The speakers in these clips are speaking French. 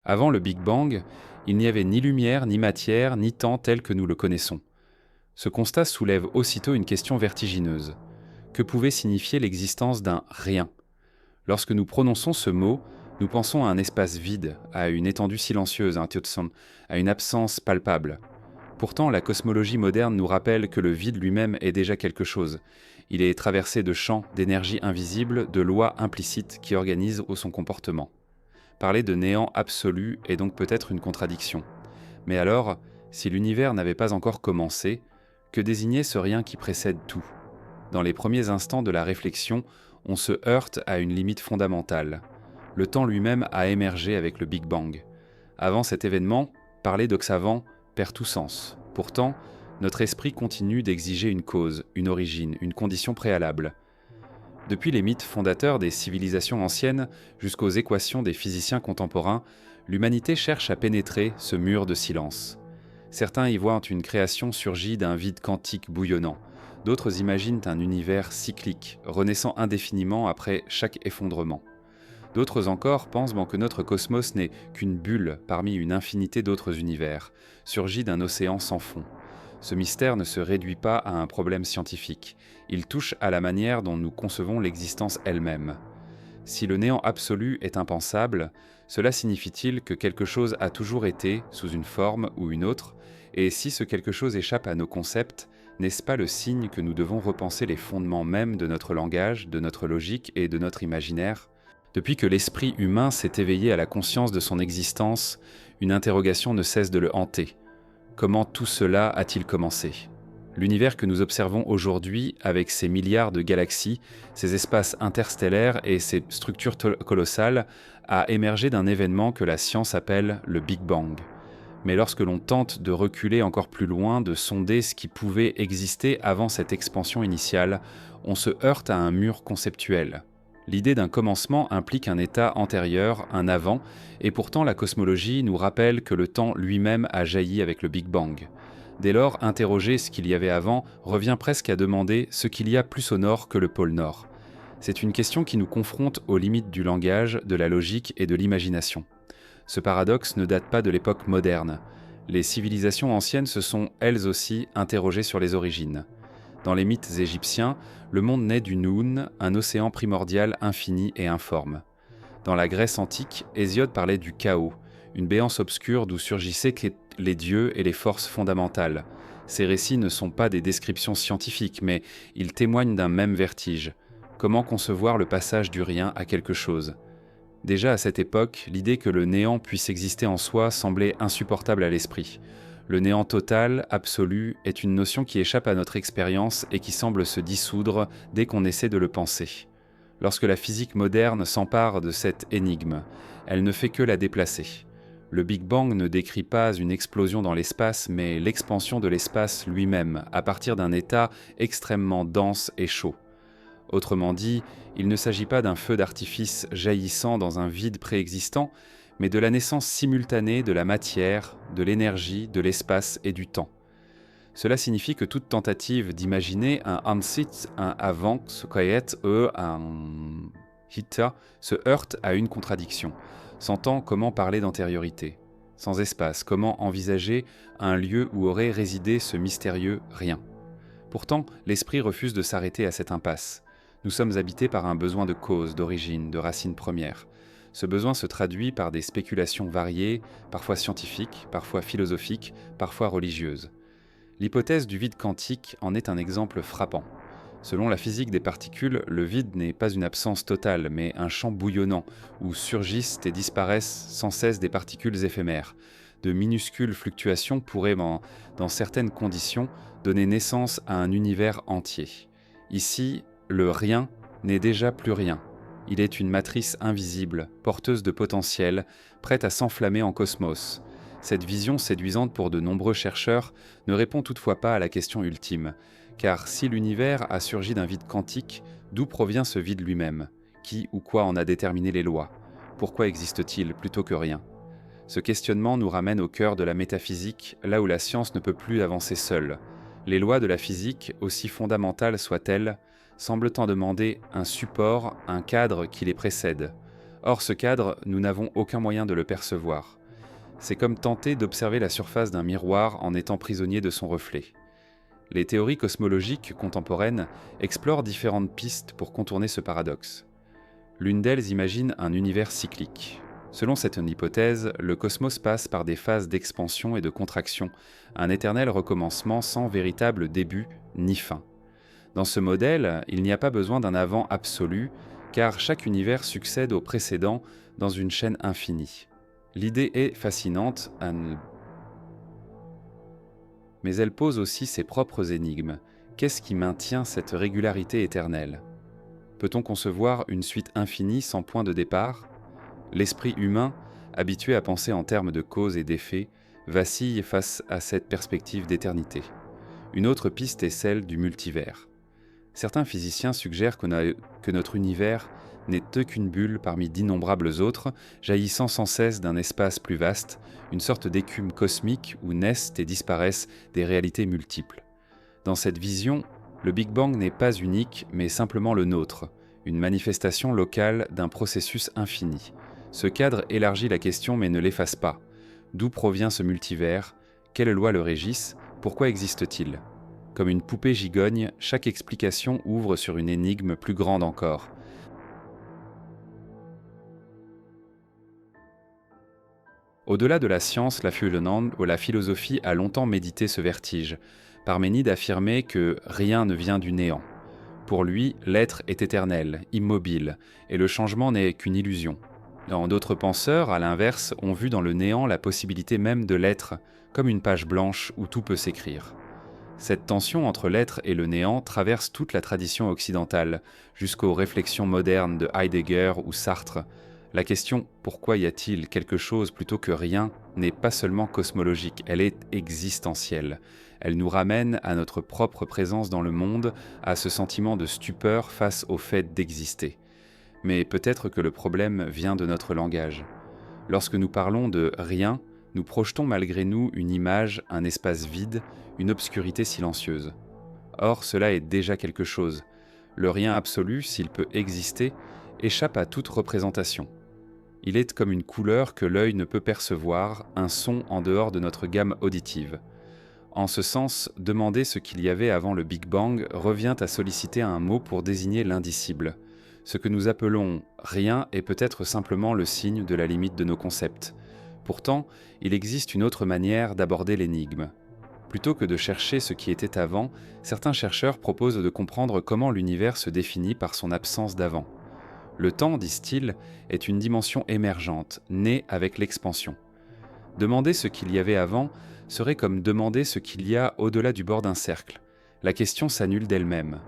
Avant le Big Bang, il n'y avait ni lumière, ni matière, ni temps tel que nous le connaissons. Ce constat soulève aussitôt une question vertigineuse. Que pouvait signifier l'existence d'un rien? Lorsque nous prononçons ce mot, nous pensons à un espace vide, à une étendue silencieuse, un Tjotson, à une absence palpable. Pourtant, la cosmologie moderne nous rappelle que le vide lui-même est déjà quelque chose. Il est traversé de champs, d'énergie invisible, de lois implicites qui organisent son comportement. Parler de néant absolu est donc peut-être une contradiction. Mais alors, si l'univers n'avait pas encore commencé, que désignait ce rien qui précède tout? Dans les premiers instants de la réflexion, on se heurte à une limite fondamentale. Le temps lui-même a émergé avec le Big Bang. Avant cet événement, parler d'Oxavan perd tout sens. Pourtant, notre esprit continue d'exiger une cause, une origine, une condition préalable. Depuis les mythes fondateurs des civilisations anciennes jusqu'aux équations des physiciens contemporains, l'humanité cherche à pénétrer ce mur de silence. Certains y voient une création surgie d'un vide quantique bouillonnant. D'autres imaginent un univers cyclique, renaissant indéfiniment après chaque effondrement. D'autres encore pensent que notre cosmos n'est qu'une bulle parmi une infinité d'autres univers, surgie d'un océan sans fond. Ce mystère ne se réduit pas à un problème scientifique. Il touche à la manière dont nous concevons l'existence elle-même. Si le néant absolu est impensable, cela signifie-t-il que quelque chose a toujours été, sous une forme ou une autre, et si ce quelque chose échappe à nos concepts, n'est-ce pas le signe que nous devons repenser les fondements mêmes de notre langage, de notre logique et de notre imaginaire? Depuis que l'esprit humain s'est éveillé à la conscience de son existence, une interrogation ne cesse de le hanter. Comment tout cela a-t-il commencé? L'univers que nous observons aujourd'hui, avec ses milliards de galaxies, ses espaces interstellaires et ses structures colossales, a émergé d'un événement que la science appelle le Big Bang. Mais lorsque l'on tente de reculer encore plus loin, de sonder ce qui pouvait exister avant cette expansion initiale, on se heurte à un mur conceptuel. L'idée d'un commencement implique un état antérieur, un avant, et pourtant la cosmologie nous rappelle que le temps lui-même a jailli avec le Big Bang. Dès lors, interroger ce qu'il y avait avant revient presque à demander ce qu'il y a plus au nord que le pôle Nord. C'est une question qui nous confronte aux limites du langage, de la logique et de l'imagination. Ce paradoxe ne date pas de l'époque moderne. Les civilisations anciennes se sont, elles aussi, interrogées sur les origines. Dans les mythes égyptiens, le monde naît du Noun, un océan primordial infini et informe. Dans la Grèce antique, Hésiode parlait du chaos, une béance obscure d'où surgissaient les dieux et les forces fondamentales. Ces récits ne sont pas des descriptions scientifiques, mais ils témoignent d'un même vertige. Comment concevoir le passage du rien à quelque chose? Déjà à cette époque, l'idée que le néant puisse exister en soi semblait insupportable à l'esprit. Le néant total, absolu, est une notion qui échappe à notre expérience et qui semble se dissoudre dès qu'on essaie de le penser. Lorsque la physique moderne s'empare de cette énigme, elle ne fait que la déplacer. Le Big Bang ne décrit pas une explosion dans l'espace, mais l'expansion de l'espace lui-même, à partir d'un état extrêmement dense et chaud. Autrement dit, il ne s'agit pas d'un feu d'artifice jaillissant dans un vide préexistant, mais de la naissance simultanée de la matière, de l'énergie, de l'espace et du temps. Cela signifie que toute tentative d'imaginer un Ansit, un avant, un Hita, se heurte à une contradiction. Sans temps, comment parler d'antériorité? Sans espace, comment envisager un lieu où aurait résidé ce mystérieux rien? Pourtant, l'esprit refuse de s'arrêter à cette impasse. Nous sommes habités par un besoin de cause, d'origine, de racine première. Ce besoin se traduit par des spéculations variées, parfois scientifiques, parfois philosophiques, parfois religieuses. L'hypothèse du vide quantique en est un exemple frappant. Selon la physique des particules, le vide n'est pas une absence totale, mais un champ bouillonnant, où surgissent et disparaissent sans cesse des particules éphémères. De minuscules fluctuations pourraient, dans certaines conditions, donner naissance à un univers entier. Ici, le rien n'est déjà plus rien. Il est une matrice invisible, porteuse de potentiel, prête à s'enflammer en cosmos. Cette vision séduisante pour de nombreux chercheurs ne répond toutefois pas à la question ultime, car si l'univers a surgi d'un vide quantique, d'où provient ce vide lui-même? Qui ou quoi en a déterminé les lois? Pourquoi existe-t-il plutôt que rien? Ce questionnement nous ramène au cœur de la métaphysique, là où la science ne peut plus avancer seule. Les lois de la physique, aussi fondamentales soient-elles, semblent en demander un support, un cadre qui les précède. Or, ce cadre, nous n'avons aucun moyen de le percevoir. C'est comme tenter d'observer la surface d'un miroir en étant prisonnier de son reflet. Les théories cosmologiques contemporaines explorent différentes pistes pour contourner ce paradoxe. L'une d'elles imagine un univers cyclique. Selon cette hypothèse, le cosmos passe par des phases d'expansion et de contraction, un éternel recommencement sans véritable début ni fin. Dans ce modèle, il n'y a pas besoin d'un avant absolu, car chaque univers succède au précédent dans une chaîne infinie. L'idée est fascinante, mais elle pose aussi ses propres énigmes. Qu'est-ce qui maintient cette régularité éternelle ? Peut-on concevoir une suite infinie sans point de départ ? L'esprit humain, habitué à penser en termes de cause et d'effet, vacille face à cette perspective d'éternité. Une autre piste est celle du multivers. Certains physiciens suggèrent que notre univers n'est qu'une bulle parmi d'innombrables autres, jaillissant sans cesse d'un espace plus vaste, une sorte d'écume cosmique où naissent et disparaissent des réalités multiples. Dans cette vision, le Big Bang n'est pas unique, mais simplement le nôtre, une manifestation locale d'un processus infini. Ce cadre élargit la question mais ne l'efface pas. D'où provient ce multivers ? Quelles lois le régissent ? Pourquoi existe-t-il ? Comme une poupée gigogne, chaque explication ouvre sur une énigme plus grande encore. Au-delà de la science, la philosophie a longtemps médité ce vertige. Parménide affirmait que rien ne vient du néant. Pour lui, l'être est éternel, immobile, et le changement n'est qu'une illusion. D'autres penseurs, à l'inverse, ont vu dans le néant la possibilité même de l'être, comme une page blanche où tout peut s'écrire. Cette tension entre l'être et le néant traverse toute la tradition occidentale, jusqu'aux réflexions modernes de Heidegger ou Sartre. La question « pourquoi y a-t-il quelque chose plutôt que rien ?» n'est pas seulement cosmologique, elle est existentielle. Elle nous ramène à notre propre présence dans le monde, à ce sentiment de stupeur face au fait d'exister. Mais peut-être que le problème vient de notre langage. Lorsque nous parlons de « rien », nous projetons malgré nous une image, un espace vide, une obscurité silencieuse. Or, cela est déjà quelque chose. Le rien absolu, s'il peut exister, échappe à toute représentation. Il est comme une couleur que l'œil ne peut percevoir, un son en dehors de notre gamme auditive. En ce sens, demander ce qu'il y avait avant le Big Bang revient à solliciter un mot pour désigner l'indicible. Ce que nous appelons « rien » est peut-être simplement le signe de la limite de nos concepts. Pourtant, il existe une autre manière d'aborder l'énigme. Plutôt que de chercher ce qui était avant, certains chercheurs proposent de comprendre comment l'univers se définit par son absence d'avant. Le temps, disent-ils, est une dimension émergente, née avec l'expansion. Demander ce qu'il y avait avant serait comme demander ce qu'il y a au-delà du bord d'un cercle. La question s'annule d'elle-même.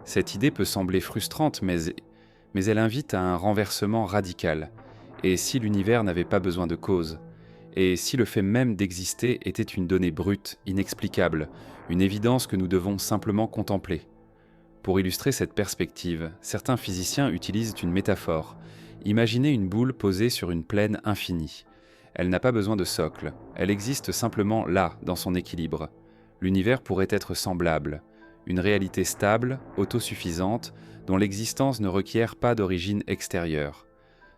Cette idée peut sembler frustrante, mais elle invite à un renversement radical. Et si l'univers n'avait pas besoin de cause ? Et si le fait même d'exister était une donnée brute, inexplicable, une évidence que nous devons simplement contempler ? Pour illustrer cette perspective, certains physiciens utilisent une métaphore. Imaginez une boule posée sur une plaine infinie. Elle n'a pas besoin de socle, elle existe simplement là, dans son équilibre. L'univers pourrait être semblable, une réalité stable, autosuffisante, dont l'existence ne requiert pas d'origine extérieure.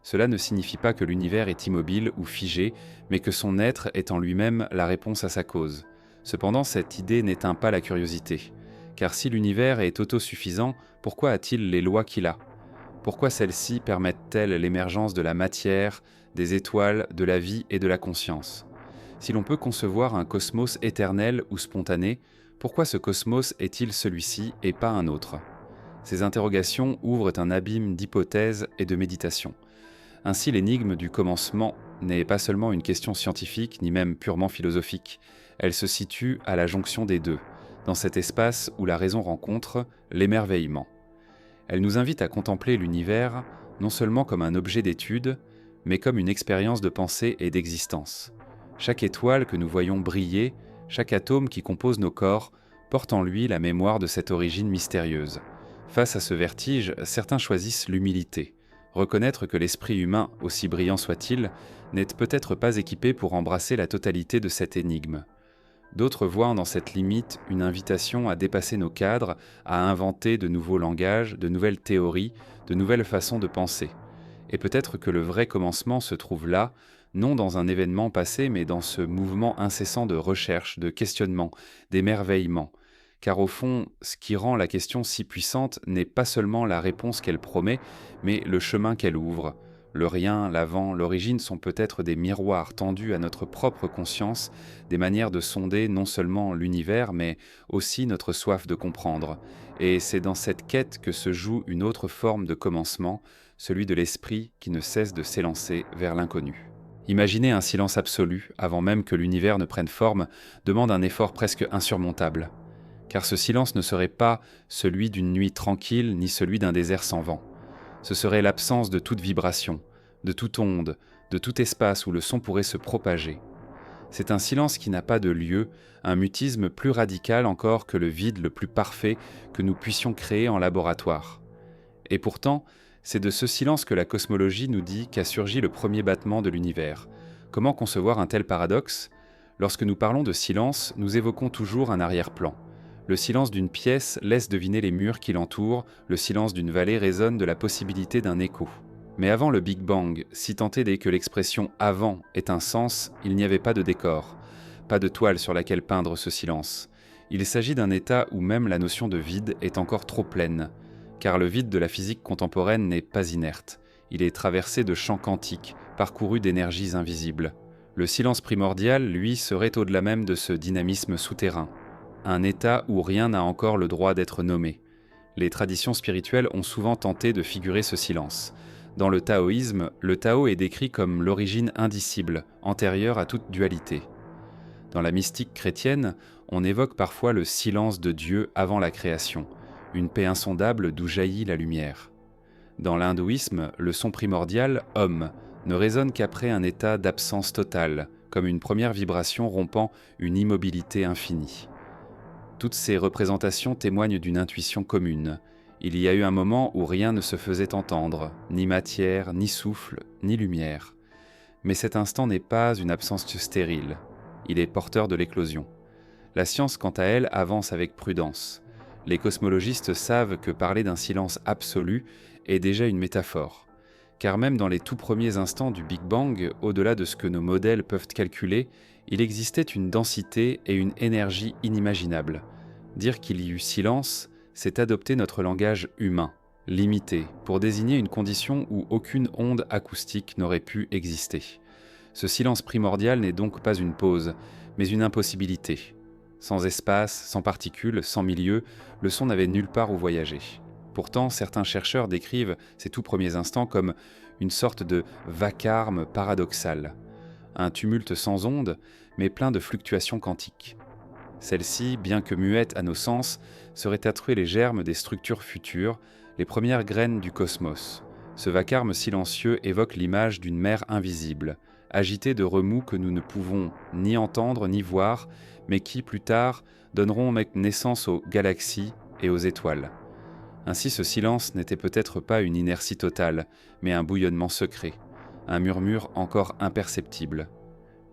Cela ne signifie pas que l'univers est immobile ou figé, mais que son être est en lui-même la réponse à sa cause. Cependant, cette idée n'éteint pas la curiosité. Car si l'univers est autosuffisant, pourquoi a-t-il les lois qu'il a ? Pourquoi celles-ci permettent-elles l'émergence de la matière, des étoiles, de la vie et de la conscience ? Si l'on peut concevoir un cosmos éternel ou spontané, pourquoi ce cosmos est-il celui-ci et pas un autre ? Ces interrogations ouvrent un abîme d'hypothèses et de méditation. Ainsi, l'énigme du commencement n'est pas seulement une question scientifique, ni même purement philosophique. Elle se situe à la jonction des deux, dans cet espace où la raison rencontre l'émerveillement. Elle nous invite à contempler l'univers non seulement comme un objet d'étude, mais comme une expérience de pensée et d'existence. Chaque étoile que nous voyons briller, chaque atome qui compose nos corps, porte en lui la mémoire de cette origine mystérieuse. Face à ce vertige, certains choisissent l'humilité. Reconnaître que l'esprit humain, aussi brillant soit-il, n'est peut-être pas équipé pour embrasser la totalité de cette énigme. D'autres voient dans cette limite une invitation à dépasser nos cadres, à inventer de nouveaux langages, de nouvelles théories, de nouvelles façons de penser. Et peut-être que le vrai commencement se trouve là, non dans un événement passé, mais dans ce mouvement incessant de recherche, de questionnement, d'émerveillement. Car au fond, ce qui rend la question si puissante n'est pas seulement la réponse qu'elle promet, mais le chemin qu'elle ouvre. Le rien, l'avant, l'origine sont peut-être des miroirs tendus à notre propre conscience, des manières de sonder non seulement l'univers, mais aussi notre soif de comprendre. Et c'est dans cette quête que se joue une autre forme de commencement, celui de l'esprit qui ne cesse de s'élancer vers l'inconnu. Imaginer un silence absolu, avant même que l'univers ne prenne forme, demande un effort presque insurmontable. Car ce silence ne serait pas celui d'une nuit tranquille, ni celui d'un désert sans vent. Ce serait l'absence de toute vibration, de toute onde, de tout espace où le son pourrait se propager. C'est un silence qui n'a pas de lieu, un mutisme plus radical encore que le vide le plus parfait que nous puissions créer en laboratoire. Et pourtant, c'est de ce silence que la cosmologie nous dit qu'a surgi le premier battement de l'univers. Comment concevoir un tel paradoxe ? Lorsque nous parlons de silence, nous évoquons toujours un arrière-plan. Le silence d'une pièce laisse deviner les murs qui l'entourent, le silence d'une vallée résonne de la possibilité d'un écho. Mais avant le Big Bang, si tant est que l'expression « avant » ait un sens, il n'y avait pas de décor, pas de toile sur laquelle peindre ce silence. Il s'agit d'un état où même la notion de vide est encore trop pleine, car le vide de la physique contemporaine n'est pas inerte. Il est traversé de champs quantiques, parcouru d'énergies invisibles. Le silence primordial, lui, serait au-delà même de ce dynamisme souterrain. Un état où rien n'a encore le droit d'être nommé. Les traditions spirituelles ont souvent tenté de figurer ce silence. Dans le taoïsme, le Tao est décrit comme l'origine indicible, antérieure à toute dualité. Dans la mystique chrétienne, on évoque parfois le silence de Dieu avant la création, une paix insondable d'où jaillit la lumière. Dans l'hindouisme, le son primordial, Om, ne résonne qu'après un état d'absence totale, comme une première vibration rompant une immobilité infinie. Toutes ces représentations témoignent d'une intuition commune. Il y a eu un moment où rien ne se faisait entendre, ni matière, ni souffle, ni lumière. Mais cet instant n'est pas une absence stérile. Il est porteur de l'éclosion. La science, quant à elle, avance avec prudence. Les cosmologistes savent que parler d'un silence absolu est déjà une métaphore. Car même dans les tout premiers instants du Big Bang, au-delà de ce que nos modèles peuvent calculer, il existait une densité et une énergie inimaginables. Dire qu'il y eut silence, c'est adopter notre langage humain, limité, pour désigner une condition où aucune onde acoustique n'aurait pu exister. Ce silence primordial n'est donc pas une pause, mais une impossibilité. Sans espace, sans particules, sans milieu, le son n'avait nulle part où voyager. Pourtant, certains chercheurs décrivent ces tout premiers instants comme une sorte de vacarme paradoxal. Un tumulte sans ondes, mais plein de fluctuations quantiques. Celles-ci, bien que muettes à nos sens, seraient tatouées les germes des structures futures, les premières graines du cosmos. Ce vacarme silencieux évoque l'image d'une mer invisible, agitée de remous que nous ne pouvons ni entendre ni voir, mais qui, plus tard, donneront naissance aux galaxies et aux étoiles. Ainsi, ce silence n'était peut-être pas une inertie totale, mais un bouillonnement secret, un murmure encore imperceptible.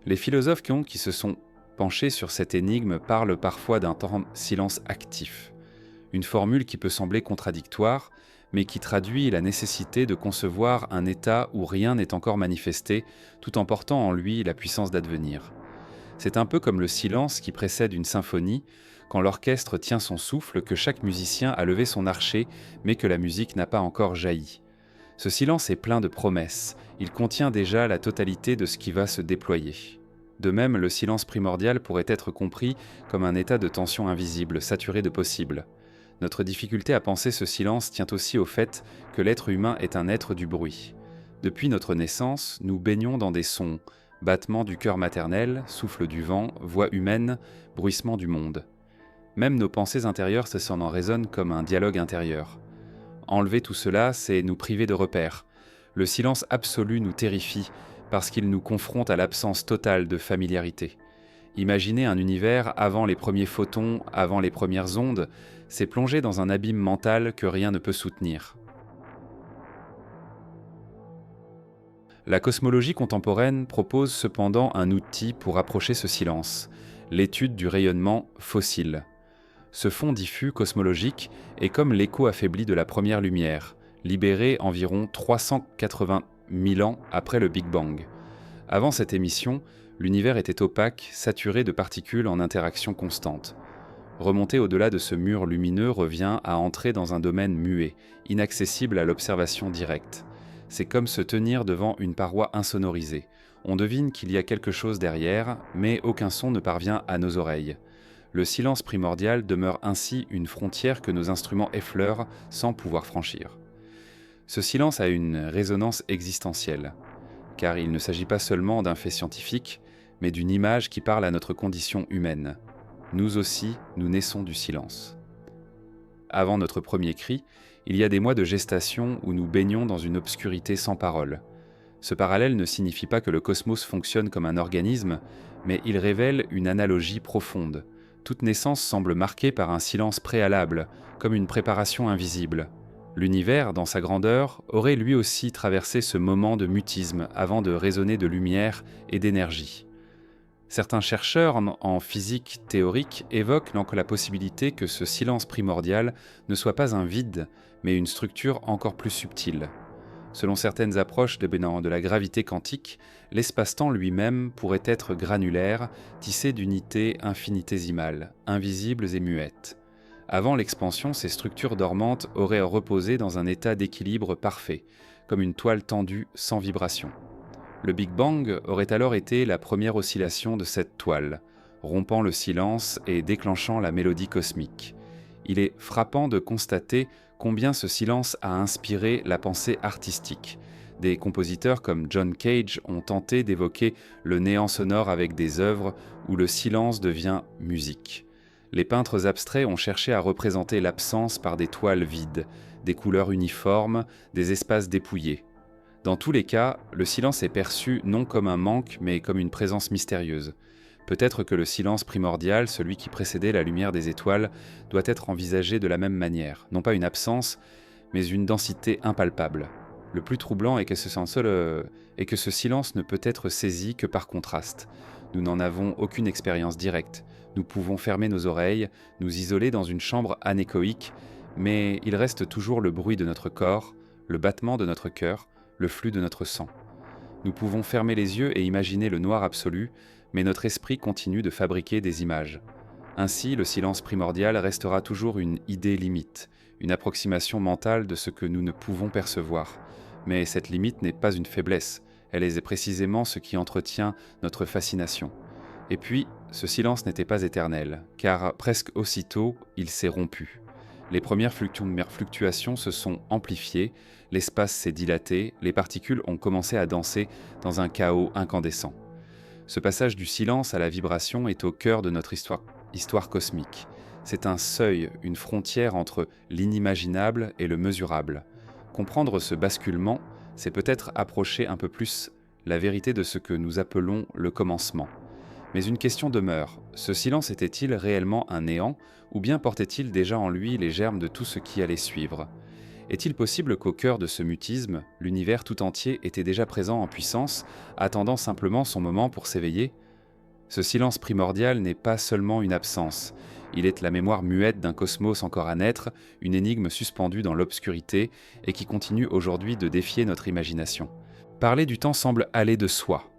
Les philosophes qui se sont penchés sur cette énigme parlent parfois d'un temps silence actif, une formule qui peut sembler contradictoire, mais qui traduit la nécessité de concevoir un état où rien n'est encore manifesté, tout en portant en lui la puissance d'advenir. C'est un peu comme le silence qui précède une symphonie, quand l'orchestre tient son souffle, que chaque musicien a levé son archet, mais que la musique n'a pas encore jailli. Ce silence est plein de promesses, il contient déjà la totalité de ce qui va se déployer. De même, le silence primordial pourrait être compris comme un état de tension invisible, saturé de possibles. Notre difficulté à penser ce silence tient aussi au fait que l'être humain est un être du bruit. Depuis notre naissance, nous baignons dans des sons, battements du cœur maternel, souffle du vent, voix humaine, bruissement du monde. Même nos pensées intérieures s'en en résonnent comme un dialogue intérieur. Enlever tout cela, c'est nous priver de repères. Le silence absolu nous terrifie parce qu'il nous confronte à l'absence totale de familiarité. Imaginer un univers avant les premiers photons, avant les premières ondes, c'est plonger dans un abîme mental que rien ne peut soutenir. La cosmologie contemporaine propose cependant un outil pour approcher ce silence, l'étude du rayonnement fossile. Ce fond diffus cosmologique est comme l'écho affaibli de la première lumière. libérée environ 380 000 ans après le Big Bang. Avant cette émission, l'univers était opaque, saturé de particules en interaction constante. Remonter au-delà de ce mur lumineux revient à entrer dans un domaine muet, inaccessible à l'observation directe. C'est comme se tenir devant une paroi insonorisée. On devine qu'il y a quelque chose derrière, mais aucun son ne parvient à nos oreilles. Le silence primordial demeure ainsi une frontière que nos instruments effleurent sans pouvoir franchir. Ce silence a une résonance existentielle, car il ne s'agit pas seulement d'un fait scientifique, mais d'une image qui parle à notre condition humaine. Nous aussi, nous naissons du silence. Avant notre premier cri, il y a des mois de gestation où nous baignons dans une obscurité sans parole. Ce parallèle ne signifie pas que le cosmos fonctionne comme un organisme, mais il révèle une analogie profonde. Toute naissance semble marquée par un silence préalable, comme une préparation invisible. L'univers, dans sa grandeur, aurait lui aussi traversé ce moment de mutisme avant de résonner de lumière et d'énergie. Certains chercheurs en physique théorique évoquent donc la possibilité que ce silence primordial ne soit pas un vide, mais une structure encore plus subtile. Selon certaines approches de la gravité quantique, l'espace-temps lui-même pourrait être granulaire, tissé d'unités infinitésimales, invisibles et muettes. Avant l'expansion, ces structures dormantes auraient reposé dans un état d'équilibre parfait, comme une toile tendue sans vibration. Le Big Bang aurait alors été la première oscillation de cette toile, rompant le silence et déclenchant la mélodie cosmique. Il est frappant de constater combien ce silence a inspiré la pensée artistique. Des compositeurs comme John Cage ont tenté d'évoquer le néant sonore avec des œuvres où le silence devient musique. Les peintres abstraits ont cherché à représenter l'absence par des toiles vides, des couleurs uniformes, des espaces dépouillés. Dans tous les cas, le silence est perçu non comme un manque, mais comme une présence mystérieuse. Peut-être que le silence primordial, celui qui précédait la lumière des étoiles, doit être envisagé de la même manière, non pas une absence, mais une densité impalpable. Le plus troublant est que ce silence ne peut être saisi que par contraste. Nous n'en avons aucune expérience directe. Nous pouvons fermer nos oreilles, nous isoler dans une chambre anéchoïque, mais il reste toujours le bruit de notre corps, le battement de notre cœur, le flux de notre sang. Nous pouvons fermer les yeux et imaginer le noir absolu, mais notre esprit continue de fabriquer des images. Ainsi, le silence primordial restera toujours une idée limite, une approximation mentale de ce que nous ne pouvons percevoir. Mais cette limite n'est pas une faiblesse, elle est précisément ce qui entretient notre fascination. Et puis, ce silence n'était pas éternel, car presque aussitôt, il s'est rompu. Les premières fluctuations se sont amplifiées, l'espace s'est dilaté, les particules ont commencé à danser dans un chaos incandescent. Ce passage du silence à la vibration est au cœur de notre histoire cosmique. C'est un seuil, une frontière entre l'inimaginable et le mesurable. Comprendre ce basculement, c'est peut-être approcher un peu plus la vérité de ce que nous appelons le commencement. Mais une question demeure, ce silence était-il réellement un néant, ou bien portait-il déjà en lui les germes de tout ce qui allait suivre ? Est-il possible qu'au cœur de ce mutisme, l'univers tout entier était déjà présent en puissance, attendant simplement son moment pour s'éveiller ? Ce silence primordial n'est pas seulement une absence, il est la mémoire muette d'un cosmos encore à naître, une énigme suspendue dans l'obscurité et qui continue aujourd'hui de défier notre imagination. Parler du temps semble aller de soi.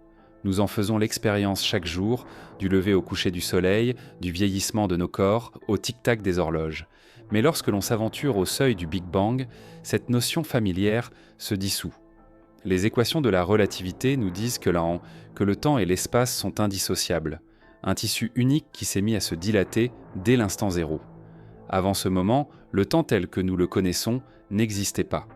Nous en faisons l'expérience chaque jour, du lever au coucher du soleil, du vieillissement de nos corps, au tic-tac des horloges. Mais lorsque l'on s'aventure au seuil du Big Bang, cette notion familière se dissout. Les équations de la relativité nous disent que le temps et l'espace sont indissociables, un tissu unique qui s'est mis à se dilater dès l'instant zéro. Avant ce moment, le temps tel que nous le connaissons n'existait pas.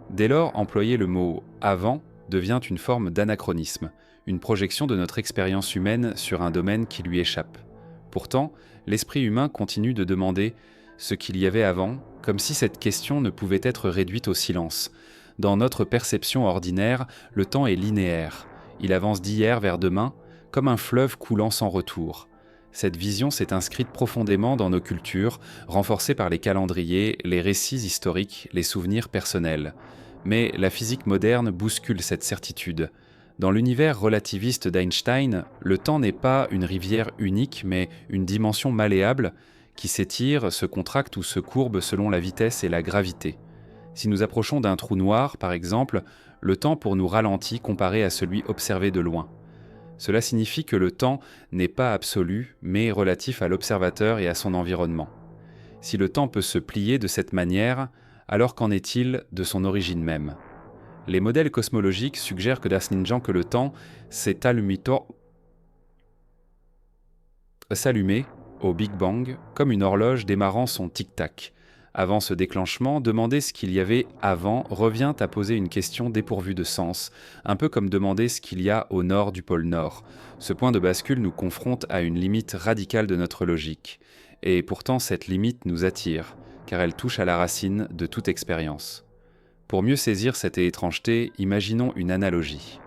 Dès lors, employer le mot « avant » devient une forme d'anachronisme, une projection de notre expérience humaine sur un domaine qui lui échappe. Pourtant, l'esprit humain continue de demander ce qu'il y avait avant, comme si cette question ne pouvait être réduite au silence. Dans notre perception ordinaire, le temps est linéaire. Il avance d'hier vers demain, comme un fleuve coulant sans retour. Cette vision s'est inscrite profondément dans nos cultures, renforcée par les calendriers, les récits historiques, les souvenirs personnels. Mais la physique moderne bouscule cette certitude. Dans l'univers relativiste d'Einstein, le temps n'est pas une rivière unique, mais une dimension malléable qui s'étire, se contracte ou se courbe selon la vitesse et la gravité. Si nous approchons d'un trou noir, par exemple, le temps pour nous ralentit comparé à celui observé de loin. Cela signifie que le temps n'est pas absolu, mais relatif à l'observateur et à son environnement. Si le temps peut se plier de cette manière, alors qu'en est-il de son origine même? Les modèles cosmologiques suggèrent que Dasninjan que le temps s'est s'allumé au Big Bang comme une horloge démarrant son tic-tac. Avant ce déclenchement, demander ce qu'il y avait avant revient à poser une question dépourvue de sens, un peu comme demander ce qu'il y a au nord du pôle Nord. Ce point de bascule nous confronte à une limite radicale de notre logique. Et pourtant cette limite nous attire, car elle touche à la racine de toute expérience. Pour mieux saisir cette étrangeté, imaginons une analogie.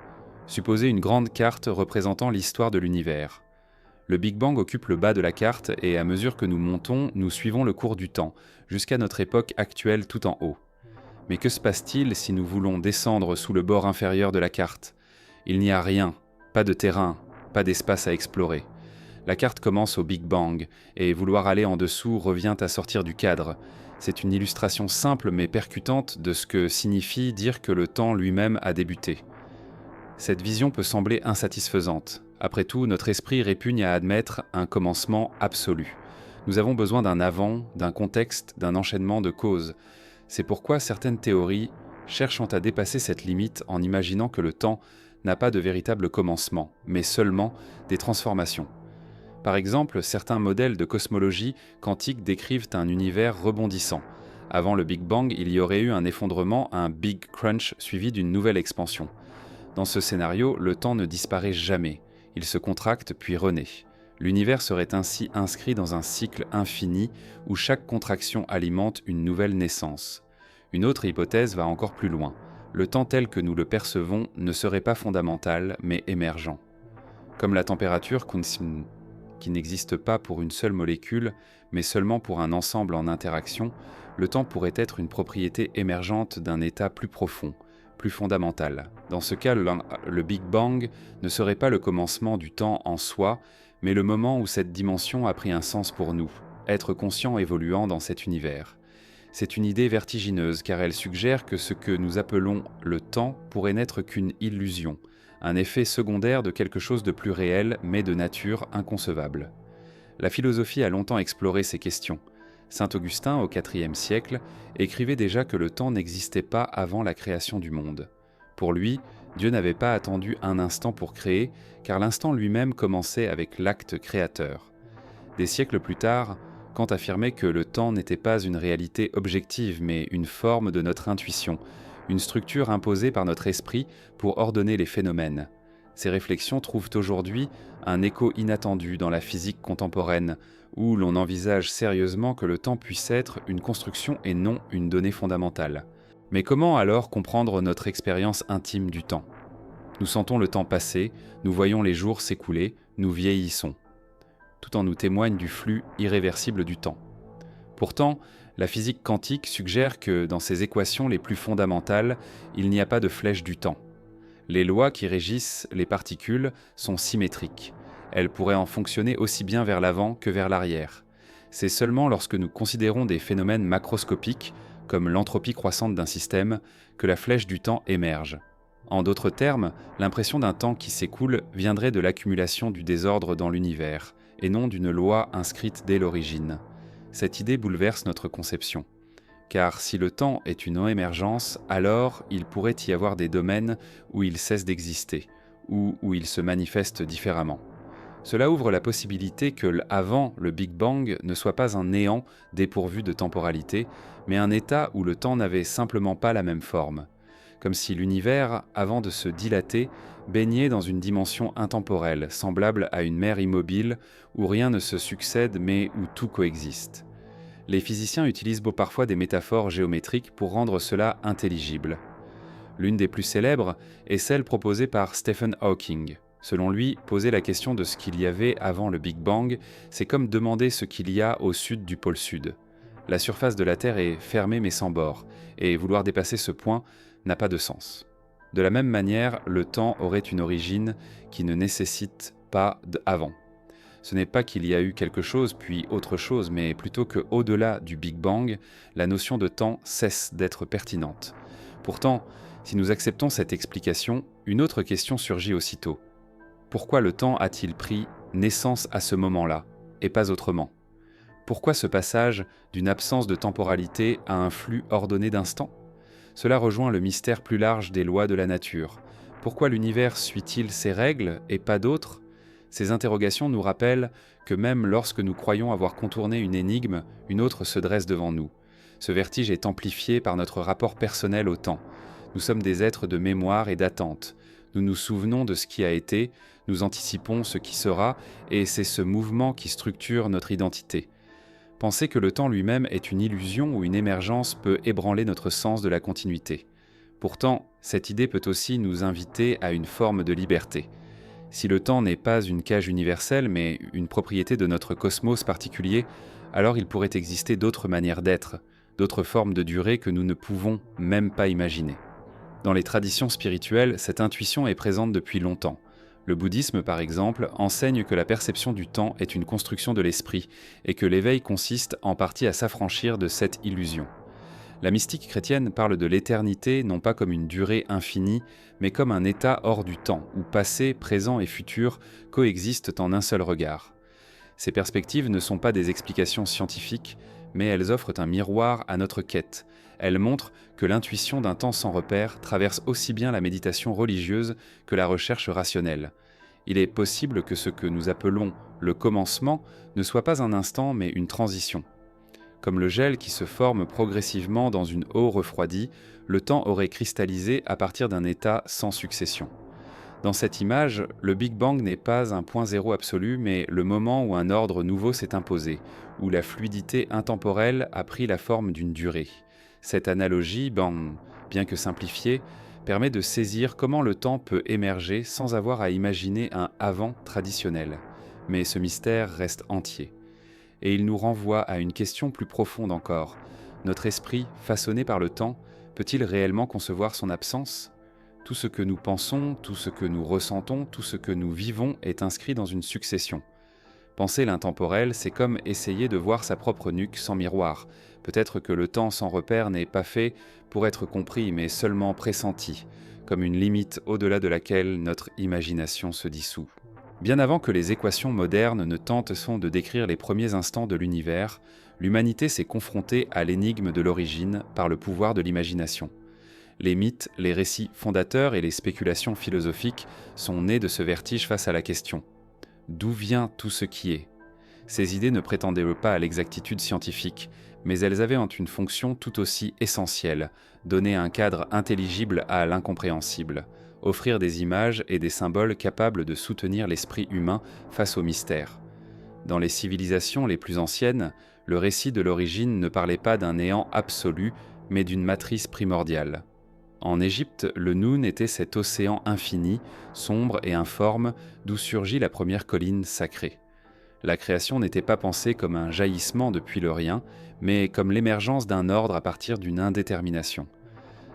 Supposez une grande carte représentant l'histoire de l'univers. Le Big Bang occupe le bas de la carte et à mesure que nous montons, nous suivons le cours du temps, jusqu'à notre époque actuelle tout en haut. Mais que se passe-t-il si nous voulons descendre sous le bord inférieur de la carte? Il n'y a rien, pas de terrain, pas d'espace à explorer. La carte commence au Big Bang, et vouloir aller en dessous revient à sortir du cadre. C'est une illustration simple mais percutante de ce que signifie dire que le temps lui-même a débuté. Cette vision peut sembler insatisfaisante. Après tout, notre esprit répugne à admettre un commencement absolu. Nous avons besoin d'un avant, d'un contexte, d'un enchaînement de causes. C'est pourquoi certaines théories cherchent à dépasser cette limite en imaginant que le temps n'a pas de véritable commencement, mais seulement des transformations. Par exemple, certains modèles de cosmologie quantique décrivent un univers rebondissant. Avant le Big Bang, il y aurait eu un effondrement, un Big Crunch suivi d'une nouvelle expansion. Dans ce scénario, le temps ne disparaît jamais. Il se contracte puis renaît. L'univers serait ainsi inscrit dans un cycle infini où chaque contraction alimente une nouvelle naissance. Une autre hypothèse va encore plus loin. Le temps tel que nous le percevons ne serait pas fondamental, mais émergent. Comme la température qui n'existe pas pour une seule molécule, mais seulement pour un ensemble en interaction, le temps pourrait être une propriété émergente d'un état plus profond, plus fondamental. Dans ce cas, le Big Bang ne serait pas le commencement du temps en soi, mais le moment où cette dimension a pris un sens pour nous, être conscient évoluant dans cet univers. C'est une idée vertigineuse car elle suggère que ce que nous appelons le temps pourrait n'être qu'une illusion, un effet secondaire de quelque chose de plus réel mais de nature inconcevable. La philosophie a longtemps exploré ces questions. Saint Augustin, au IVe siècle, écrivait déjà que le temps n'existait pas avant la création du monde. Pour lui, Dieu n'avait pas attendu un instant pour créer, car l'instant lui-même commençait avec l'acte créateur. Des siècles plus tard, Kant affirmait que le temps n'était pas une réalité objective, mais une forme de notre intuition, une structure imposée par notre esprit pour ordonner les phénomènes. Ces réflexions trouvent aujourd'hui un écho inattendu dans la physique contemporaine, où l'on envisage sérieusement que le temps puisse être une construction et non une donnée fondamentale. Mais comment alors comprendre notre expérience intime du temps? Nous sentons le temps passer, nous voyons les jours s'écouler, nous vieillissons. Tout en nous témoigne du flux irréversible du temps. Pourtant, la physique quantique suggère que dans ses équations les plus fondamentales, il n'y a pas de flèche du temps. Les lois qui régissent les particules sont symétriques. Elles pourraient en fonctionner aussi bien vers l'avant que vers l'arrière. C'est seulement lorsque nous considérons des phénomènes macroscopiques, comme l'entropie croissante d'un système, que la flèche du temps émerge. En d'autres termes, l'impression d'un temps qui s'écoule viendrait de l'accumulation du désordre dans l'univers, et non d'une loi inscrite dès l'origine. Cette idée bouleverse notre conception. Car si le temps est une émergence, alors il pourrait y avoir des domaines où il cesse d'exister, ou où il se manifeste différemment. Cela ouvre la possibilité que avant le Big Bang ne soit pas un néant dépourvu de temporalité, mais un état où le temps n'avait simplement pas la même forme. Comme si l'univers, avant de se dilater, baignait dans une dimension intemporelle, semblable à une mer immobile où rien ne se succède mais où tout coexiste. Les physiciens utilisent parfois des métaphores géométriques pour rendre cela intelligible. L'une des plus célèbres est celle proposée par Stephen Hawking. Selon lui, poser la question de ce qu'il y avait avant le Big Bang, c'est comme demander ce qu'il y a au sud du pôle sud. La surface de la Terre est fermée mais sans bord, et vouloir dépasser ce point n'a pas de sens. De la même manière, le temps aurait une origine qui ne nécessite pas d'avant. Ce n'est pas qu'il y a eu quelque chose puis autre chose, mais plutôt qu'au-delà du Big Bang, la notion de temps cesse d'être pertinente. Pourtant, si nous acceptons cette explication, une autre question surgit aussitôt. Pourquoi le temps a-t-il pris naissance à ce moment-là, et pas autrement ? Pourquoi ce passage d'une absence de temporalité à un flux ordonné d'instants ? Cela rejoint le mystère plus large des lois de la nature. Pourquoi l'univers suit-il ses règles et pas d'autres ? Ces interrogations nous rappellent que même lorsque nous croyons avoir contourné une énigme, une autre se dresse devant nous. Ce vertige est amplifié par notre rapport personnel au temps. Nous sommes des êtres de mémoire et d'attente. Nous nous souvenons de ce qui a été, nous anticipons ce qui sera, et c'est ce mouvement qui structure notre identité. Penser que le temps lui-même est une illusion ou une émergence peut ébranler notre sens de la continuité. Pourtant, cette idée peut aussi nous inviter à une forme de liberté. Si le temps n'est pas une cage universelle, mais une propriété de notre cosmos particulier, alors il pourrait exister d'autres manières d'être, d'autres formes de durée que nous ne pouvons même pas imaginer. Dans les traditions spirituelles, cette intuition est présente depuis longtemps. Le bouddhisme, par exemple, enseigne que la perception du temps est une construction de l'esprit et que l'éveil consiste en partie à s'affranchir de cette illusion. La mystique chrétienne parle de l'éternité non pas comme une durée infinie, mais comme un état hors du temps, où passé, présent et futur coexistent en un seul regard. Ces perspectives ne sont pas des explications scientifiques, mais elles offrent un miroir à notre quête. Elles montrent que l'intuition d'un temps sans repère traverse aussi bien la méditation religieuse que la recherche rationnelle. Il est possible que ce que nous appelons le commencement ne soit pas un instant mais une transition. Comme le gel qui se forme progressivement dans une eau refroidie, le temps aurait cristallisé à partir d'un état sans succession. Dans cette image, le Big Bang n'est pas un point zéro absolu, mais le moment où un ordre nouveau s'est imposé, où la fluidité intemporelle a pris la forme d'une durée. Cette analogie, bien que simplifiée, permet de saisir comment le temps peut émerger sans avoir à imaginer un avant traditionnel. Mais ce mystère reste entier. Et il nous renvoie à une question plus profonde encore. Notre esprit, façonné par le temps, peut-il réellement concevoir son absence ? Tout ce que nous pensons, tout ce que nous ressentons, tout ce que nous vivons est inscrit dans une succession. Penser l'intemporel, c'est comme essayer de voir sa propre nuque sans miroir. Peut-être que le temps sans repère n'est pas fait pour être compris, mais seulement pressenti, comme une limite au-delà de laquelle notre imagination se dissout. Bien avant que les équations modernes ne tentent de décrire les premiers instants de l'univers, l'humanité s'est confrontée à l'énigme de l'origine par le pouvoir de l'imagination. Les mythes, les récits fondateurs et les spéculations philosophiques sont nés de ce vertige face à la question « D'où vient tout ce qui est ?» Ces idées ne prétendaient pas à l'exactitude scientifique, mais elles avaient une fonction tout aussi essentielle, donner un cadre intelligible à l'incompréhensible, offrir des images et des symboles capables de soutenir l'esprit humain face au mystère. Dans les civilisations les plus anciennes, le récit de l'origine ne parlait pas d'un néant absolu, mais d'une matrice primordiale. En Égypte, le Noun était cet océan infini, sombre et informe, d'où surgit la première colline sacrée. La création n'était pas pensée comme un jaillissement depuis le rien, mais comme l'émergence d'un ordre à partir d'une indétermination.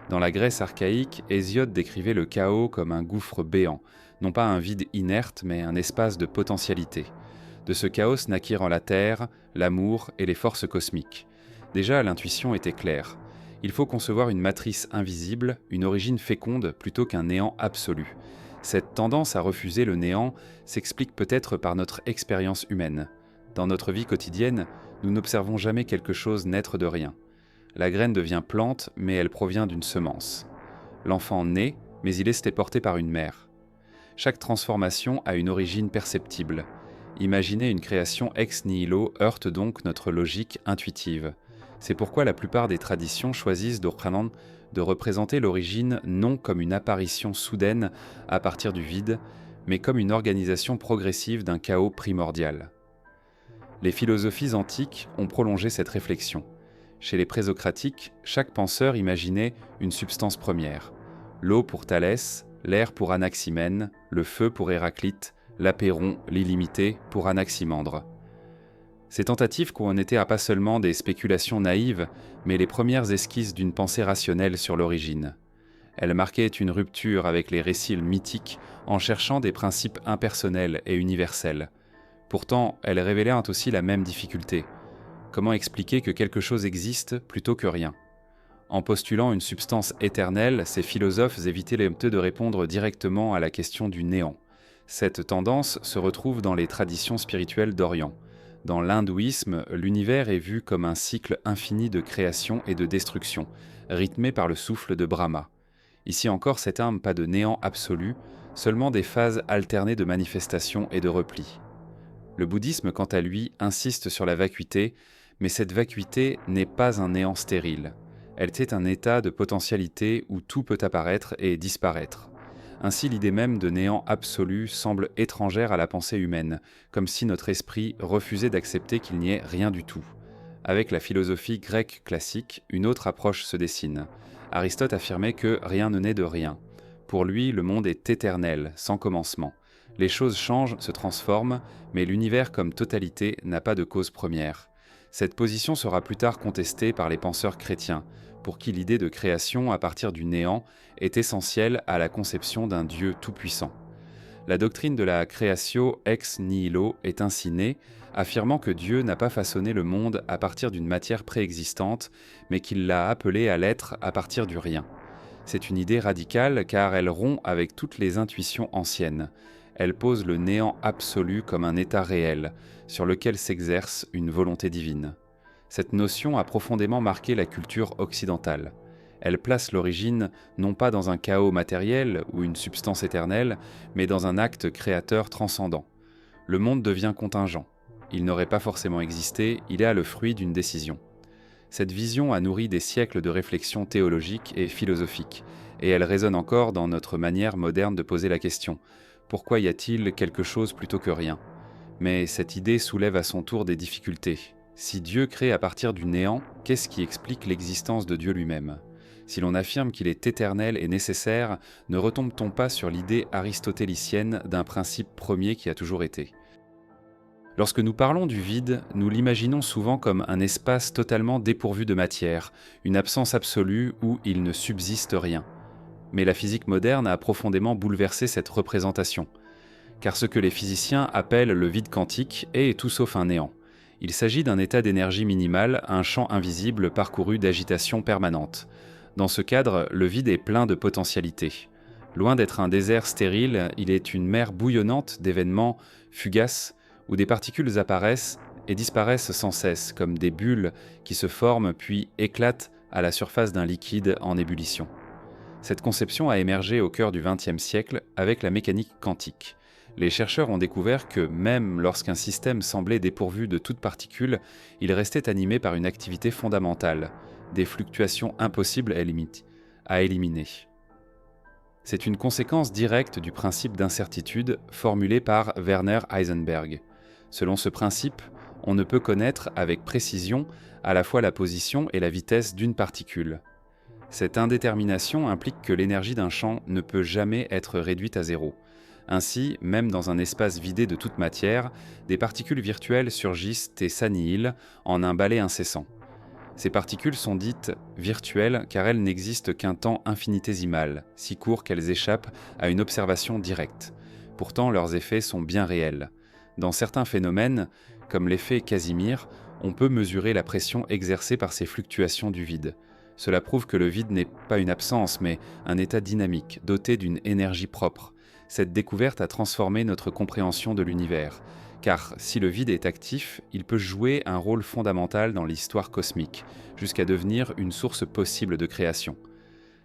Dans la Grèce archaïque, Hésiode décrivait le chaos comme un gouffre béant, non pas un vide inerte, mais un espace de potentialité. De ce chaos naquirent la terre, l'amour et les forces cosmiques. Déjà, l'intuition était claire. Il faut concevoir une matrice invisible, une origine féconde plutôt qu'un néant absolu. Cette tendance à refuser le néant s'explique peut-être par notre expérience humaine. Dans notre vie quotidienne, nous n'observons jamais quelque chose naître de rien. La graine devient plante, mais elle provient d'une semence. L'enfant naît, mais il est porté par une mère. Chaque transformation a une origine perceptible. Imaginer une création ex nihilo heurte donc notre logique intuitive. C'est pourquoi la plupart des traditions choisissent de représenter l'origine non comme une apparition soudaine à partir du vide, mais comme une organisation progressive d'un chaos primordial. Les philosophies antiques ont prolongé cette réflexion. Chez les présocratiques, chaque penseur imaginait une substance première. L'eau pour Thalès, l'air pour Anaximène, le feu pour Héraclite, l'apeiron, l'illimité pour Anaximandre. Ces tentatives n'étaient pas seulement des spéculations naïves, mais les premières esquisses d'une pensée rationnelle sur l'origine. Elles marquaient une rupture avec les récits mythiques en cherchant des principes impersonnels et universels. Pourtant, elle révélait aussi la même difficulté. Comment expliquer que quelque chose existe plutôt que rien? En postulant une substance éternelle, ces philosophes évitaient de répondre directement à la question du néant. Cette tendance se retrouve dans les traditions spirituelles d'Orient. Dans l'hindouisme, l'univers est vu comme un cycle infini de création et de destruction, rythmé par le souffle de Brahma. Ici encore, cet terme pas de néant absolu, seulement des phases alternées de manifestation et de repli. Le bouddhisme, quant à lui, insiste sur la vacuité, mais cette vacuité n'est pas un néant stérile. Elle est un état de potentialité où tout peut apparaître et disparaître. Ainsi, l'idée même de néant absolu semble étrangère à la pensée humaine, comme si notre esprit refusait d'accepter qu'il n'y ait rien du tout. Avec la philosophie grecque classique, une autre approche se dessine. Aristote affirmait que rien ne naît de rien. Pour lui, le monde est éternel, sans commencement. Les choses changent, se transforment, mais l'univers comme totalité n'a pas de cause première. Cette position sera plus tard contestée par les penseurs chrétiens, pour qui l'idée de création à partir du néant est essentielle à la conception d'un Dieu tout-puissant. La doctrine de la creatio ex nihilo est ainsi née, affirmant que Dieu n'a pas façonné le monde à partir d'une matière préexistante, mais qu'il l'a appelé à l'être à partir du rien. C'est une idée radicale car elle rompt avec toutes les intuitions anciennes. Elle pose le néant absolu comme un état réel, sur lequel s'exerce une volonté divine. Cette notion a profondément marqué la culture occidentale. Elle place l'origine non pas dans un chaos matériel ou une substance éternelle, mais dans un acte créateur transcendant. Le monde devient contingent. Il n'aurait pas forcément existé, il est le fruit d'une décision. Cette vision a nourri des siècles de réflexion théologique et philosophique, et elle résonne encore dans notre manière moderne de poser la question. Pourquoi y a-t-il quelque chose plutôt que rien? Mais cette idée soulève à son tour des difficultés. Si Dieu crée à partir du néant, qu'est-ce qui explique l'existence de Dieu lui-même? Si l'on affirme qu'il est éternel et nécessaire, ne retombe-t-on pas sur l'idée aristotélicienne d'un principe premier qui a toujours été? Lorsque nous parlons du vide, nous l'imaginons souvent comme un espace totalement dépourvu de matière, une absence absolue où il ne subsiste rien. Mais la physique moderne a profondément bouleversé cette représentation. Car ce que les physiciens appellent le vide quantique est tout sauf un néant. Il s'agit d'un état d'énergie minimale, un champ invisible parcouru d'agitation permanente. Dans ce cadre, le vide est plein de potentialités. Loin d'être un désert stérile, il est une mer bouillonnante d'événements fugaces où des particules apparaissent et disparaissent sans cesse, comme des bulles qui se forment puis éclatent à la surface d'un liquide en ébullition. Cette conception a émergé au cœur du XXe siècle avec la mécanique quantique. Les chercheurs ont découvert que même lorsqu'un système semblait dépourvu de toute particule, il restait animé par une activité fondamentale, des fluctuations impossibles à éliminer. C'est une conséquence directe du principe d'incertitude formulé par Werner Heisenberg. Selon ce principe, on ne peut connaître avec précision à la fois la position et la vitesse d'une particule. Cette indétermination implique que l'énergie d'un champ ne peut jamais être réduite à zéro. Ainsi, même dans un espace vidé de toute matière, des particules virtuelles surgissent et s'annihilent en un balai incessant. Ces particules sont dites virtuelles car elles n'existent qu'un temps infinitésimal, si court qu'elles échappent à une observation directe. Pourtant, leurs effets sont bien réels. Dans certains phénomènes, comme l'effet Casimir, on peut mesurer la pression exercée par ces fluctuations du vide. Cela prouve que le vide n'est pas une absence, mais un état dynamique, doté d'une énergie propre. Cette découverte a transformé notre compréhension de l'univers. Car si le vide est actif, il peut jouer un rôle fondamental dans l'histoire cosmique, jusqu'à devenir une source possible de création.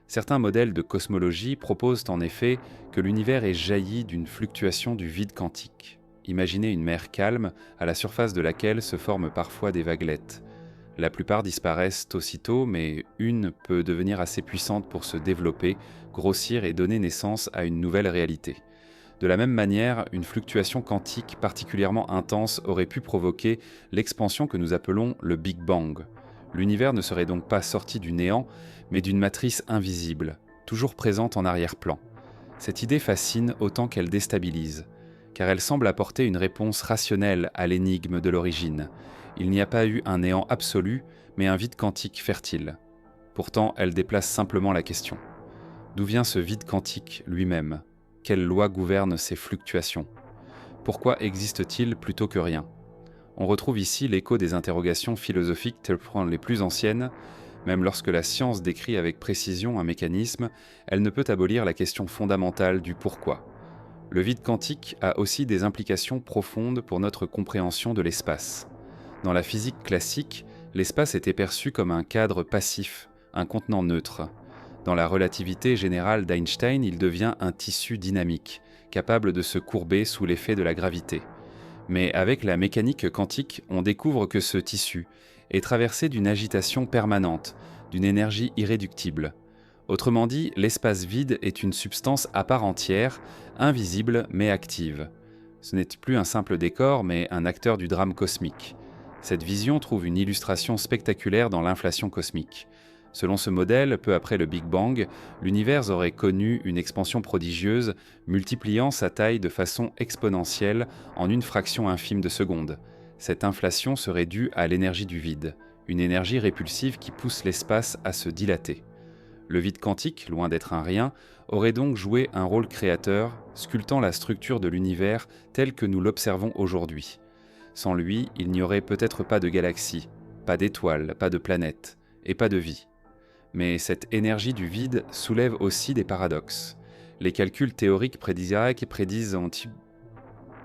Certains modèles de cosmologie proposent en effet que l'univers est jailli d'une fluctuation du vide quantique. Imaginez une mer calme, à la surface de laquelle se forment parfois des vaguelettes. La plupart disparaissent aussitôt, mais une peut devenir assez puissante pour se développer, grossir et donner naissance à une nouvelle réalité. De la même manière, une fluctuation quantique particulièrement intense aurait pu provoquer l'expansion que nous appelons le Big Bang. L'univers ne serait donc pas sorti du néant, mais d'une matrice invisible, toujours présente en arrière-plan. Cette idée fascine autant qu'elle déstabilise, car elle semble apporter une réponse rationnelle à l'énigme de l'origine. Il n'y a pas eu un néant absolu, mais un vide quantique fertile. Pourtant, elle déplace simplement la question. D'où vient ce vide quantique lui-même ? Quelle loi gouverne ces fluctuations ? Pourquoi existe-t-il plutôt que rien ? On retrouve ici l'écho des interrogations philosophiques telles les plus anciennes. Même lorsque la science décrit avec précision un mécanisme, elle ne peut abolir la question fondamentale du pourquoi. Le vide quantique a aussi des implications profondes pour notre compréhension de l'espace. Dans la physique classique, l'espace était perçu comme un cadre passif, un contenant neutre. Dans la relativité générale d'Einstein, il devient un tissu dynamique, capable de se courber sous l'effet de la gravité. Mais avec la mécanique quantique, on découvre que ce tissu est traversé d'une agitation permanente, d'une énergie irréductible. Autrement dit, l'espace vide est une substance à part entière, invisible mais active. Ce n'est plus un simple décor, mais un acteur du drame cosmique. Cette vision trouve une illustration spectaculaire dans l'inflation cosmique. Selon ce modèle, peu après le Big Bang, l'univers aurait connu une expansion prodigieuse, multipliant sa taille de façon exponentielle en une fraction infime de seconde. Cette inflation serait due à l'énergie du vide, une énergie répulsive qui pousse l'espace à se dilater. Le vide quantique, loin d'être un rien, aurait donc joué un rôle créateur, sculptant la structure de l'univers tel que nous l'observons aujourd'hui. Sans lui, il n'y aurait peut-être pas de galaxies, pas d'étoiles, pas de planètes, et pas de vie. Mais cette énergie du vide soulève aussi des paradoxes. Les calculs théoriques prédisent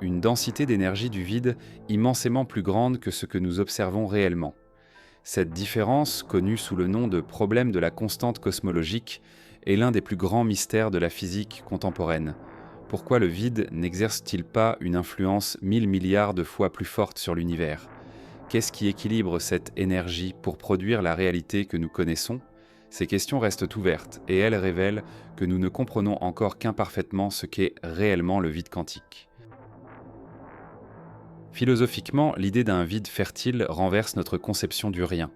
une densité d'énergie du vide immensément plus grande que ce que nous observons réellement. Cette différence, connue sous le nom de problème de la constante cosmologique, est l'un des plus grands mystères de la physique contemporaine. Pourquoi le vide n'exerce-t-il pas une influence 1000 milliards de fois plus forte sur l'univers ? Qu'est-ce qui équilibre cette énergie pour produire la réalité que nous connaissons ? Ces questions restent ouvertes et elles révèlent que nous ne comprenons encore qu'imparfaitement ce qu'est réellement le vide quantique. Philosophiquement, l'idée d'un vide fertile renverse notre conception du rien.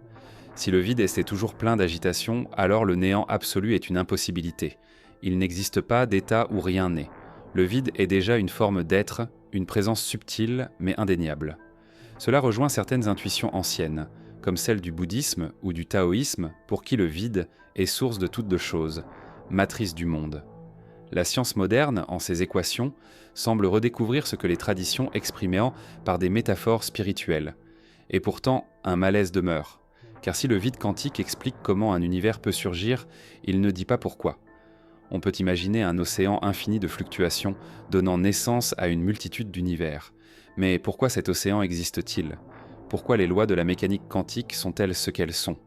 Si le vide est toujours plein d'agitation, alors le néant absolu est une impossibilité. Il n'existe pas d'état où rien n'est. Le vide est déjà une forme d'être, une présence subtile mais indéniable. Cela rejoint certaines intuitions anciennes, comme celle du bouddhisme ou du taoïsme, pour qui le vide est source de toutes choses, matrice du monde. La science moderne, en ses équations, semble redécouvrir ce que les traditions exprimaient par des métaphores spirituelles. Et pourtant, un malaise demeure, car si le vide quantique explique comment un univers peut surgir, il ne dit pas pourquoi. On peut imaginer un océan infini de fluctuations, donnant naissance à une multitude d'univers. Mais pourquoi cet océan existe-t-il ? Pourquoi les lois de la mécanique quantique sont-elles ce qu'elles sont ?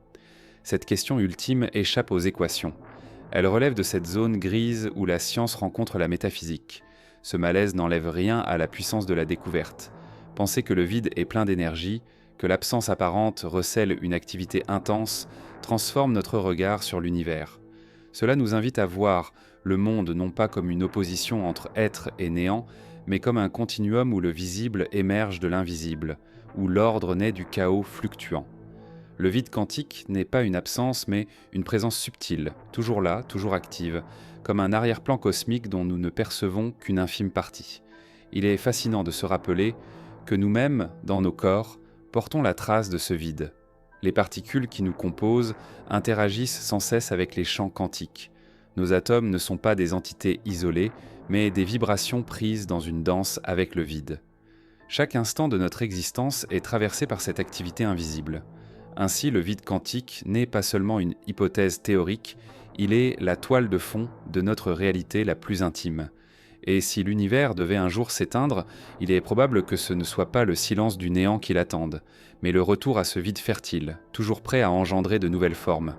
Cette question ultime échappe aux équations. Elle relève de cette zone grise où la science rencontre la métaphysique. Ce malaise n'enlève rien à la puissance de la découverte. Penser que le vide est plein d'énergie, que l'absence apparente recèle une activité intense, transforme notre regard sur l'univers. Cela nous invite à voir le monde non pas comme une opposition entre être et néant, mais comme un continuum où le visible émerge de l'invisible, où l'ordre naît du chaos fluctuant. Le vide quantique n'est pas une absence, mais une présence subtile, toujours là, toujours active, comme un arrière-plan cosmique dont nous ne percevons qu'une infime partie. Il est fascinant de se rappeler que nous-mêmes, dans nos corps, portons la trace de ce vide. Les particules qui nous composent interagissent sans cesse avec les champs quantiques. Nos atomes ne sont pas des entités isolées, mais des vibrations prises dans une danse avec le vide. Chaque instant de notre existence est traversé par cette activité invisible. Ainsi, le vide quantique n'est pas seulement une hypothèse théorique, il est la toile de fond de notre réalité la plus intime. Et si l'univers devait un jour s'éteindre, il est probable que ce ne soit pas le silence du néant qui l'attende, mais le retour à ce vide fertile, toujours prêt à engendrer de nouvelles formes.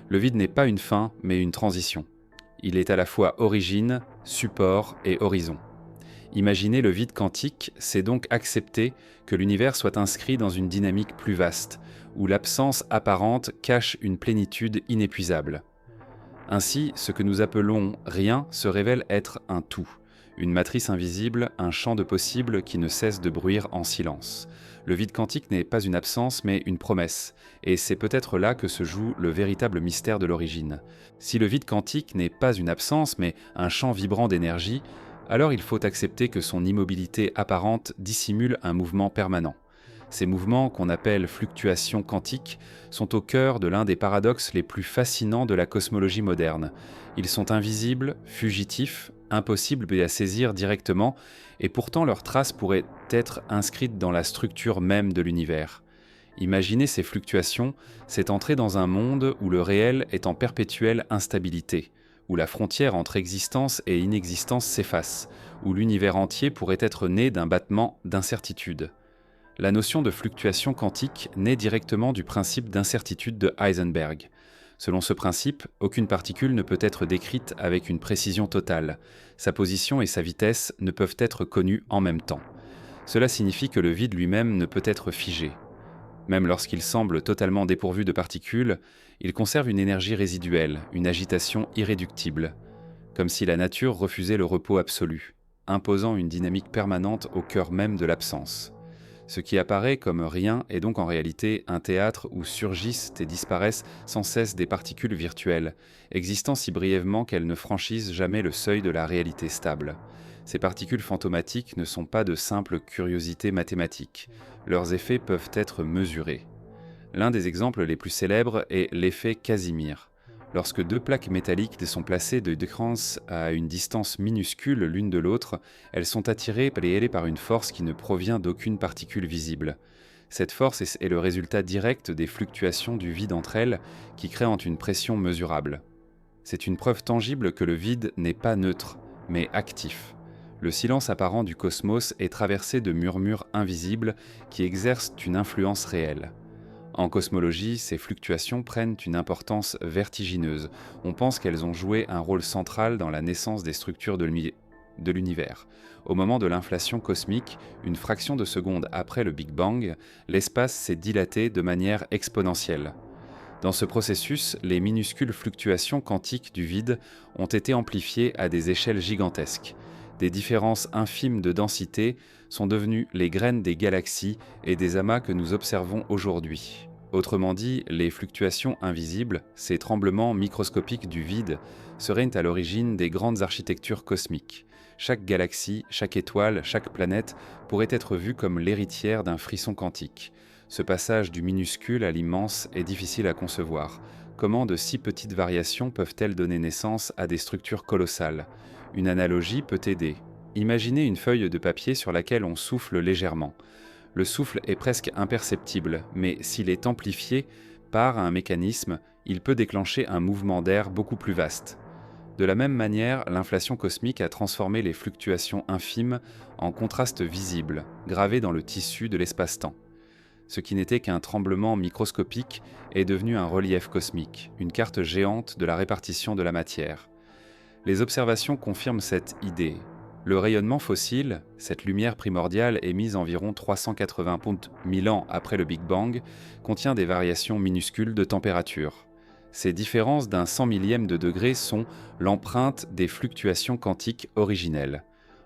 Le vide n'est pas une fin, mais une transition. Il est à la fois origine, support et horizon. Imaginer le vide quantique, c'est donc accepter que l'univers soit inscrit dans une dynamique plus vaste, où l'absence apparente cache une plénitude inépuisable. Ainsi, ce que nous appelons rien se révèle être un tout, une matrice invisible, un champ de possibles qui ne cesse de bruire en silence. Le vide quantique n'est pas une absence, mais une promesse, et c'est peut-être là que se joue le véritable mystère de l'origine. Si le vide quantique n'est pas une absence, mais un champ vibrant d'énergie, alors il faut accepter que son immobilité apparente dissimule un mouvement permanent. Ces mouvements, qu'on appelle fluctuations quantiques, sont au cœur de l'un des paradoxes les plus fascinants de la cosmologie moderne. Ils sont invisibles, fugitifs, impossibles à saisir directement, et pourtant leurs traces pourraient être inscrites dans la structure même de l'univers. Imaginer ces fluctuations, c'est entrer dans un monde où le réel est en perpétuelle instabilité, où la frontière entre existence et inexistence s'efface, où l'univers entier pourrait être né d'un battement d'incertitude. La notion de fluctuation quantique naît directement du principe d'incertitude de Heisenberg. Selon ce principe, aucune particule ne peut être décrite avec une précision totale. Sa position et sa vitesse ne peuvent être connues en même temps. Cela signifie que le vide lui-même ne peut être figé. Même lorsqu'il semble totalement dépourvu de particules, il conserve une énergie résiduelle, une agitation irréductible, comme si la nature refusait le repos absolu, imposant une dynamique permanente au cœur même de l'absence. Ce qui apparaît comme rien est donc en réalité un théâtre où surgissent et disparaissent sans cesse des particules virtuelles, existant si brièvement qu'elles ne franchissent jamais le seuil de la réalité stable. Ces particules fantomatiques ne sont pas de simples curiosités mathématiques. Leurs effets peuvent être mesurés. L'un des exemples les plus célèbres est l'effet Casimir. Lorsque deux plaques métalliques sont placées de différence à une distance minuscule l'une de l'autre, elles sont attirées par une force qui ne provient d'aucune particule visible. Cette force est le résultat direct des fluctuations du vide entre elles qui créent une pression mesurable. C'est une preuve tangible que le vide n'est pas neutre, mais actif. Le silence apparent du cosmos est traversé de murmures invisibles qui exercent une influence réelle. En cosmologie, ces fluctuations prennent une importance vertigineuse. On pense qu'elles ont joué un rôle central dans la naissance des structures de l'univers. Au moment de l'inflation cosmique, une fraction de seconde après le Big Bang, l'espace s'est dilaté de manière exponentielle. Dans ce processus, les minuscules fluctuations quantiques du vide ont été amplifiées à des échelles gigantesques. Des différences infimes de densité sont devenues les graines des galaxies et des amas que nous observons aujourd'hui. Autrement dit, les fluctuations invisibles, ces tremblements microscopiques du vide, seraient à l'origine des grandes architectures cosmiques. Chaque galaxie, chaque étoile, chaque planète pourrait être vue comme l'héritière d'un frisson quantique. Ce passage du minuscule à l'immense est difficile à concevoir. Comment de si petites variations peuvent-elles donner naissance à des structures colossales ? Une analogie peut aider. Imaginez une feuille de papier sur laquelle on souffle légèrement. Le souffle est presque imperceptible, mais s'il est amplifié par un mécanisme, il peut déclencher un mouvement d'air beaucoup plus vaste. De la même manière, l'inflation cosmique a transformé les fluctuations infimes en contrastes visibles, gravés dans le tissu de l'espace-temps. Ce qui n'était qu'un tremblement microscopique est devenu un relief cosmique, une carte géante de la répartition de la matière. Les observations confirment cette idée. Le rayonnement fossile, cette lumière primordiale émise environ 380 000 ans après le Big Bang, contient des variations minuscules de température. Ces différences d'un 100 millième de degré sont l'empreinte des fluctuations quantiques originelles.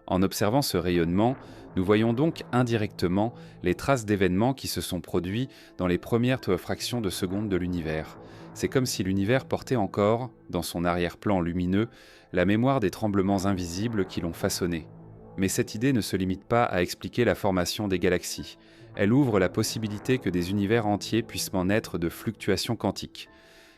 En observant ce rayonnement, nous voyons donc indirectement les traces d'événements qui se sont produits dans les premières fractions de seconde de l'univers. C'est comme si l'univers portait encore, dans son arrière-plan lumineux, la mémoire des tremblements invisibles qui l'ont façonné. Mais cette idée ne se limite pas à expliquer la formation des galaxies. Elle ouvre la possibilité que des univers entiers puissent naître de fluctuations quantiques.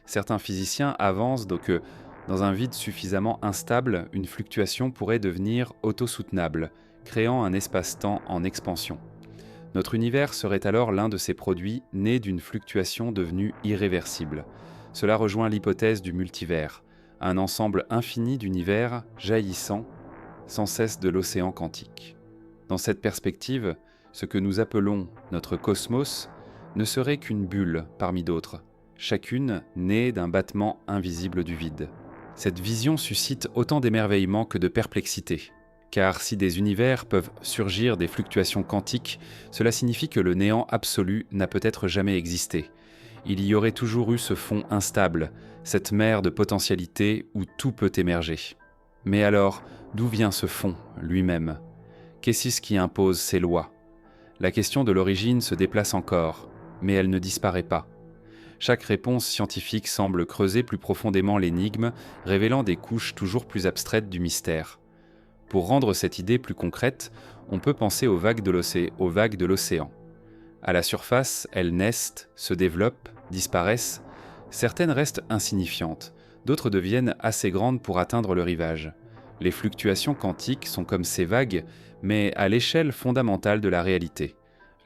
Certains physiciens avancent donc que, dans un vide suffisamment instable, une fluctuation pourrait devenir autosoutenable, créant un espace-temps en expansion. Notre univers serait alors l'un de ces produits nés d'une fluctuation devenue irréversible. Cela rejoint l'hypothèse du multivers, un ensemble infini d'univers jaillissant sans cesse de l'océan quantique. Dans cette perspective, ce que nous appelons notre cosmos ne serait qu'une bulle parmi d'autres, chacune née d'un battement invisible du vide. Cette vision suscite autant d'émerveillement que de perplexité. Car si des univers peuvent surgir des fluctuations quantiques, cela signifie que le néant absolu n'a peut-être jamais existé. Il y aurait toujours eu ce fond instable, cette mer de potentialité où tout peut émerger. Mais alors, d'où vient ce fond lui-même ? Qu'est-ce qui impose ces lois ? La question de l'origine se déplace encore, mais elle ne disparaît pas. Chaque réponse scientifique semble creuser plus profondément l'énigme, révélant des couches toujours plus abstraites du mystère. Pour rendre cette idée plus concrète, on peut penser aux vagues de l'océan. À la surface, elles naissent, se développent, disparaissent. Certaines restent insignifiantes, d'autres deviennent assez grandes pour atteindre le rivage. Les fluctuations quantiques sont comme ces vagues, mais à l'échelle fondamentale de la réalité.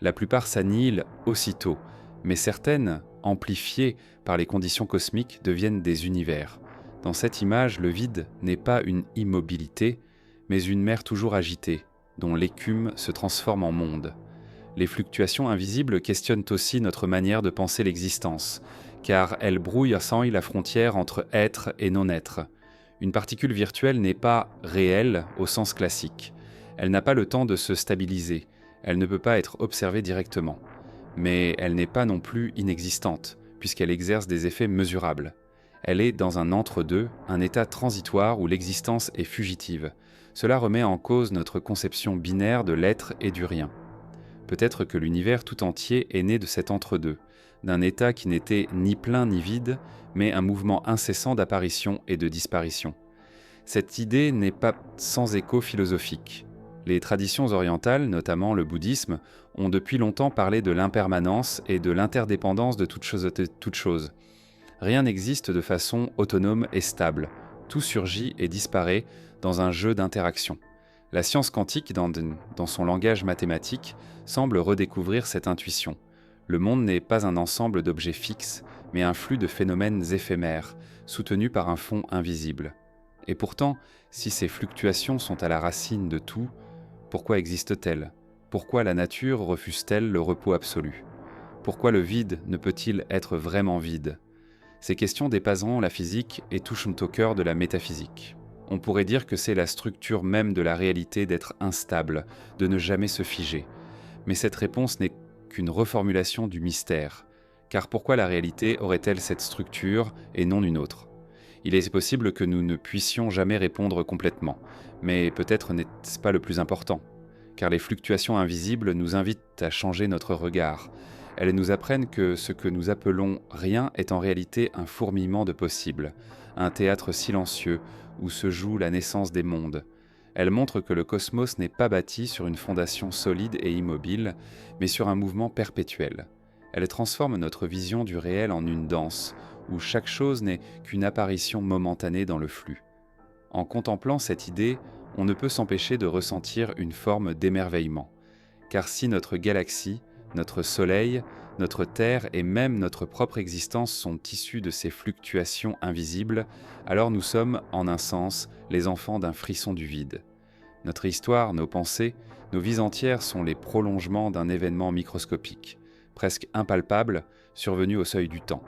La plupart s'annihilent aussitôt, mais certaines, amplifiées par les conditions cosmiques, deviennent des univers. Dans cette image, le vide n'est pas une immobilité, mais une mer toujours agitée, dont l'écume se transforme en monde. Les fluctuations invisibles questionnent aussi notre manière de penser l'existence, car elles brouillent sans la frontière entre être et non-être. Une particule virtuelle n'est pas réelle au sens classique. Elle n'a pas le temps de se stabiliser, elle ne peut pas être observée directement. Mais elle n'est pas non plus inexistante, puisqu'elle exerce des effets mesurables. Elle est dans un entre-deux, un état transitoire où l'existence est fugitive. Cela remet en cause notre conception binaire de l'être et du rien. Peut-être que l'univers tout entier est né de cet entre-deux, d'un état qui n'était ni plein ni vide, mais un mouvement incessant d'apparition et de disparition. Cette idée n'est pas sans écho philosophique. Les traditions orientales, notamment le bouddhisme, ont depuis longtemps parlé de l'impermanence et de l'interdépendance de toute chose. Rien n'existe de façon autonome et stable. Tout surgit et disparaît dans un jeu d'interaction. La science quantique, dans son langage mathématique, semble redécouvrir cette intuition. Le monde n'est pas un ensemble d'objets fixes, mais un flux de phénomènes éphémères, soutenus par un fond invisible. Et pourtant, si ces fluctuations sont à la racine de tout, pourquoi existent-elles ? Pourquoi la nature refuse-t-elle le repos absolu ? Pourquoi le vide ne peut-il être vraiment vide ? Ces questions dépasseront la physique et touchent au cœur de la métaphysique. On pourrait dire que c'est la structure même de la réalité d'être instable, de ne jamais se figer. Mais cette réponse n'est qu'une reformulation du mystère. Car pourquoi la réalité aurait-elle cette structure et non une autre ? Il est possible que nous ne puissions jamais répondre complètement, mais peut-être n'est-ce pas le plus important, car les fluctuations invisibles nous invitent à changer notre regard. Elles nous apprennent que ce que nous appelons rien est en réalité un fourmillement de possibles, un théâtre silencieux où se joue la naissance des mondes. Elles montrent que le cosmos n'est pas bâti sur une fondation solide et immobile, mais sur un mouvement perpétuel. Elles transforment notre vision du réel en une danse, où chaque chose n'est qu'une apparition momentanée dans le flux. En contemplant cette idée, on ne peut s'empêcher de ressentir une forme d'émerveillement. Car si notre galaxie, notre Soleil, notre Terre et même notre propre existence sont issus de ces fluctuations invisibles, alors nous sommes, en un sens, les enfants d'un frisson du vide. Notre histoire, nos pensées, nos vies entières sont les prolongements d'un événement microscopique, presque impalpable, survenu au seuil du temps.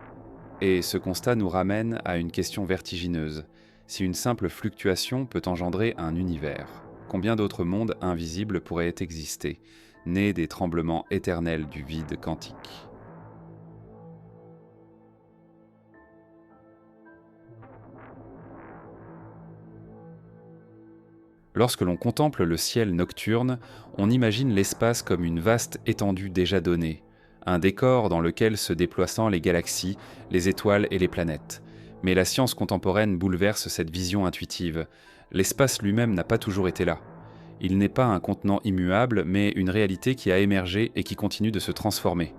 Et ce constat nous ramène à une question vertigineuse. Si une simple fluctuation peut engendrer un univers, combien d'autres mondes invisibles pourraient exister, nés des tremblements éternels du vide quantique ? Lorsque l'on contemple le ciel nocturne, on imagine l'espace comme une vaste étendue déjà donnée, un décor dans lequel se déploient les galaxies, les étoiles et les planètes. Mais la science contemporaine bouleverse cette vision intuitive. L'espace lui-même n'a pas toujours été là. Il n'est pas un contenant immuable, mais une réalité qui a émergé et qui continue de se transformer.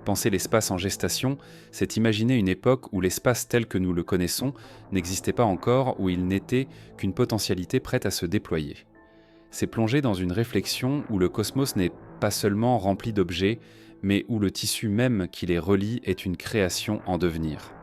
Penser l'espace en gestation, c'est imaginer une époque où l'espace tel que nous le connaissons n'existait pas encore, où il n'était qu'une potentialité prête à se déployer. C'est plonger dans une réflexion où le cosmos n'est pas seulement rempli d'objets, mais où le tissu même qui les relie est une création en devenir.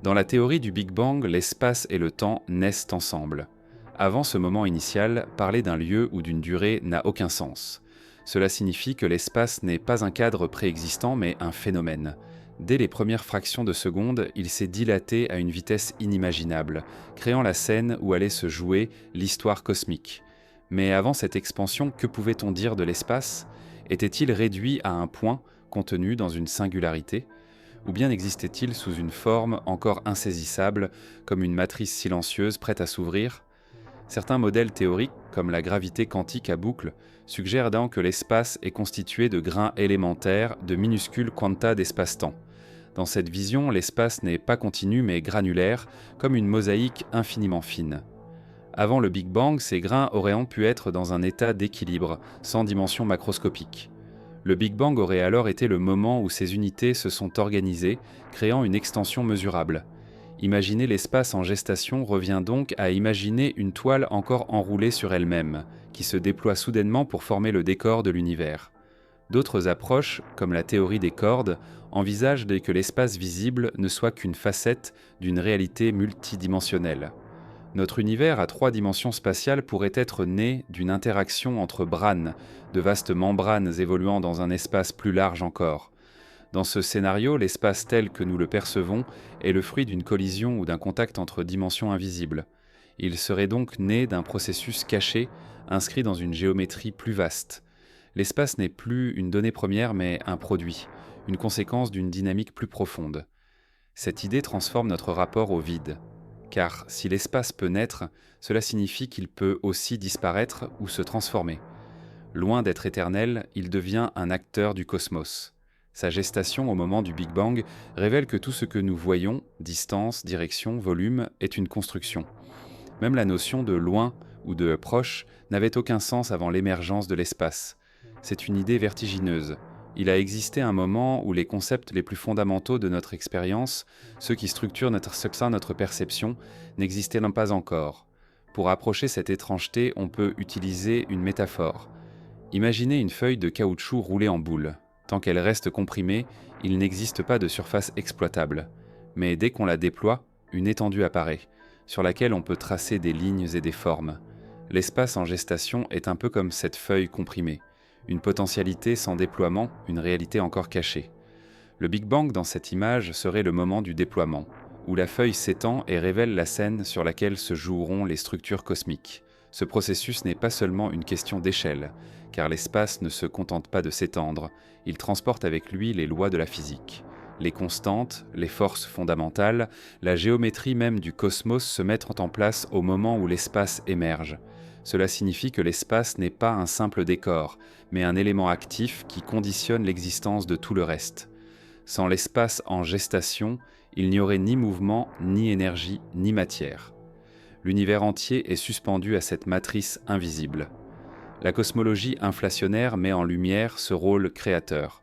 Dans la théorie du Big Bang, l'espace et le temps naissent ensemble. Avant ce moment initial, parler d'un lieu ou d'une durée n'a aucun sens. Cela signifie que l'espace n'est pas un cadre préexistant, mais un phénomène. Dès les premières fractions de seconde, il s'est dilaté à une vitesse inimaginable, créant la scène où allait se jouer l'histoire cosmique. Mais avant cette expansion, que pouvait-on dire de l'espace ? Était-il réduit à un point, contenu dans une singularité ? Ou bien existait-il sous une forme encore insaisissable, comme une matrice silencieuse prête à s'ouvrir ? Certains modèles théoriques, comme la gravité quantique à boucle, suggèrent donc que l'espace est constitué de grains élémentaires, de minuscules quanta d'espace-temps. Dans cette vision, l'espace n'est pas continu mais granulaire, comme une mosaïque infiniment fine. Avant le Big Bang, ces grains auraient pu être dans un état d'équilibre, sans dimension macroscopique. Le Big Bang aurait alors été le moment où ces unités se sont organisées, créant une extension mesurable. Imaginer l'espace en gestation revient donc à imaginer une toile encore enroulée sur elle-même, qui se déploie soudainement pour former le décor de l'univers. D'autres approches, comme la théorie des cordes, envisagent que l'espace visible ne soit qu'une facette d'une réalité multidimensionnelle. Notre univers à 3 dimensions spatiales pourrait être né d'une interaction entre brânes, de vastes membranes évoluant dans un espace plus large encore. Dans ce scénario, l'espace tel que nous le percevons est le fruit d'une collision ou d'un contact entre dimensions invisibles. Il serait donc né d'un processus caché, inscrit dans une géométrie plus vaste. L'espace n'est plus une donnée première, mais un produit, une conséquence d'une dynamique plus profonde. Cette idée transforme notre rapport au vide. Car si l'espace peut naître, cela signifie qu'il peut aussi disparaître ou se transformer. Loin d'être éternel, il devient un acteur du cosmos. Sa gestation au moment du Big Bang révèle que tout ce que nous voyons, distance, direction, volume, est une construction. Même la notion de loin ou de proche n'avait aucun sens avant l'émergence de l'espace. C'est une idée vertigineuse. Il a existé un moment où les concepts les plus fondamentaux de notre expérience, ceux qui structurent notre perception, n'existaient pas encore. Pour approcher cette étrangeté, on peut utiliser une métaphore. Imaginez une feuille de caoutchouc roulée en boule. Tant qu'elle reste comprimée, il n'existe pas de surface exploitable. Mais dès qu'on la déploie, une étendue apparaît, sur laquelle on peut tracer des lignes et des formes. L'espace en gestation est un peu comme cette feuille comprimée. Une potentialité sans déploiement, une réalité encore cachée. Le Big Bang dans cette image serait le moment du déploiement, où la feuille s'étend et révèle la scène sur laquelle se joueront les structures cosmiques. Ce processus n'est pas seulement une question d'échelle, car l'espace ne se contente pas de s'étendre, il transporte avec lui les lois de la physique. Les constantes, les forces fondamentales, la géométrie même du cosmos se mettent en place au moment où l'espace émerge. Cela signifie que l'espace n'est pas un simple décor, mais un élément actif qui conditionne l'existence de tout le reste. Sans l'espace en gestation, il n'y aurait ni mouvement, ni énergie, ni matière. L'univers entier est suspendu à cette matrice invisible. La cosmologie inflationnaire met en lumière ce rôle créateur.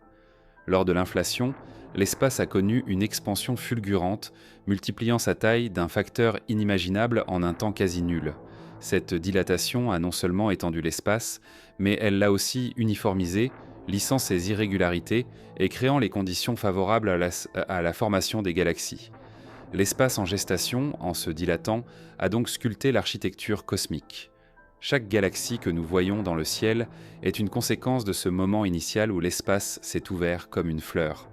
Lors de l'inflation, l'espace a connu une expansion fulgurante, multipliant sa taille d'un facteur inimaginable en un temps quasi nul. Cette dilatation a non seulement étendu l'espace, mais elle l'a aussi uniformisé, lissant ses irrégularités et créant les conditions favorables à la formation des galaxies. L'espace en gestation, en se dilatant, a donc sculpté l'architecture cosmique. Chaque galaxie que nous voyons dans le ciel est une conséquence de ce moment initial où l'espace s'est ouvert comme une fleur.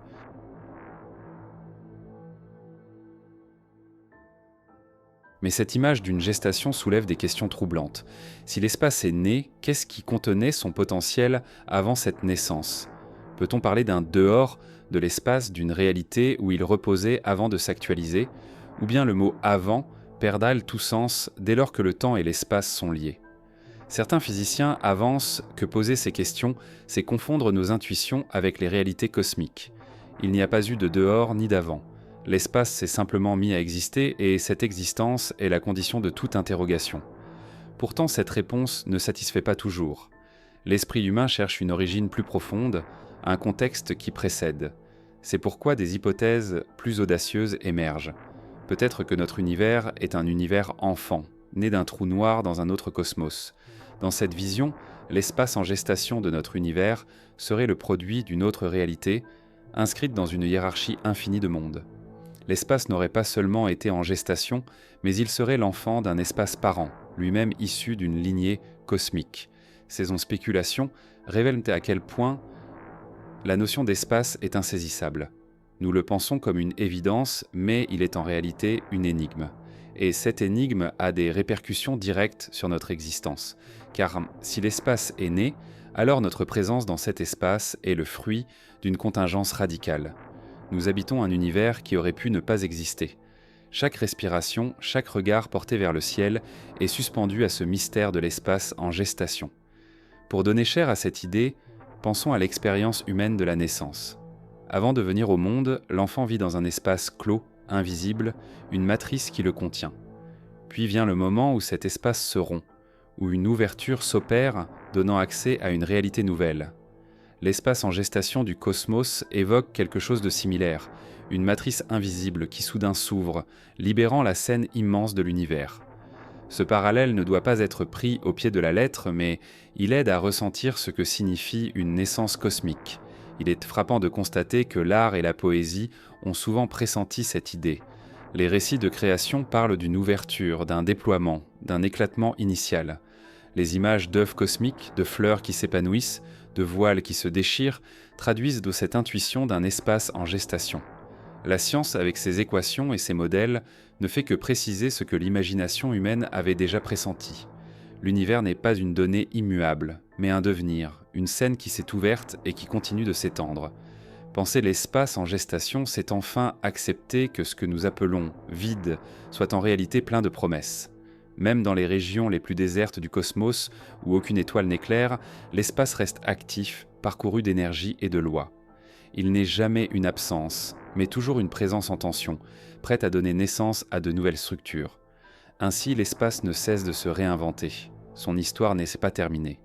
Mais cette image d'une gestation soulève des questions troublantes. Si l'espace est né, qu'est-ce qui contenait son potentiel avant cette naissance ? Peut-on parler d'un dehors de l'espace, d'une réalité où il reposait avant de s'actualiser ? Ou bien le mot « avant » perd-il tout sens dès lors que le temps et l'espace sont liés ? Certains physiciens avancent que poser ces questions, c'est confondre nos intuitions avec les réalités cosmiques. Il n'y a pas eu de dehors ni d'avant. L'espace s'est simplement mis à exister et cette existence est la condition de toute interrogation. Pourtant, cette réponse ne satisfait pas toujours. L'esprit humain cherche une origine plus profonde, un contexte qui précède. C'est pourquoi des hypothèses plus audacieuses émergent. Peut-être que notre univers est un univers enfant, né d'un trou noir dans un autre cosmos. Dans cette vision, l'espace en gestation de notre univers serait le produit d'une autre réalité, inscrite dans une hiérarchie infinie de mondes. L'espace n'aurait pas seulement été en gestation, mais il serait l'enfant d'un espace parent, lui-même issu d'une lignée cosmique. Ces spéculations révèlent à quel point la notion d'espace est insaisissable. Nous le pensons comme une évidence, mais il est en réalité une énigme. Et cette énigme a des répercussions directes sur notre existence. Car si l'espace est né, alors notre présence dans cet espace est le fruit d'une contingence radicale. Nous habitons un univers qui aurait pu ne pas exister. Chaque respiration, chaque regard porté vers le ciel est suspendu à ce mystère de l'espace en gestation. Pour donner chair à cette idée, pensons à l'expérience humaine de la naissance. Avant de venir au monde, l'enfant vit dans un espace clos, invisible, une matrice qui le contient. Puis vient le moment où cet espace se rompt, où une ouverture s'opère, donnant accès à une réalité nouvelle. L'espace en gestation du cosmos évoque quelque chose de similaire, une matrice invisible qui soudain s'ouvre, libérant la scène immense de l'univers. Ce parallèle ne doit pas être pris au pied de la lettre, mais il aide à ressentir ce que signifie une naissance cosmique. Il est frappant de constater que l'art et la poésie ont souvent pressenti cette idée. Les récits de création parlent d'une ouverture, d'un déploiement, d'un éclatement initial. Les images d'œufs cosmiques, de fleurs qui s'épanouissent, de voiles qui se déchirent, traduisent de cette intuition d'un espace en gestation. La science, avec ses équations et ses modèles, ne fait que préciser ce que l'imagination humaine avait déjà pressenti. L'univers n'est pas une donnée immuable, mais un devenir, une scène qui s'est ouverte et qui continue de s'étendre. Penser l'espace en gestation, c'est enfin accepter que ce que nous appelons vide soit en réalité plein de promesses. Même dans les régions les plus désertes du cosmos, où aucune étoile n'éclaire, l'espace reste actif, parcouru d'énergie et de lois. Il n'est jamais une absence, mais toujours une présence en tension, prête à donner naissance à de nouvelles structures. Ainsi, l'espace ne cesse de se réinventer. Son histoire n'est pas terminée.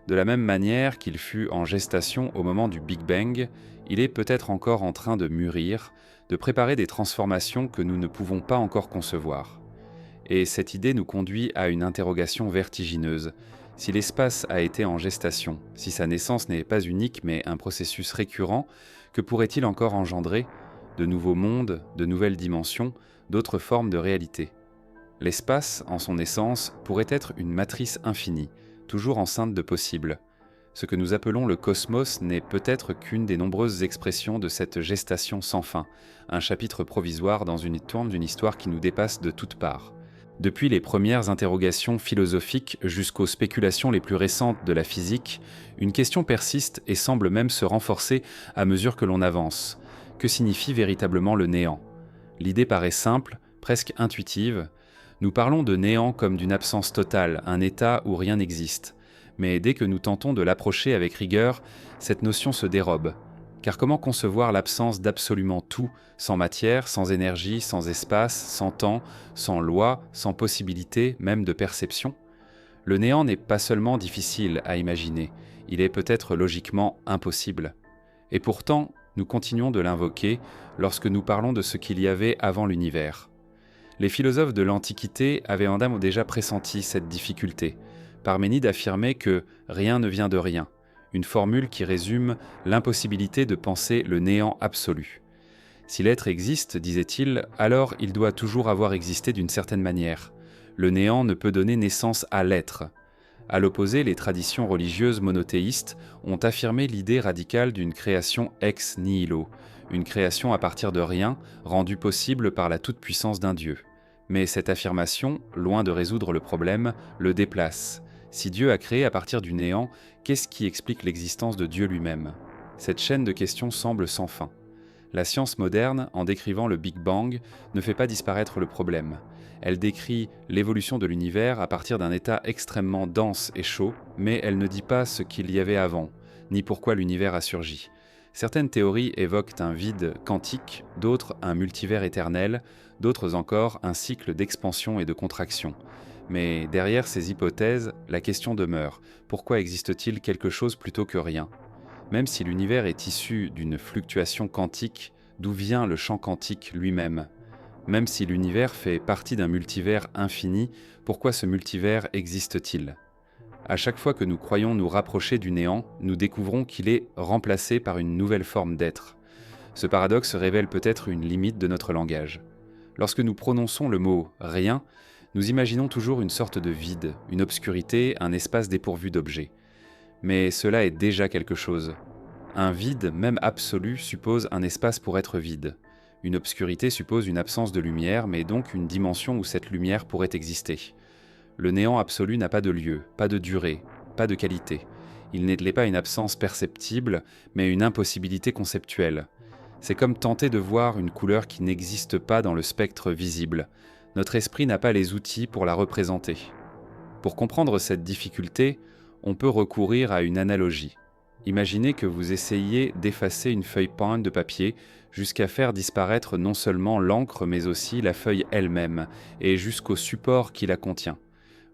De la même manière qu'il fut en gestation au moment du Big Bang, il est peut-être encore en train de mûrir, de préparer des transformations que nous ne pouvons pas encore concevoir. Et cette idée nous conduit à une interrogation vertigineuse. Si l'espace a été en gestation, si sa naissance n'est pas unique mais un processus récurrent, que pourrait-il encore engendrer? De nouveaux mondes, de nouvelles dimensions, d'autres formes de réalité. L'espace, en son essence, pourrait être une matrice infinie, toujours enceinte de possibles. Ce que nous appelons le cosmos n'est peut-être qu'une des nombreuses expressions de cette gestation sans fin, un chapitre provisoire dans une tourne d'une histoire qui nous dépasse de toutes parts. Depuis les premières interrogations philosophiques jusqu'aux spéculations les plus récentes de la physique, une question persiste et semble même se renforcer à mesure que l'on avance. Que signifie véritablement le néant? L'idée paraît simple, presque intuitive. Nous parlons de néant comme d'une absence totale, un état où rien n'existe. Mais dès que nous tentons de l'approcher avec rigueur, cette notion se dérobe. Car comment concevoir l'absence d'absolument tout, sans matière, sans énergie, sans espace, sans temps, sans loi, sans possibilité même de perception? Le néant n'est pas seulement difficile à imaginer, il est peut-être logiquement impossible. Et pourtant, nous continuons de l'invoquer lorsque nous parlons de ce qu'il y avait avant l'univers. Les philosophes de l'Antiquité avaient en âme déjà pressenti cette difficulté. Parménide affirmait que « rien ne vient de rien », une formule qui résume l'impossibilité de penser le néant absolu. Si l'être existe, disait-il, alors il doit toujours avoir existé d'une certaine manière. Le néant ne peut donner naissance à l'être. À l'opposé, les traditions religieuses monothéistes ont affirmé l'idée radicale d'une création ex nihilo, une création à partir de rien, rendue possible par la toute-puissance d'un Dieu. Mais cette affirmation, loin de résoudre le problème, le déplace. Si Dieu a créé à partir du néant, qu'est-ce qui explique l'existence de Dieu lui-même? Cette chaîne de questions semble sans fin. La science moderne, en décrivant le Big Bang, ne fait pas disparaître le problème. Elle décrit l'évolution de l'univers à partir d'un état extrêmement dense et chaud, mais elle ne dit pas ce qu'il y avait avant, ni pourquoi l'univers a surgi. Certaines théories évoquent un vide quantique, d'autres un multivers éternel, d'autres encore un cycle d'expansion et de contraction. Mais derrière ces hypothèses, la question demeure. Pourquoi existe-t-il quelque chose plutôt que rien? Même si l'univers est issu d'une fluctuation quantique, d'où vient le champ quantique lui-même? Même si l'univers fait partie d'un multivers infini, pourquoi ce multivers existe-t-il? À chaque fois que nous croyons nous rapprocher du néant, nous découvrons qu'il est remplacé par une nouvelle forme d'être. Ce paradoxe révèle peut-être une limite de notre langage. Lorsque nous prononçons le mot « rien », nous imaginons toujours une sorte de vide, une obscurité, un espace dépourvu d'objets. Mais cela est déjà quelque chose. Un vide, même absolu, suppose un espace pour être vide. Une obscurité suppose une absence de lumière, mais donc une dimension où cette lumière pourrait exister. Le néant absolu n'a pas de lieu, pas de durée, pas de qualité. Il n'est pas une absence perceptible, mais une impossibilité conceptuelle. C'est comme tenter de voir une couleur qui n'existe pas dans le spectre visible. Notre esprit n'a pas les outils pour la représenter. Pour comprendre cette difficulté, on peut recourir à une analogie. Imaginez que vous essayiez d'effacer une feuille peinte de papier jusqu'à faire disparaître non seulement l'encre mais aussi la feuille elle-même et jusqu'au support qui la contient.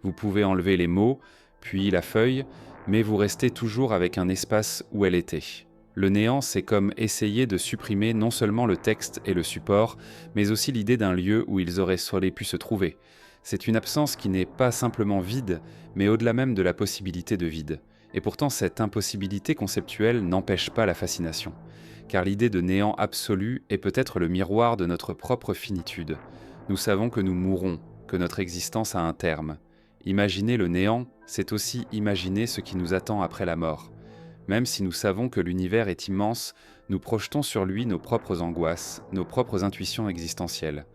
Vous pouvez enlever les mots, puis la feuille, mais vous restez toujours avec un espace où elle était. Le néant, c'est comme essayer de supprimer non seulement le texte et le support, mais aussi l'idée d'un lieu où ils auraient pu se trouver. C'est une absence qui n'est pas simplement vide, mais au-delà même de la possibilité de vide. Et pourtant, cette impossibilité conceptuelle n'empêche pas la fascination. Car l'idée de néant absolu est peut-être le miroir de notre propre finitude. Nous savons que nous mourrons, que notre existence a un terme. Imaginer le néant, c'est aussi imaginer ce qui nous attend après la mort. Même si nous savons que l'univers est immense, nous projetons sur lui nos propres angoisses, nos propres intuitions existentielles.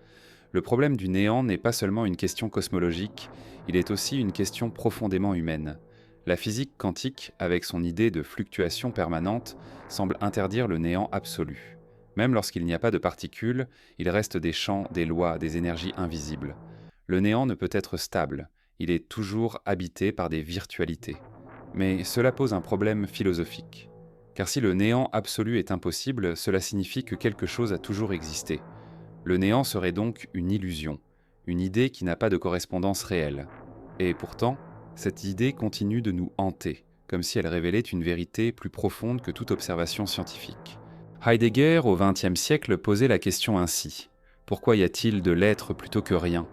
Le problème du néant n'est pas seulement une question cosmologique, il est aussi une question profondément humaine. La physique quantique, avec son idée de fluctuation permanente, semble interdire le néant absolu. Même lorsqu'il n'y a pas de particules, il reste des champs, des lois, des énergies invisibles. Le néant ne peut être stable, il est toujours habité par des virtualités. Mais cela pose un problème philosophique. Car si le néant absolu est impossible, cela signifie que quelque chose a toujours existé. Le néant serait donc une illusion, une idée qui n'a pas de correspondance réelle. Et pourtant, cette idée continue de nous hanter, comme si elle révélait une vérité plus profonde que toute observation scientifique. Heidegger, au XXe siècle, posait la question ainsi. Pourquoi y a-t-il de l'être plutôt que rien ?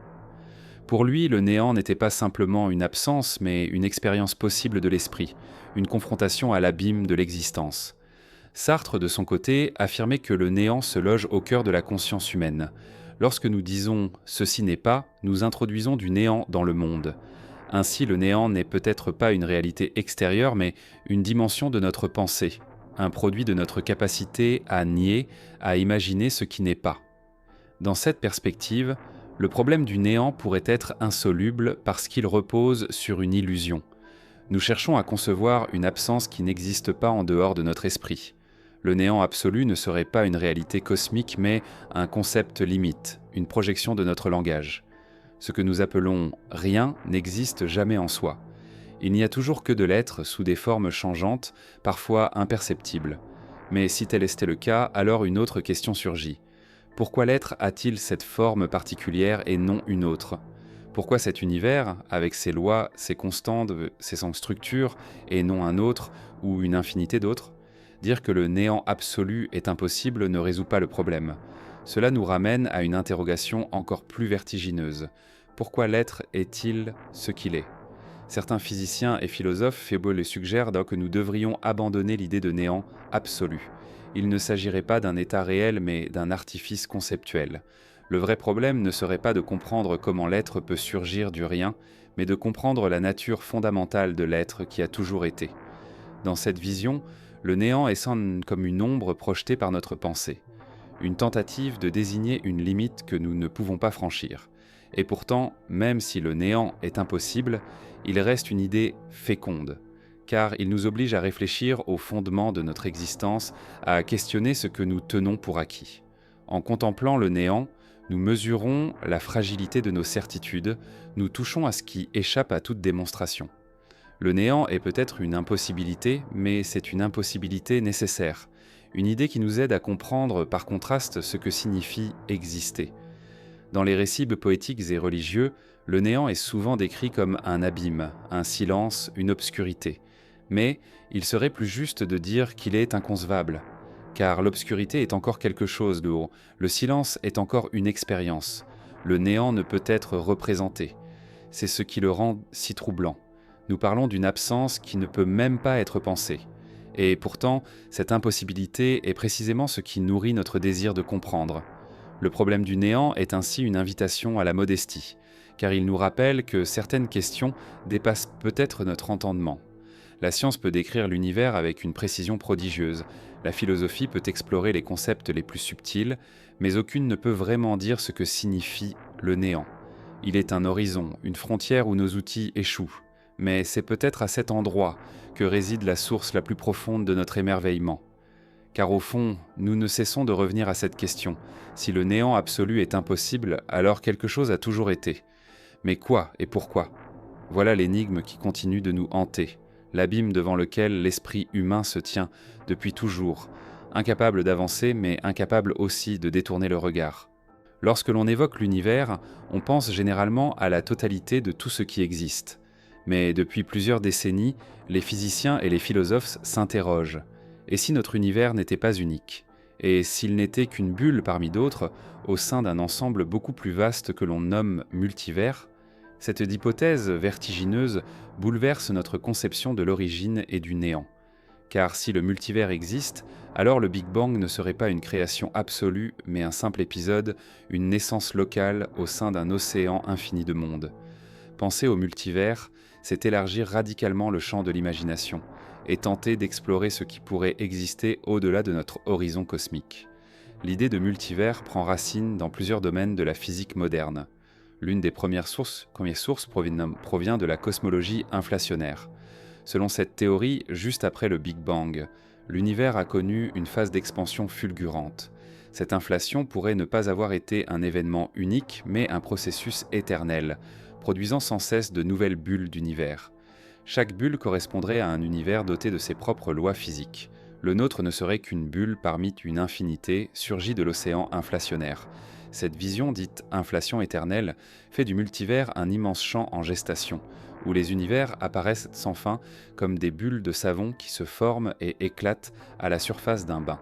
Pour lui, le néant n'était pas simplement une absence, mais une expérience possible de l'esprit, une confrontation à l'abîme de l'existence. Sartre, de son côté, affirmait que le néant se loge au cœur de la conscience humaine. Lorsque nous disons « ceci n'est pas », nous introduisons du néant dans le monde. Ainsi, le néant n'est peut-être pas une réalité extérieure, mais une dimension de notre pensée, un produit de notre capacité à nier, à imaginer ce qui n'est pas. Dans cette perspective, le problème du néant pourrait être insoluble parce qu'il repose sur une illusion. Nous cherchons à concevoir une absence qui n'existe pas en dehors de notre esprit. Le néant absolu ne serait pas une réalité cosmique, mais un concept limite, une projection de notre langage. Ce que nous appelons « rien » n'existe jamais en soi. Il n'y a toujours que de l'être sous des formes changeantes, parfois imperceptibles. Mais si tel était le cas, alors une autre question surgit. Pourquoi l'être a-t-il cette forme particulière et non une autre ? Pourquoi cet univers, avec ses lois, ses constantes, ses structures, et non un autre ou une infinité d'autres ? Dire que le néant absolu est impossible ne résout pas le problème. Cela nous ramène à une interrogation encore plus vertigineuse. Pourquoi l'être est-il ce qu'il est ? Certains physiciens et philosophes le suggèrent que nous devrions abandonner l'idée de néant absolu. Il ne s'agirait pas d'un état réel, mais d'un artifice conceptuel. Le vrai problème ne serait pas de comprendre comment l'être peut surgir du rien, mais de comprendre la nature fondamentale de l'être qui a toujours été. Dans cette vision, le néant est comme une ombre projetée par notre pensée, une tentative de désigner une limite que nous ne pouvons pas franchir. Et pourtant, même si le néant est impossible, il reste une idée féconde, car il nous oblige à réfléchir aux fondements de notre existence, à questionner ce que nous tenons pour acquis. En contemplant le néant, nous mesurons la fragilité de nos certitudes, nous touchons à ce qui échappe à toute démonstration. Le néant est peut-être une impossibilité, mais c'est une impossibilité nécessaire, une idée qui nous aide à comprendre par contraste ce que signifie exister. Dans les récits poétiques et religieux, le néant est souvent décrit comme un abîme, un silence, une obscurité. Mais il serait plus juste de dire qu'il est inconcevable, car l'obscurité est encore quelque chose de haut, le silence est encore une expérience, le néant ne peut être représenté. C'est ce qui le rend si troublant. Nous parlons d'une absence qui ne peut même pas être pensée. Et pourtant, cette impossibilité est précisément ce qui nourrit notre désir de comprendre. Le problème du néant est ainsi une invitation à la modestie, car il nous rappelle que certaines questions dépassent peut-être notre entendement. La science peut décrire l'univers avec une précision prodigieuse, la philosophie peut explorer les concepts les plus subtils, mais aucune ne peut vraiment dire ce que signifie le néant. Il est un horizon, une frontière où nos outils échouent, mais c'est peut-être à cet endroit que réside la source la plus profonde de notre émerveillement. Car au fond, nous ne cessons de revenir à cette question. Si le néant absolu est impossible, alors quelque chose a toujours été. Mais quoi et pourquoi ? Voilà l'énigme qui continue de nous hanter, l'abîme devant lequel l'esprit humain se tient depuis toujours, incapable d'avancer mais incapable aussi de détourner le regard. Lorsque l'on évoque l'univers, on pense généralement à la totalité de tout ce qui existe. Mais depuis plusieurs décennies, les physiciens et les philosophes s'interrogent. Et si notre univers n'était pas unique? Et s'il n'était qu'une bulle parmi d'autres, au sein d'un ensemble beaucoup plus vaste que l'on nomme multivers? Cette hypothèse vertigineuse bouleverse notre conception de l'origine et du néant. Car si le multivers existe, alors le Big Bang ne serait pas une création absolue, mais un simple épisode, une naissance locale au sein d'un océan infini de mondes. Penser au multivers, c'est élargir radicalement le champ de l'imagination et tenter d'explorer ce qui pourrait exister au-delà de notre horizon cosmique. L'idée de multivers prend racine dans plusieurs domaines de la physique moderne. L'une des premières sources provient de la cosmologie inflationnaire. Selon cette théorie, juste après le Big Bang, l'univers a connu une phase d'expansion fulgurante. Cette inflation pourrait ne pas avoir été un événement unique, mais un processus éternel, produisant sans cesse de nouvelles bulles d'univers. Chaque bulle correspondrait à un univers doté de ses propres lois physiques. Le nôtre ne serait qu'une bulle parmi une infinité surgie de l'océan inflationnaire. Cette vision dite inflation éternelle fait du multivers un immense champ en gestation, où les univers apparaissent sans fin comme des bulles de savon qui se forment et éclatent à la surface d'un bain.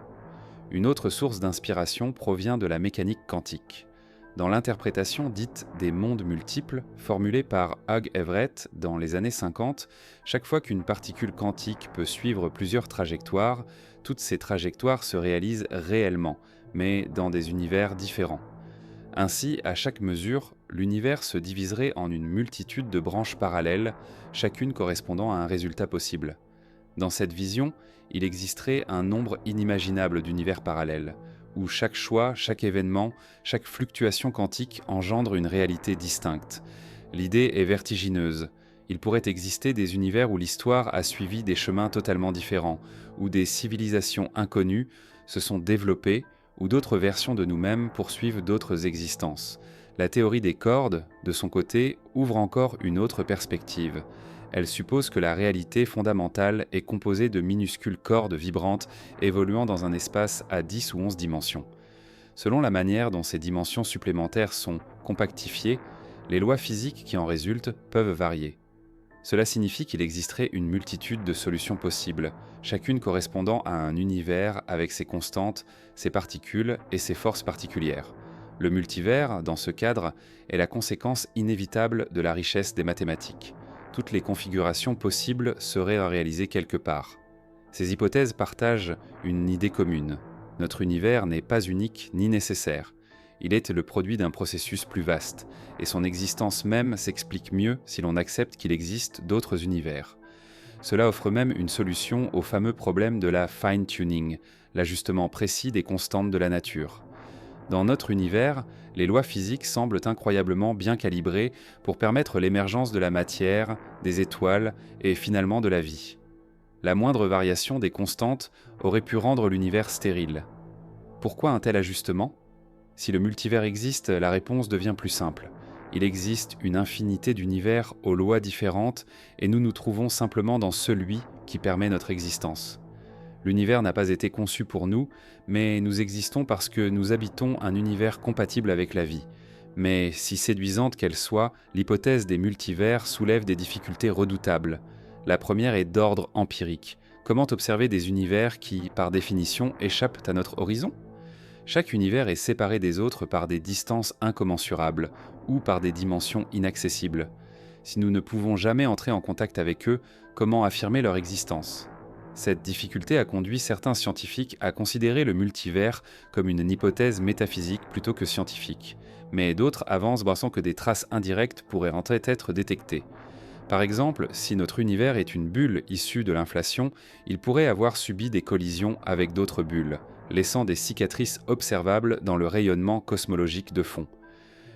Une autre source d'inspiration provient de la mécanique quantique. Dans l'interprétation dite des mondes multiples, formulée par Hugh Everett dans les années 50, chaque fois qu'une particule quantique peut suivre plusieurs trajectoires, toutes ces trajectoires se réalisent réellement, mais dans des univers différents. Ainsi, à chaque mesure, l'univers se diviserait en une multitude de branches parallèles, chacune correspondant à un résultat possible. Dans cette vision, il existerait un nombre inimaginable d'univers parallèles, où chaque choix, chaque événement, chaque fluctuation quantique engendre une réalité distincte. L'idée est vertigineuse. Il pourrait exister des univers où l'histoire a suivi des chemins totalement différents, où des civilisations inconnues se sont développées, où d'autres versions de nous-mêmes poursuivent d'autres existences. La théorie des cordes, de son côté, ouvre encore une autre perspective. Elle suppose que la réalité fondamentale est composée de minuscules cordes vibrantes évoluant dans un espace à 10 ou 11 dimensions. Selon la manière dont ces dimensions supplémentaires sont compactifiées, les lois physiques qui en résultent peuvent varier. Cela signifie qu'il existerait une multitude de solutions possibles, chacune correspondant à un univers avec ses constantes, ses particules et ses forces particulières. Le multivers, dans ce cadre, est la conséquence inévitable de la richesse des mathématiques. Toutes les configurations possibles seraient à réaliser quelque part. Ces hypothèses partagent une idée commune. Notre univers n'est pas unique ni nécessaire. Il est le produit d'un processus plus vaste, et son existence même s'explique mieux si l'on accepte qu'il existe d'autres univers. Cela offre même une solution au fameux problème de la fine-tuning, l'ajustement précis des constantes de la nature. Dans notre univers, les lois physiques semblent incroyablement bien calibrées pour permettre l'émergence de la matière, des étoiles et finalement de la vie. La moindre variation des constantes aurait pu rendre l'univers stérile. Pourquoi un tel ajustement ? Si le multivers existe, la réponse devient plus simple. Il existe une infinité d'univers aux lois différentes et nous nous trouvons simplement dans celui qui permet notre existence. L'univers n'a pas été conçu pour nous, mais nous existons parce que nous habitons un univers compatible avec la vie. Mais si séduisante qu'elle soit, l'hypothèse des multivers soulève des difficultés redoutables. La première est d'ordre empirique. Comment observer des univers qui, par définition, échappent à notre horizon ? Chaque univers est séparé des autres par des distances incommensurables ou par des dimensions inaccessibles. Si nous ne pouvons jamais entrer en contact avec eux, comment affirmer leur existence ? Cette difficulté a conduit certains scientifiques à considérer le multivers comme une hypothèse métaphysique plutôt que scientifique, mais d'autres avancent pensant que des traces indirectes pourraient en être détectées. Par exemple, si notre univers est une bulle issue de l'inflation, il pourrait avoir subi des collisions avec d'autres bulles, laissant des cicatrices observables dans le rayonnement cosmologique de fond.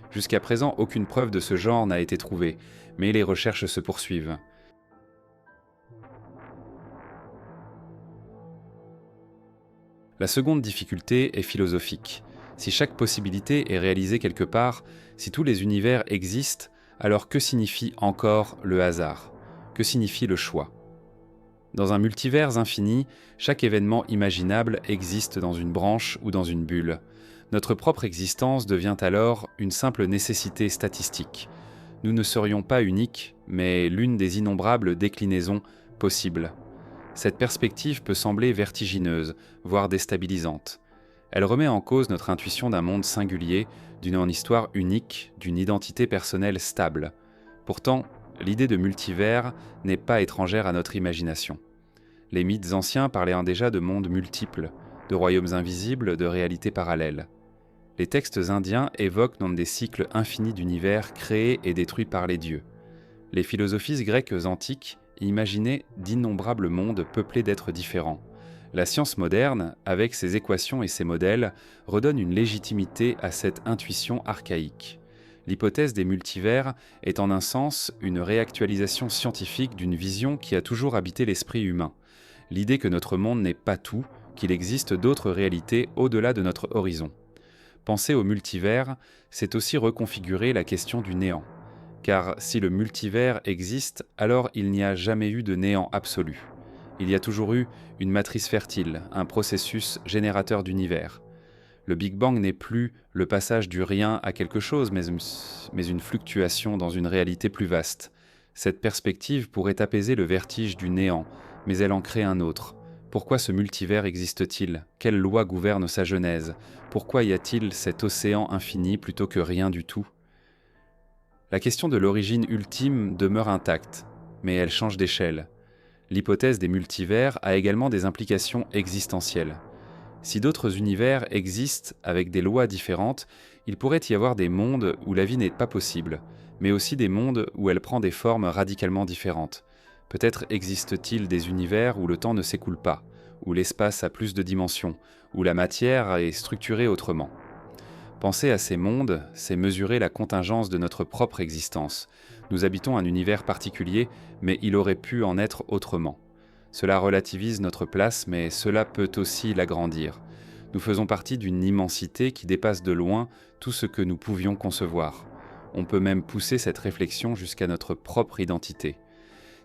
Jusqu'à présent, aucune preuve de ce genre n'a été trouvée, mais les recherches se poursuivent. La seconde difficulté est philosophique. Si chaque possibilité est réalisée quelque part, si tous les univers existent, alors que signifie encore le hasard ? Que signifie le choix ? Dans un multivers infini, chaque événement imaginable existe dans une branche ou dans une bulle. Notre propre existence devient alors une simple nécessité statistique. nous ne serions pas uniques, mais l'une des innombrables déclinaisons possibles. Cette perspective peut sembler vertigineuse, voire déstabilisante. Elle remet en cause notre intuition d'un monde singulier, d'une histoire unique, d'une identité personnelle stable. Pourtant, l'idée de multivers n'est pas étrangère à notre imagination. Les mythes anciens parlaient déjà de mondes multiples, de royaumes invisibles, de réalités parallèles. Les textes indiens évoquent dans des cycles infinis d'univers créés et détruits par les dieux. Les philosophies grecques antiques imaginaient d'innombrables mondes peuplés d'êtres différents. La science moderne, avec ses équations et ses modèles, redonne une légitimité à cette intuition archaïque. L'hypothèse des multivers est en un sens une réactualisation scientifique d'une vision qui a toujours habité l'esprit humain. L'idée que notre monde n'est pas tout, qu'il existe d'autres réalités au-delà de notre horizon. Penser au multivers, c'est aussi reconfigurer la question du néant. Car si le multivers existe, alors il n'y a jamais eu de néant absolu. Il y a toujours eu une matrice fertile, un processus générateur d'univers. Le Big Bang n'est plus le passage du rien à quelque chose, mais une fluctuation dans une réalité plus vaste. Cette perspective pourrait apaiser le vertige du néant, mais elle en crée un autre. Pourquoi ce multivers existe-t-il? Quelle loi gouverne sa genèse? Pourquoi y a-t-il cet océan infini plutôt que rien du tout? La question de l'origine ultime demeure intacte, mais elle change d'échelle. L'hypothèse des multivers a également des implications existentielles. Si d'autres univers existent avec des lois différentes, il pourrait y avoir des mondes où la vie n'est pas possible, mais aussi des mondes où elle prend des formes radicalement différentes. Peut-être existe-t-il des univers où le temps ne s'écoule pas, où l'espace a plus de dimensions, où la matière est structurée autrement. Penser à ces mondes, c'est mesurer la contingence de notre propre existence. Nous habitons un univers particulier, mais il aurait pu en être autrement. Cela relativise notre place, mais cela peut aussi l'agrandir. Nous faisons partie d'une immensité qui dépasse de loin tout ce que nous pouvions concevoir. On peut même pousser cette réflexion jusqu'à notre propre identité.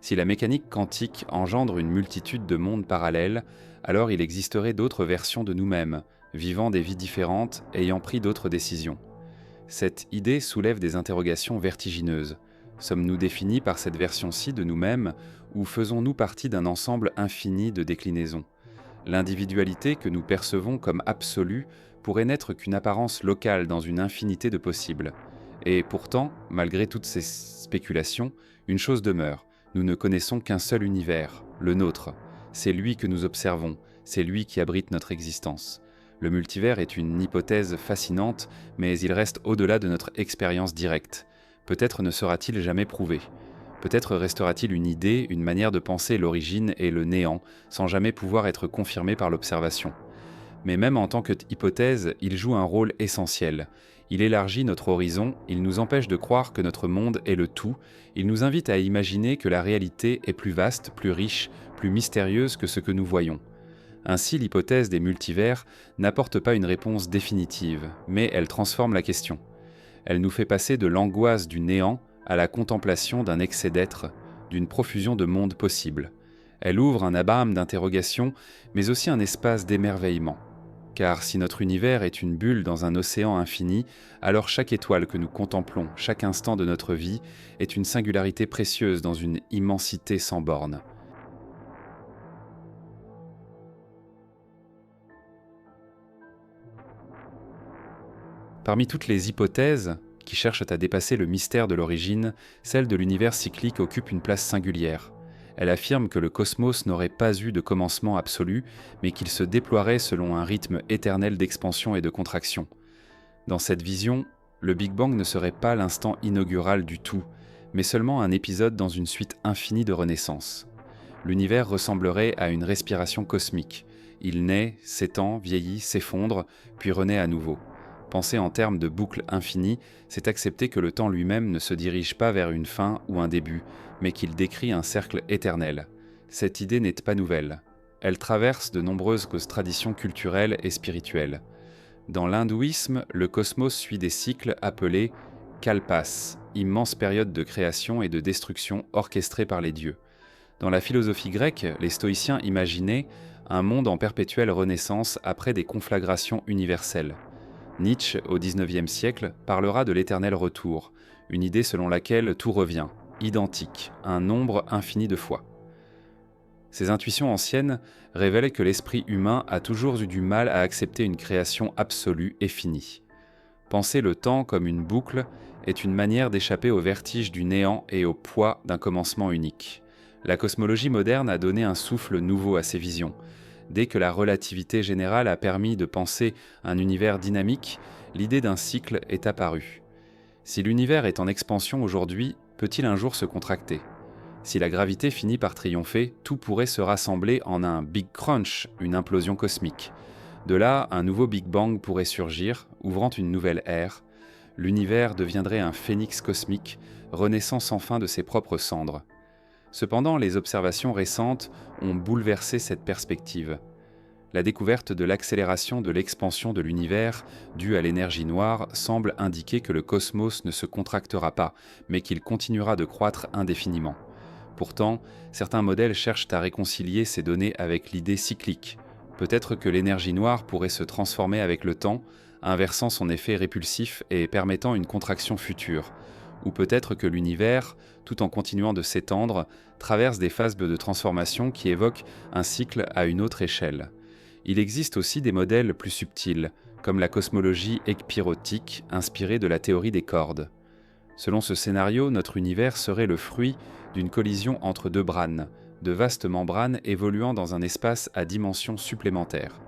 Si la mécanique quantique engendre une multitude de mondes parallèles, alors il existerait d'autres versions de nous-mêmes, vivant des vies différentes, ayant pris d'autres décisions. Cette idée soulève des interrogations vertigineuses. Sommes-nous définis par cette version-ci de nous-mêmes, ou faisons-nous partie d'un ensemble infini de déclinaisons? L'individualité que nous percevons comme absolue pourrait n'être qu'une apparence locale dans une infinité de possibles. Et pourtant, malgré toutes ces spéculations, une chose demeure. Nous ne connaissons qu'un seul univers, le nôtre. C'est lui que nous observons, c'est lui qui abrite notre existence. Le multivers est une hypothèse fascinante, mais il reste au-delà de notre expérience directe. Peut-être ne sera-t-il jamais prouvé. Peut-être restera-t-il une idée, une manière de penser l'origine et le néant, sans jamais pouvoir être confirmé par l'observation. Mais même en tant qu'hypothèse, il joue un rôle essentiel. Il élargit notre horizon, il nous empêche de croire que notre monde est le tout, il nous invite à imaginer que la réalité est plus vaste, plus riche, plus mystérieuse que ce que nous voyons. Ainsi, l'hypothèse des multivers n'apporte pas une réponse définitive, mais elle transforme la question. Elle nous fait passer de l'angoisse du néant à la contemplation d'un excès d'être, d'une profusion de mondes possibles. Elle ouvre un abîme d'interrogations, mais aussi un espace d'émerveillement. Car si notre univers est une bulle dans un océan infini, alors chaque étoile que nous contemplons, chaque instant de notre vie, est une singularité précieuse dans une immensité sans bornes. Parmi toutes les hypothèses qui cherchent à dépasser le mystère de l'origine, celle de l'univers cyclique occupe une place singulière. Elle affirme que le cosmos n'aurait pas eu de commencement absolu, mais qu'il se déploierait selon un rythme éternel d'expansion et de contraction. Dans cette vision, le Big Bang ne serait pas l'instant inaugural du tout, mais seulement un épisode dans une suite infinie de renaissances. L'univers ressemblerait à une respiration cosmique. Il naît, s'étend, vieillit, s'effondre, puis renaît à nouveau. Penser en termes de boucle infinie, c'est accepter que le temps lui-même ne se dirige pas vers une fin ou un début, mais qu'il décrit un cercle éternel. Cette idée n'est pas nouvelle. Elle traverse de nombreuses traditions culturelles et spirituelles. Dans l'hindouisme, le cosmos suit des cycles appelés kalpas, immenses périodes de création et de destruction orchestrées par les dieux. Dans la philosophie grecque, les stoïciens imaginaient un monde en perpétuelle renaissance après des conflagrations universelles. Nietzsche, au XIXe siècle, parlera de l'éternel retour, une idée selon laquelle tout revient, identique, un nombre infini de fois. Ces intuitions anciennes révélaient que l'esprit humain a toujours eu du mal à accepter une création absolue et finie. Penser le temps comme une boucle est une manière d'échapper au vertige du néant et au poids d'un commencement unique. La cosmologie moderne a donné un souffle nouveau à ces visions. Dès que la relativité générale a permis de penser un univers dynamique, l'idée d'un cycle est apparue. Si l'univers est en expansion aujourd'hui, peut-il un jour se contracter ? Si la gravité finit par triompher, tout pourrait se rassembler en un Big Crunch, une implosion cosmique. De là, un nouveau Big Bang pourrait surgir, ouvrant une nouvelle ère. L'univers deviendrait un phénix cosmique, renaissant sans fin de ses propres cendres. Cependant, les observations récentes ont bouleversé cette perspective. La découverte de l'accélération de l'expansion de l'univers, due à l'énergie noire, semble indiquer que le cosmos ne se contractera pas, mais qu'il continuera de croître indéfiniment. Pourtant, certains modèles cherchent à réconcilier ces données avec l'idée cyclique. Peut-être que l'énergie noire pourrait se transformer avec le temps, inversant son effet répulsif et permettant une contraction future. Ou peut-être que l'univers, tout en continuant de s'étendre, traverse des phases de transformation qui évoquent un cycle à une autre échelle. Il existe aussi des modèles plus subtils, comme la cosmologie ekpyrotique inspirée de la théorie des cordes. Selon ce scénario, notre univers serait le fruit d'une collision entre deux brânes, de vastes membranes évoluant dans un espace à dimension supplémentaire.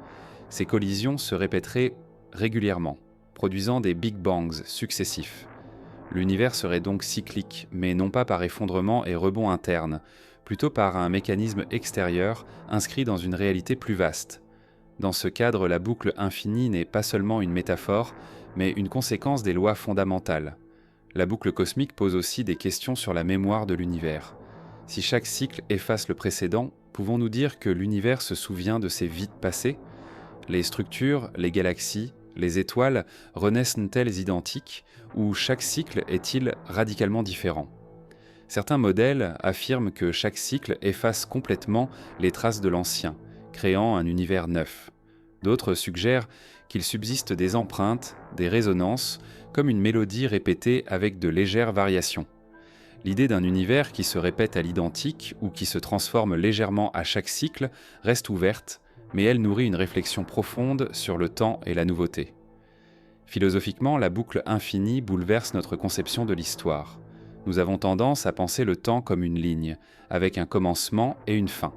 Ces collisions se répéteraient régulièrement, produisant des Big Bangs successifs. L'univers serait donc cyclique, mais non pas par effondrement et rebond interne, plutôt par un mécanisme extérieur inscrit dans une réalité plus vaste. Dans ce cadre, la boucle infinie n'est pas seulement une métaphore, mais une conséquence des lois fondamentales. La boucle cosmique pose aussi des questions sur la mémoire de l'univers. Si chaque cycle efface le précédent, pouvons-nous dire que l'univers se souvient de ses vies passées ? Les structures, les galaxies, les étoiles renaissent-elles identiques, ou chaque cycle est-il radicalement différent ? Certains modèles affirment que chaque cycle efface complètement les traces de l'ancien, créant un univers neuf. D'autres suggèrent qu'il subsiste des empreintes, des résonances, comme une mélodie répétée avec de légères variations. L'idée d'un univers qui se répète à l'identique ou qui se transforme légèrement à chaque cycle reste ouverte, mais elle nourrit une réflexion profonde sur le temps et la nouveauté. Philosophiquement, la boucle infinie bouleverse notre conception de l'histoire. Nous avons tendance à penser le temps comme une ligne, avec un commencement et une fin.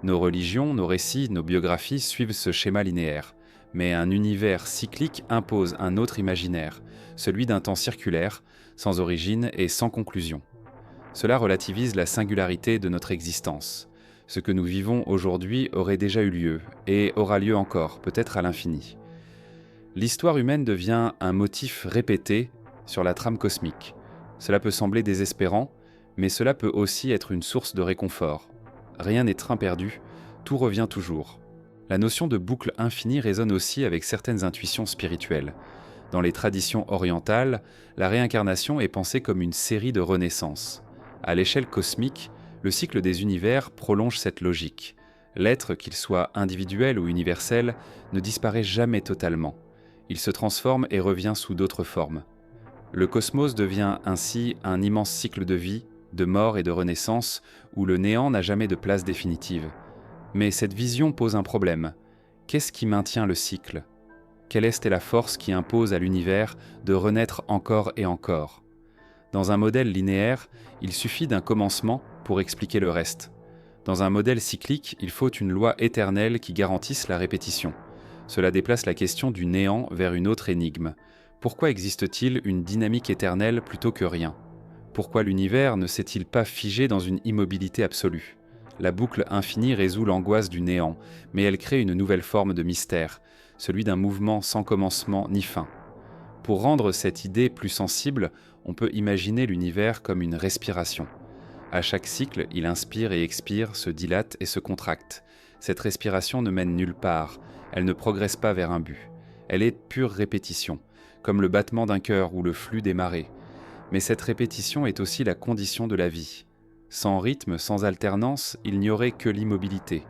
Nos religions, nos récits, nos biographies suivent ce schéma linéaire. Mais un univers cyclique impose un autre imaginaire, celui d'un temps circulaire, sans origine et sans conclusion. Cela relativise la singularité de notre existence. Ce que nous vivons aujourd'hui aurait déjà eu lieu, et aura lieu encore, peut-être à l'infini. L'histoire humaine devient un motif répété sur la trame cosmique. Cela peut sembler désespérant, mais cela peut aussi être une source de réconfort. Rien n'est train perdu, tout revient toujours. La notion de boucle infinie résonne aussi avec certaines intuitions spirituelles. Dans les traditions orientales, la réincarnation est pensée comme une série de renaissances. À l'échelle cosmique, le cycle des univers prolonge cette logique. L'être, qu'il soit individuel ou universel, ne disparaît jamais totalement. Il se transforme et revient sous d'autres formes. Le cosmos devient ainsi un immense cycle de vie, de mort et de renaissance, où le néant n'a jamais de place définitive. Mais cette vision pose un problème. Qu'est-ce qui maintient le cycle ? Quelle est la force qui impose à l'univers de renaître encore et encore ? Dans un modèle linéaire, il suffit d'un commencement pour expliquer le reste. Dans un modèle cyclique, il faut une loi éternelle qui garantisse la répétition. Cela déplace la question du néant vers une autre énigme. Pourquoi existe-t-il une dynamique éternelle plutôt que rien ? Pourquoi l'univers ne s'est-il pas figé dans une immobilité absolue ? La boucle infinie résout l'angoisse du néant, mais elle crée une nouvelle forme de mystère, celui d'un mouvement sans commencement ni fin. Pour rendre cette idée plus sensible, on peut imaginer l'univers comme une respiration. À chaque cycle, il inspire et expire, se dilate et se contracte. Cette respiration ne mène nulle part, elle ne progresse pas vers un but. Elle est pure répétition, comme le battement d'un cœur ou le flux des marées. Mais cette répétition est aussi la condition de la vie. Sans rythme, sans alternance, il n'y aurait que l'immobilité.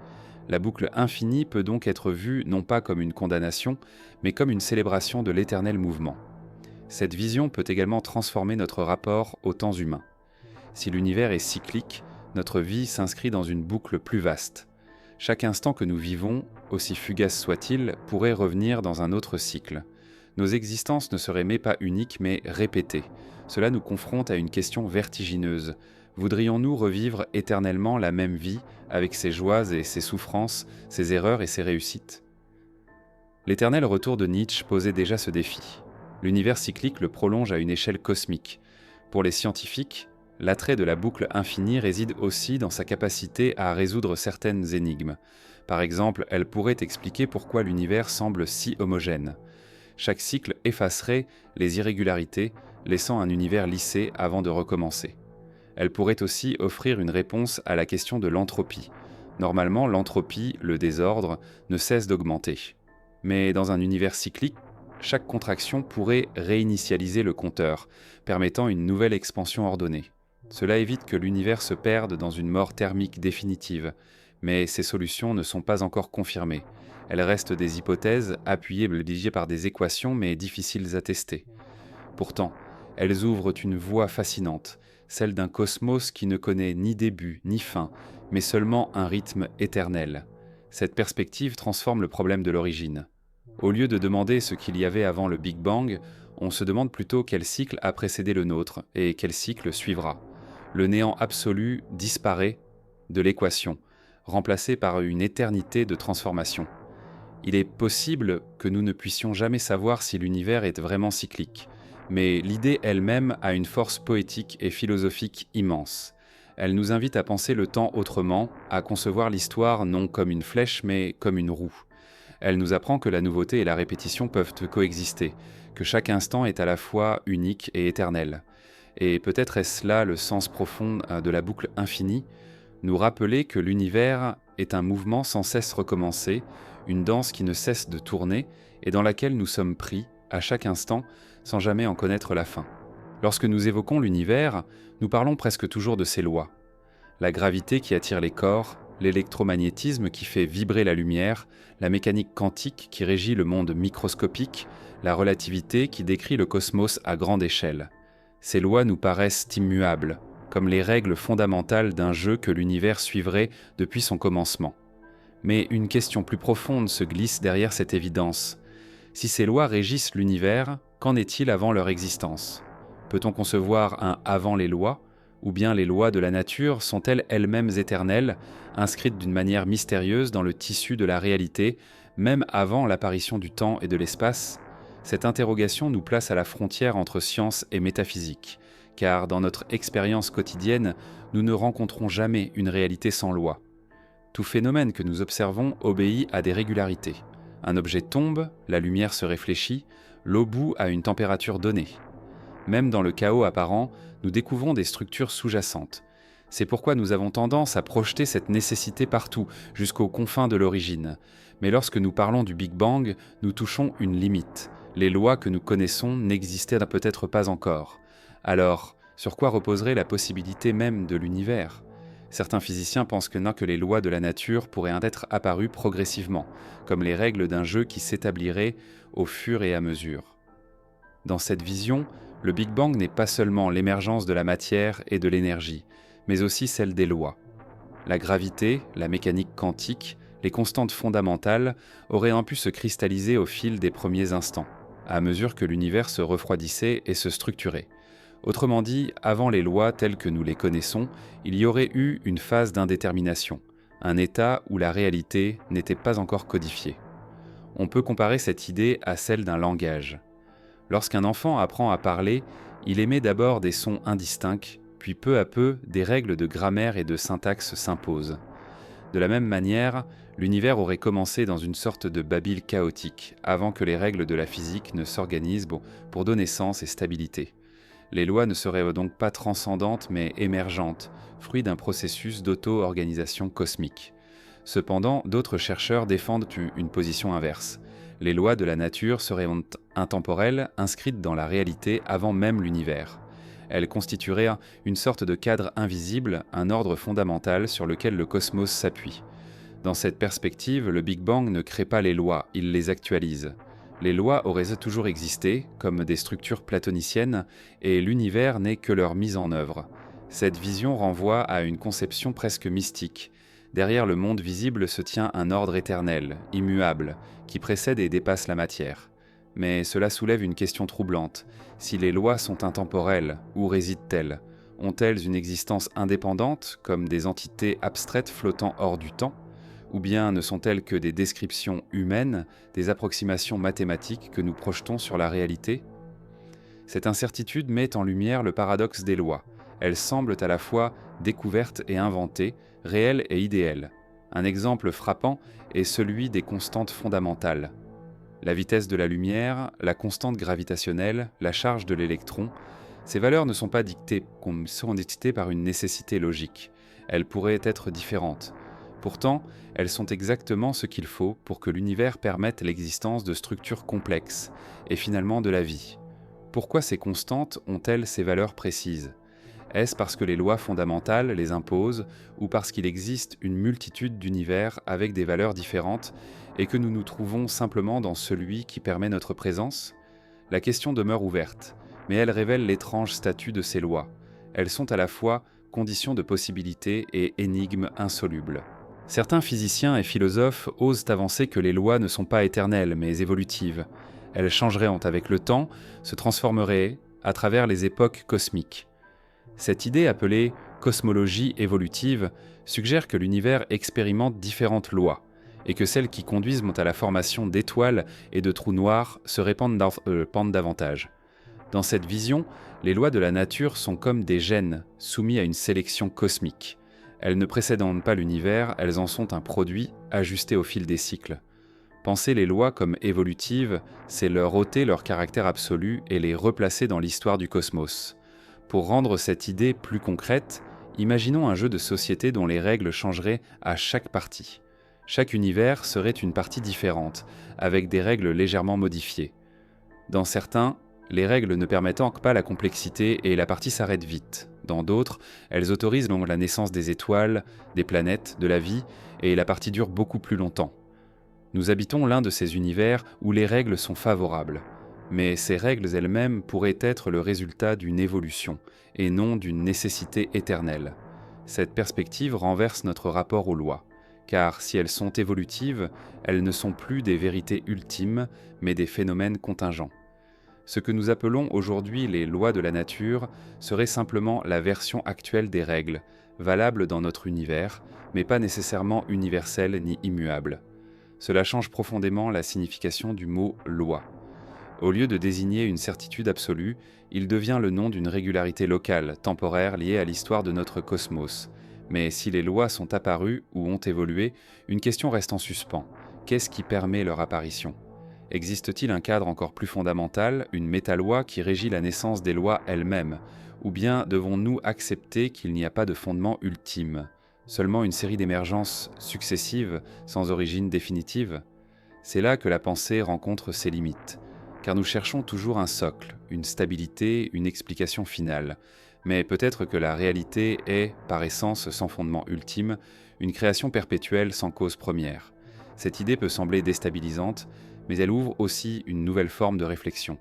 La boucle infinie peut donc être vue non pas comme une condamnation, mais comme une célébration de l'éternel mouvement. Cette vision peut également transformer notre rapport aux temps humains. Si l'univers est cyclique, notre vie s'inscrit dans une boucle plus vaste. Chaque instant que nous vivons, aussi fugace soit-il, pourrait revenir dans un autre cycle. Nos existences ne seraient mais pas uniques, mais répétées. Cela nous confronte à une question vertigineuse. Voudrions-nous revivre éternellement la même vie, avec ses joies et ses souffrances, ses erreurs et ses réussites ? L'éternel retour de Nietzsche posait déjà ce défi. L'univers cyclique le prolonge à une échelle cosmique. Pour les scientifiques, l'attrait de la boucle infinie réside aussi dans sa capacité à résoudre certaines énigmes. Par exemple, elle pourrait expliquer pourquoi l'univers semble si homogène. Chaque cycle effacerait les irrégularités, laissant un univers lissé avant de recommencer. Elle pourrait aussi offrir une réponse à la question de l'entropie. Normalement, l'entropie, le désordre, ne cesse d'augmenter. Mais dans un univers cyclique, chaque contraction pourrait réinitialiser le compteur, permettant une nouvelle expansion ordonnée. Cela évite que l'univers se perde dans une mort thermique définitive, mais ces solutions ne sont pas encore confirmées. Elles restent des hypothèses appuyées par des équations mais difficiles à tester. Pourtant, elles ouvrent une voie fascinante, celle d'un cosmos qui ne connaît ni début ni fin, mais seulement un rythme éternel. Cette perspective transforme le problème de l'origine. Au lieu de demander ce qu'il y avait avant le Big Bang, on se demande plutôt quel cycle a précédé le nôtre et quel cycle suivra. Le néant absolu disparaît de l'équation, remplacé par une éternité de transformation. Il est possible que nous ne puissions jamais savoir si l'univers est vraiment cyclique, mais l'idée elle-même a une force poétique et philosophique immense. Elle nous invite à penser le temps autrement, à concevoir l'histoire non comme une flèche mais comme une roue. Elle nous apprend que la nouveauté et la répétition peuvent coexister, que chaque instant est à la fois unique et éternel. Et peut-être est-ce là le sens profond de la boucle infinie, nous rappeler que l'univers est un mouvement sans cesse recommencé, une danse qui ne cesse de tourner et dans laquelle nous sommes pris, à chaque instant, sans jamais en connaître la fin. Lorsque nous évoquons l'univers, nous parlons presque toujours de ses lois. La gravité qui attire les corps, l'électromagnétisme qui fait vibrer la lumière, la mécanique quantique qui régit le monde microscopique, la relativité qui décrit le cosmos à grande échelle. Ces lois nous paraissent immuables, comme les règles fondamentales d'un jeu que l'univers suivrait depuis son commencement. Mais une question plus profonde se glisse derrière cette évidence. Si ces lois régissent l'univers, qu'en est-il avant leur existence ? Peut-on concevoir un « avant les lois » ou bien les lois de la nature sont-elles elles-mêmes éternelles, inscrites d'une manière mystérieuse dans le tissu de la réalité, même avant l'apparition du temps et de l'espace ? Cette interrogation nous place à la frontière entre science et métaphysique, car dans notre expérience quotidienne, nous ne rencontrons jamais une réalité sans loi. Tout phénomène que nous observons obéit à des régularités. Un objet tombe, la lumière se réfléchit, l'eau bout à une température donnée. Même dans le chaos apparent, nous découvrons des structures sous-jacentes. C'est pourquoi nous avons tendance à projeter cette nécessité partout, jusqu'aux confins de l'origine. Mais lorsque nous parlons du Big Bang, nous touchons une limite. Les lois que nous connaissons n'existaient peut-être pas encore. Alors, sur quoi reposerait la possibilité même de l'univers ? Certains physiciens pensent que les lois de la nature pourraient être apparues progressivement, comme les règles d'un jeu qui s'établiraient au fur et à mesure. Dans cette vision, le Big Bang n'est pas seulement l'émergence de la matière et de l'énergie, mais aussi celle des lois. La gravité, la mécanique quantique, les constantes fondamentales auraient pu se cristalliser au fil des premiers instants, à mesure que l'univers se refroidissait et se structurait. Autrement dit, avant les lois telles que nous les connaissons, il y aurait eu une phase d'indétermination, un état où la réalité n'était pas encore codifiée. On peut comparer cette idée à celle d'un langage. Lorsqu'un enfant apprend à parler, il émet d'abord des sons indistincts, puis peu à peu, des règles de grammaire et de syntaxe s'imposent. De la même manière, l'univers aurait commencé dans une sorte de Babyle chaotique, avant que les règles de la physique ne s'organisent pour donner sens et stabilité. Les lois ne seraient donc pas transcendantes mais émergentes, fruit d'un processus d'auto-organisation cosmique. Cependant, d'autres chercheurs défendent une position inverse. Les lois de la nature seraient intemporelles, inscrites dans la réalité avant même l'univers. Elles constitueraient une sorte de cadre invisible, un ordre fondamental sur lequel le cosmos s'appuie. Dans cette perspective, le Big Bang ne crée pas les lois, il les actualise. Les lois auraient toujours existé, comme des structures platoniciennes, et l'univers n'est que leur mise en œuvre. Cette vision renvoie à une conception presque mystique. Derrière le monde visible se tient un ordre éternel, immuable, qui précède et dépasse la matière. Mais cela soulève une question troublante. Si les lois sont intemporelles, où résident-elles ? Ont-elles une existence indépendante, comme des entités abstraites flottant hors du temps ? Ou bien ne sont-elles que des descriptions humaines, des approximations mathématiques que nous projetons sur la réalité ? Cette incertitude met en lumière le paradoxe des lois. Elles semblent à la fois découvertes et inventées, réelles et idéales. Un exemple frappant est celui des constantes fondamentales. La vitesse de la lumière, la constante gravitationnelle, la charge de l'électron, ces valeurs ne sont pas dictées par une nécessité logique. Elles pourraient être différentes. Pourtant, elles sont exactement ce qu'il faut pour que l'univers permette l'existence de structures complexes et finalement de la vie. Pourquoi ces constantes ont-elles ces valeurs précises ? Est-ce parce que les lois fondamentales les imposent ou parce qu'il existe une multitude d'univers avec des valeurs différentes et que nous nous trouvons simplement dans celui qui permet notre présence ? La question demeure ouverte, mais elle révèle l'étrange statut de ces lois. Elles sont à la fois conditions de possibilité et énigmes insolubles. Certains physiciens et philosophes osent avancer que les lois ne sont pas éternelles, mais évolutives. Elles changeraient avec le temps, se transformeraient à travers les époques cosmiques. Cette idée appelée cosmologie évolutive suggère que l'univers expérimente différentes lois, et que celles qui conduisent à la formation d'étoiles et de trous noirs se répandent davantage. Dans cette vision, les lois de la nature sont comme des gènes soumis à une sélection cosmique. Elles ne précèdent pas l'univers, elles en sont un produit ajusté au fil des cycles. Penser les lois comme évolutives, c'est leur ôter leur caractère absolu et les replacer dans l'histoire du cosmos. Pour rendre cette idée plus concrète, imaginons un jeu de société dont les règles changeraient à chaque partie. Chaque univers serait une partie différente, avec des règles légèrement modifiées. Dans certains, les règles ne permettent pas la complexité et la partie s'arrête vite. Dans d'autres, elles autorisent la naissance des étoiles, des planètes, de la vie, et la partie dure beaucoup plus longtemps. Nous habitons l'un de ces univers où les règles sont favorables. Mais ces règles elles-mêmes pourraient être le résultat d'une évolution, et non d'une nécessité éternelle. Cette perspective renverse notre rapport aux lois, car si elles sont évolutives, elles ne sont plus des vérités ultimes, mais des phénomènes contingents. Ce que nous appelons aujourd'hui les lois de la nature serait simplement la version actuelle des règles, valables dans notre univers, mais pas nécessairement universelles ni immuables. Cela change profondément la signification du mot « loi ». Au lieu de désigner une certitude absolue, il devient le nom d'une régularité locale, temporaire, liée à l'histoire de notre cosmos. Mais si les lois sont apparues ou ont évolué, une question reste en suspens. Qu'est-ce qui permet leur apparition ? Existe-t-il un cadre encore plus fondamental, une métaloi qui régit la naissance des lois elles-mêmes ? Ou bien devons-nous accepter qu'il n'y a pas de fondement ultime, seulement une série d'émergences successives sans origine définitive ? C'est là que la pensée rencontre ses limites, car nous cherchons toujours un socle, une stabilité, une explication finale. Mais peut-être que la réalité est, par essence sans fondement ultime, une création perpétuelle sans cause première. Cette idée peut sembler déstabilisante, mais elle ouvre aussi une nouvelle forme de réflexion.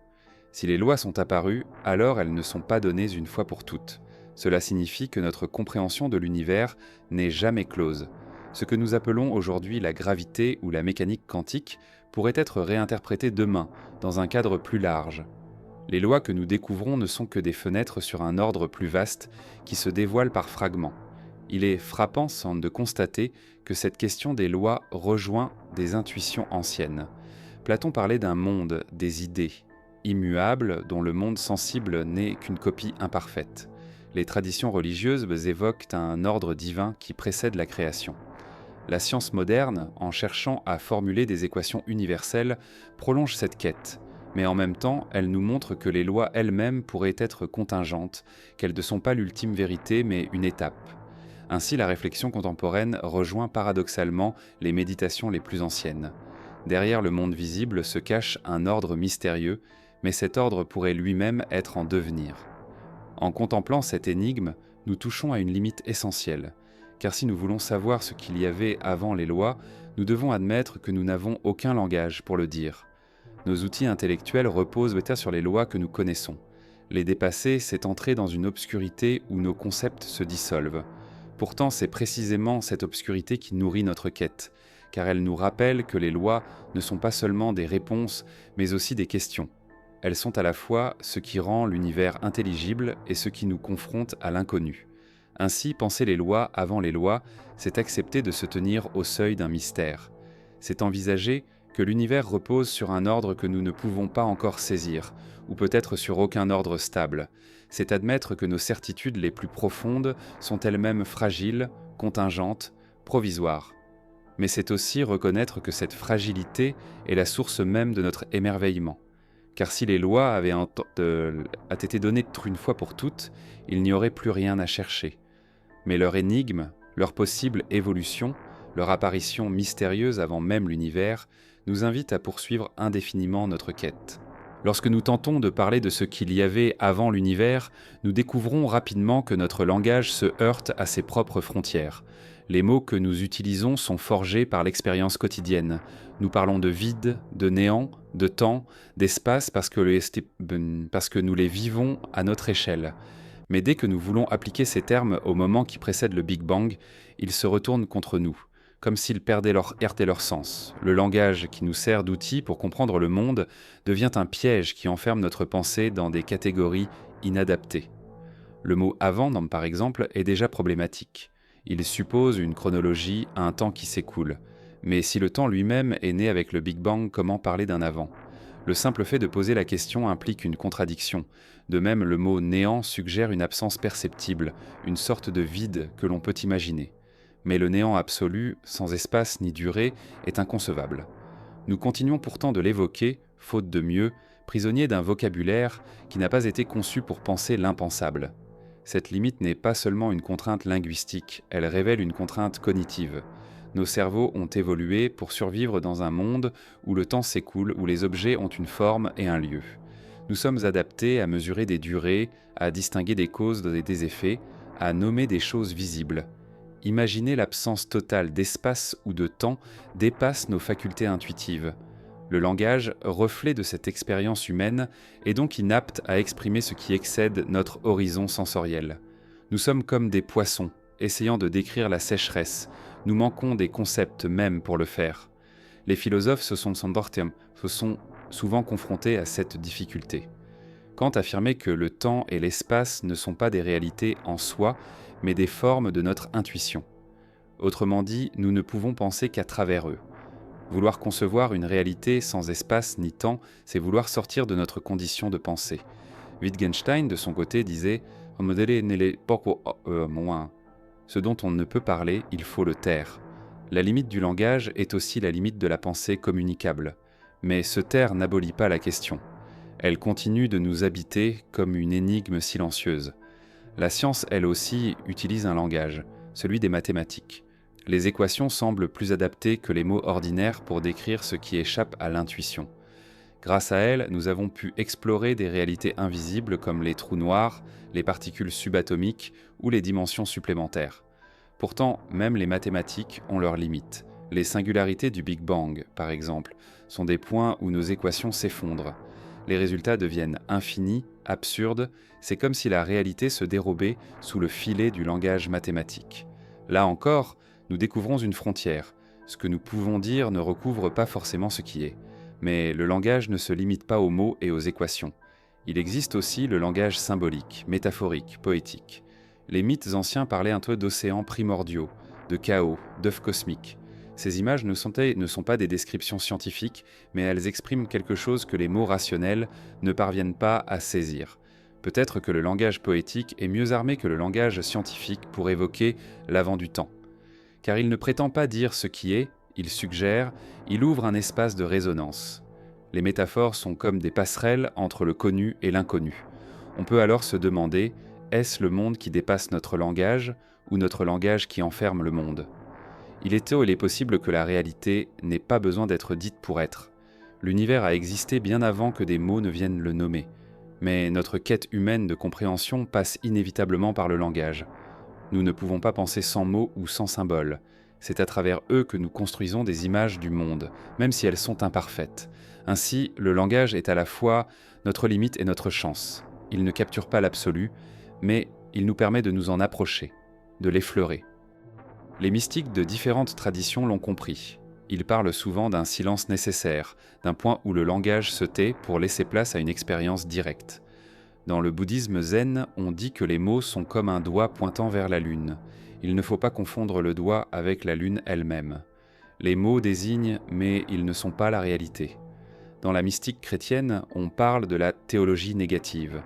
Si les lois sont apparues, alors elles ne sont pas données une fois pour toutes. Cela signifie que notre compréhension de l'univers n'est jamais close. Ce que nous appelons aujourd'hui la gravité ou la mécanique quantique pourrait être réinterprété demain, dans un cadre plus large. Les lois que nous découvrons ne sont que des fenêtres sur un ordre plus vaste qui se dévoile par fragments. Il est frappant de constater que cette question des lois rejoint des intuitions anciennes. Platon parlait d'un monde, des idées, immuables, dont le monde sensible n'est qu'une copie imparfaite. Les traditions religieuses évoquent un ordre divin qui précède la création. La science moderne, en cherchant à formuler des équations universelles, prolonge cette quête, mais en même temps, elle nous montre que les lois elles-mêmes pourraient être contingentes, qu'elles ne sont pas l'ultime vérité, mais une étape. Ainsi, la réflexion contemporaine rejoint paradoxalement les méditations les plus anciennes. Derrière le monde visible se cache un ordre mystérieux, mais cet ordre pourrait lui-même être en devenir. En contemplant cette énigme, nous touchons à une limite essentielle, car si nous voulons savoir ce qu'il y avait avant les lois, nous devons admettre que nous n'avons aucun langage pour le dire. Nos outils intellectuels reposent sur les lois que nous connaissons. Les dépasser, c'est entrer dans une obscurité où nos concepts se dissolvent. Pourtant, c'est précisément cette obscurité qui nourrit notre quête, car elle nous rappelle que les lois ne sont pas seulement des réponses, mais aussi des questions. Elles sont à la fois ce qui rend l'univers intelligible et ce qui nous confronte à l'inconnu. Ainsi, penser les lois avant les lois, c'est accepter de se tenir au seuil d'un mystère. C'est envisager que l'univers repose sur un ordre que nous ne pouvons pas encore saisir, ou peut-être sur aucun ordre stable. C'est admettre que nos certitudes les plus profondes sont elles-mêmes fragiles, contingentes, provisoires. Mais c'est aussi reconnaître que cette fragilité est la source même de notre émerveillement. Car si les lois avaient été données une fois pour toutes, il n'y aurait plus rien à chercher. Mais leur énigme, leur possible évolution, leur apparition mystérieuse avant même l'univers, nous invite à poursuivre indéfiniment notre quête. Lorsque nous tentons de parler de ce qu'il y avait avant l'univers, nous découvrons rapidement que notre langage se heurte à ses propres frontières. Les mots que nous utilisons sont forgés par l'expérience quotidienne. Nous parlons de vide, de néant, de temps, d'espace parce que nous les vivons à notre échelle. Mais dès que nous voulons appliquer ces termes au moment qui précède le Big Bang, ils se retournent contre nous, comme s'ils perdaient leur sens. Le langage qui nous sert d'outil pour comprendre le monde devient un piège qui enferme notre pensée dans des catégories inadaptées. Le mot « avant », par exemple, est déjà problématique. Il suppose une chronologie, un temps qui s'écoule. Mais si le temps lui-même est né avec le Big Bang, comment parler d'un avant ? Le simple fait de poser la question implique une contradiction. De même, le mot « néant » suggère une absence perceptible, une sorte de vide que l'on peut imaginer. Mais le néant absolu, sans espace ni durée, est inconcevable. Nous continuons pourtant de l'évoquer, faute de mieux, prisonniers d'un vocabulaire qui n'a pas été conçu pour penser l'impensable. Cette limite n'est pas seulement une contrainte linguistique, elle révèle une contrainte cognitive. Nos cerveaux ont évolué pour survivre dans un monde où le temps s'écoule, où les objets ont une forme et un lieu. Nous sommes adaptés à mesurer des durées, à distinguer des causes et des effets, à nommer des choses visibles. Imaginer l'absence totale d'espace ou de temps dépasse nos facultés intuitives. Le langage, reflet de cette expérience humaine, est donc inapte à exprimer ce qui excède notre horizon sensoriel. Nous sommes comme des poissons, essayant de décrire la sécheresse. Nous manquons des concepts même pour le faire. Les philosophes se sont souvent confrontés à cette difficulté. Kant affirmait que le temps et l'espace ne sont pas des réalités en soi, mais des formes de notre intuition. Autrement dit, nous ne pouvons penser qu'à travers eux. Vouloir concevoir une réalité sans espace ni temps, c'est vouloir sortir de notre condition de pensée. Wittgenstein, de son côté, disait « Ce dont on ne peut parler, il faut le taire. La limite du langage est aussi la limite de la pensée communicable. Mais se taire n'abolit pas la question. Elle continue de nous habiter comme une énigme silencieuse. La science, elle aussi, utilise un langage, celui des mathématiques. Les équations semblent plus adaptées que les mots ordinaires pour décrire ce qui échappe à l'intuition. Grâce à elles, nous avons pu explorer des réalités invisibles comme les trous noirs, les particules subatomiques ou les dimensions supplémentaires. Pourtant, même les mathématiques ont leurs limites. Les singularités du Big Bang, par exemple, sont des points où nos équations s'effondrent. Les résultats deviennent infinis, absurdes, c'est comme si la réalité se dérobait sous le filet du langage mathématique. Là encore, nous découvrons une frontière. Ce que nous pouvons dire ne recouvre pas forcément ce qui est. Mais le langage ne se limite pas aux mots et aux équations. Il existe aussi le langage symbolique, métaphorique, poétique. Les mythes anciens parlaient un peu d'océans primordiaux, de chaos, d'œufs cosmiques. Ces images ne sont pas des descriptions scientifiques, mais elles expriment quelque chose que les mots rationnels ne parviennent pas à saisir. Peut-être que le langage poétique est mieux armé que le langage scientifique pour évoquer l'avant du temps. Car il ne prétend pas dire ce qui est, il suggère, il ouvre un espace de résonance. Les métaphores sont comme des passerelles entre le connu et l'inconnu. On peut alors se demander, est-ce le monde qui dépasse notre langage ou notre langage qui enferme le monde ? Il est possible que la réalité n'ait pas besoin d'être dite pour être. L'univers a existé bien avant que des mots ne viennent le nommer. Mais notre quête humaine de compréhension passe inévitablement par le langage. Nous ne pouvons pas penser sans mots ou sans symboles. C'est à travers eux que nous construisons des images du monde, même si elles sont imparfaites. Ainsi, le langage est à la fois notre limite et notre chance. Il ne capture pas l'absolu, mais il nous permet de nous en approcher, de l'effleurer. Les mystiques de différentes traditions l'ont compris. Ils parlent souvent d'un silence nécessaire, d'un point où le langage se tait pour laisser place à une expérience directe. Dans le bouddhisme zen, on dit que les mots sont comme un doigt pointant vers la lune. Il ne faut pas confondre le doigt avec la lune elle-même. Les mots désignent, mais ils ne sont pas la réalité. Dans la mystique chrétienne, on parle de la théologie négative.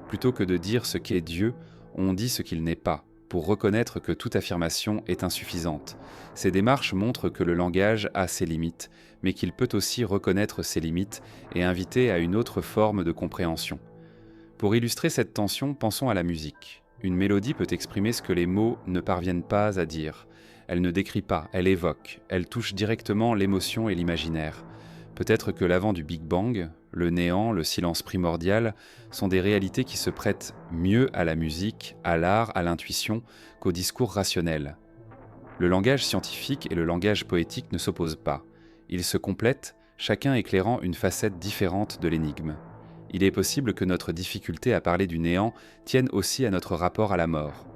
Plutôt que de dire ce qu'est Dieu, on dit ce qu'il n'est pas, pour reconnaître que toute affirmation est insuffisante. Ces démarches montrent que le langage a ses limites, mais qu'il peut aussi reconnaître ses limites et inviter à une autre forme de compréhension. Pour illustrer cette tension, pensons à la musique. Une mélodie peut exprimer ce que les mots ne parviennent pas à dire. Elle ne décrit pas, elle évoque, elle touche directement l'émotion et l'imaginaire. Peut-être que l'avant du Big Bang, le néant, le silence primordial, sont des réalités qui se prêtent mieux à la musique, à l'art, à l'intuition, qu'au discours rationnel. Le langage scientifique et le langage poétique ne s'opposent pas. Ils se complètent, chacun éclairant une facette différente de l'énigme. Il est possible que notre difficulté à parler du néant tienne aussi à notre rapport à la mort.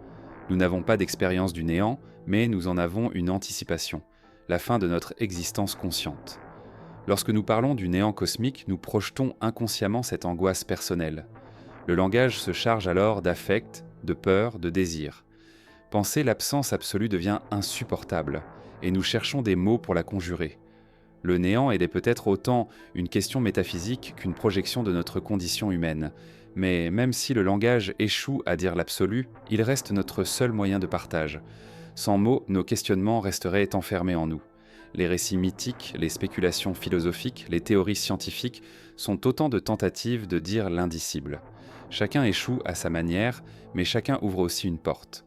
Nous n'avons pas d'expérience du néant, mais nous en avons une anticipation, la fin de notre existence consciente. Lorsque nous parlons du néant cosmique, nous projetons inconsciemment cette angoisse personnelle. Le langage se charge alors d'affect, de peur, de désir. Penser l'absence absolue devient insupportable, et nous cherchons des mots pour la conjurer. Le néant est peut-être autant une question métaphysique qu'une projection de notre condition humaine. Mais même si le langage échoue à dire l'absolu, il reste notre seul moyen de partage. Sans mots, nos questionnements resteraient enfermés en nous. Les récits mythiques, les spéculations philosophiques, les théories scientifiques sont autant de tentatives de dire l'indicible. Chacun échoue à sa manière, mais chacun ouvre aussi une porte.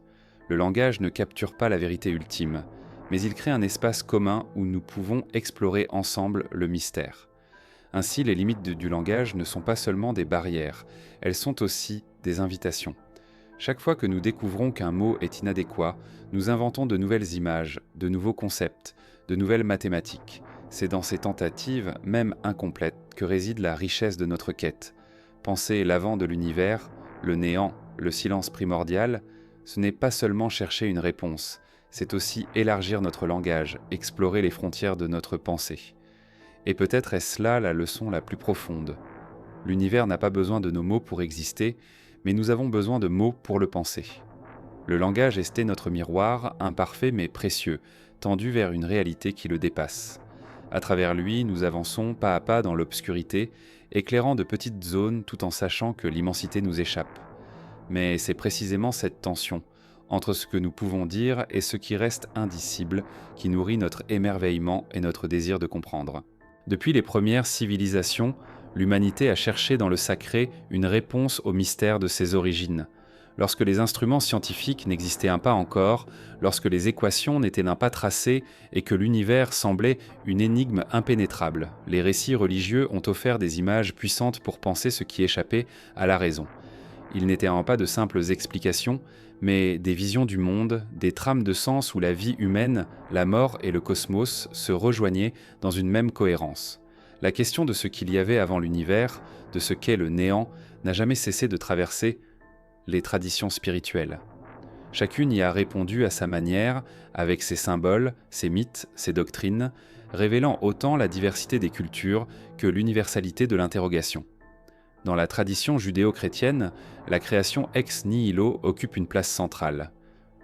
Le langage ne capture pas la vérité ultime, mais il crée un espace commun où nous pouvons explorer ensemble le mystère. Ainsi, les limites du langage ne sont pas seulement des barrières, elles sont aussi des invitations. Chaque fois que nous découvrons qu'un mot est inadéquat, nous inventons de nouvelles images, de nouveaux concepts, de nouvelles mathématiques. C'est dans ces tentatives, même incomplètes, que réside la richesse de notre quête. Penser l'avant de l'univers, le néant, le silence primordial, ce n'est pas seulement chercher une réponse, c'est aussi élargir notre langage, explorer les frontières de notre pensée. Et peut-être est-ce là la leçon la plus profonde. L'univers n'a pas besoin de nos mots pour exister, mais nous avons besoin de mots pour le penser. Le langage est notre miroir, imparfait mais précieux, tendu vers une réalité qui le dépasse. À travers lui, nous avançons pas à pas dans l'obscurité, éclairant de petites zones tout en sachant que l'immensité nous échappe. Mais c'est précisément cette tension entre ce que nous pouvons dire et ce qui reste indicible qui nourrit notre émerveillement et notre désir de comprendre. Depuis les premières civilisations, l'humanité a cherché dans le sacré une réponse au mystère de ses origines. Lorsque les instruments scientifiques n'existaient pas encore, lorsque les équations n'étaient pas tracées et que l'univers semblait une énigme impénétrable, les récits religieux ont offert des images puissantes pour penser ce qui échappait à la raison. Ils n'étaient pas de simples explications, mais des visions du monde, des trames de sens où la vie humaine, la mort et le cosmos se rejoignaient dans une même cohérence. La question de ce qu'il y avait avant l'univers, de ce qu'est le néant, n'a jamais cessé de traverser les traditions spirituelles. Chacune y a répondu à sa manière, avec ses symboles, ses mythes, ses doctrines, révélant autant la diversité des cultures que l'universalité de l'interrogation. Dans la tradition judéo-chrétienne, la création ex nihilo occupe une place centrale.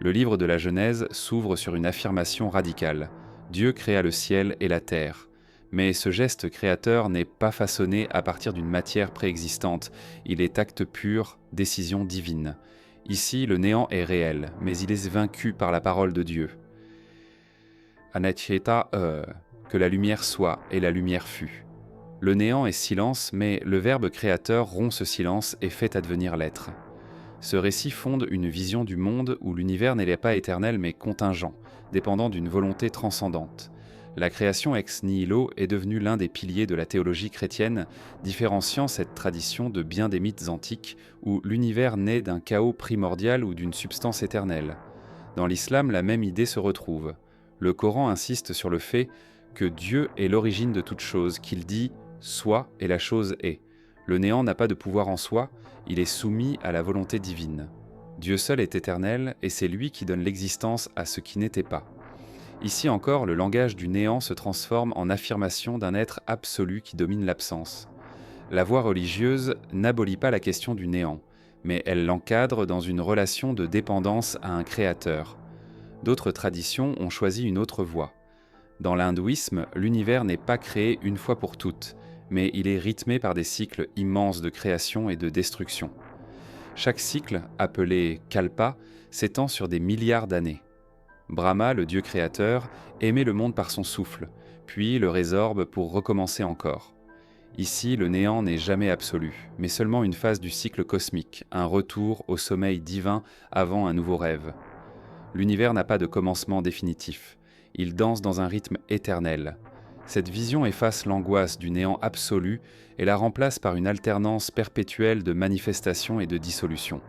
Le livre de la Genèse s'ouvre sur une affirmation radicale. Dieu créa le ciel et la terre. Mais ce geste créateur n'est pas façonné à partir d'une matière préexistante, il est acte pur, décision divine. Ici, le néant est réel, mais il est vaincu par la parole de Dieu. Anacheta, que la lumière soit, et la lumière fut. Le néant est silence, mais le Verbe créateur rompt ce silence et fait advenir l'être. Ce récit fonde une vision du monde où l'univers n'est pas éternel mais contingent, dépendant d'une volonté transcendante. La création ex nihilo est devenue l'un des piliers de la théologie chrétienne, différenciant cette tradition de bien des mythes antiques où l'univers naît d'un chaos primordial ou d'une substance éternelle. Dans l'islam, la même idée se retrouve. Le Coran insiste sur le fait que Dieu est l'origine de toute chose, qu'il dit « soit » et la chose est. Le néant n'a pas de pouvoir en soi, il est soumis à la volonté divine. Dieu seul est éternel et c'est lui qui donne l'existence à ce qui n'était pas. Ici encore, le langage du néant se transforme en affirmation d'un être absolu qui domine l'absence. La voie religieuse n'abolit pas la question du néant, mais elle l'encadre dans une relation de dépendance à un créateur. D'autres traditions ont choisi une autre voie. Dans l'hindouisme, l'univers n'est pas créé une fois pour toutes, mais il est rythmé par des cycles immenses de création et de destruction. Chaque cycle, appelé kalpa, s'étend sur des milliards d'années. Brahma, le dieu créateur, émet le monde par son souffle, puis le résorbe pour recommencer encore. Ici, le néant n'est jamais absolu, mais seulement une phase du cycle cosmique, un retour au sommeil divin avant un nouveau rêve. L'univers n'a pas de commencement définitif. Il danse dans un rythme éternel. Cette vision efface l'angoisse du néant absolu et la remplace par une alternance perpétuelle de manifestation et de dissolution.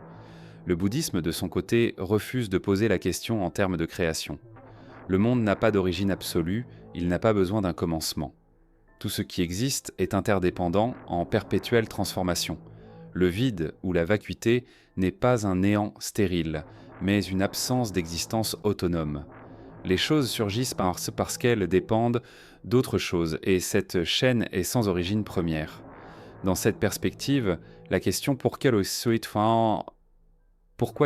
Le bouddhisme, de son côté, refuse de poser la question en termes de création. Le monde n'a pas d'origine absolue, il n'a pas besoin d'un commencement. Tout ce qui existe est interdépendant, en perpétuelle transformation. Le vide ou la vacuité n'est pas un néant stérile, mais une absence d'existence autonome. Les choses surgissent parce qu'elles dépendent d'autres choses, et cette chaîne est sans origine première. Dans cette perspective, la question pourquoi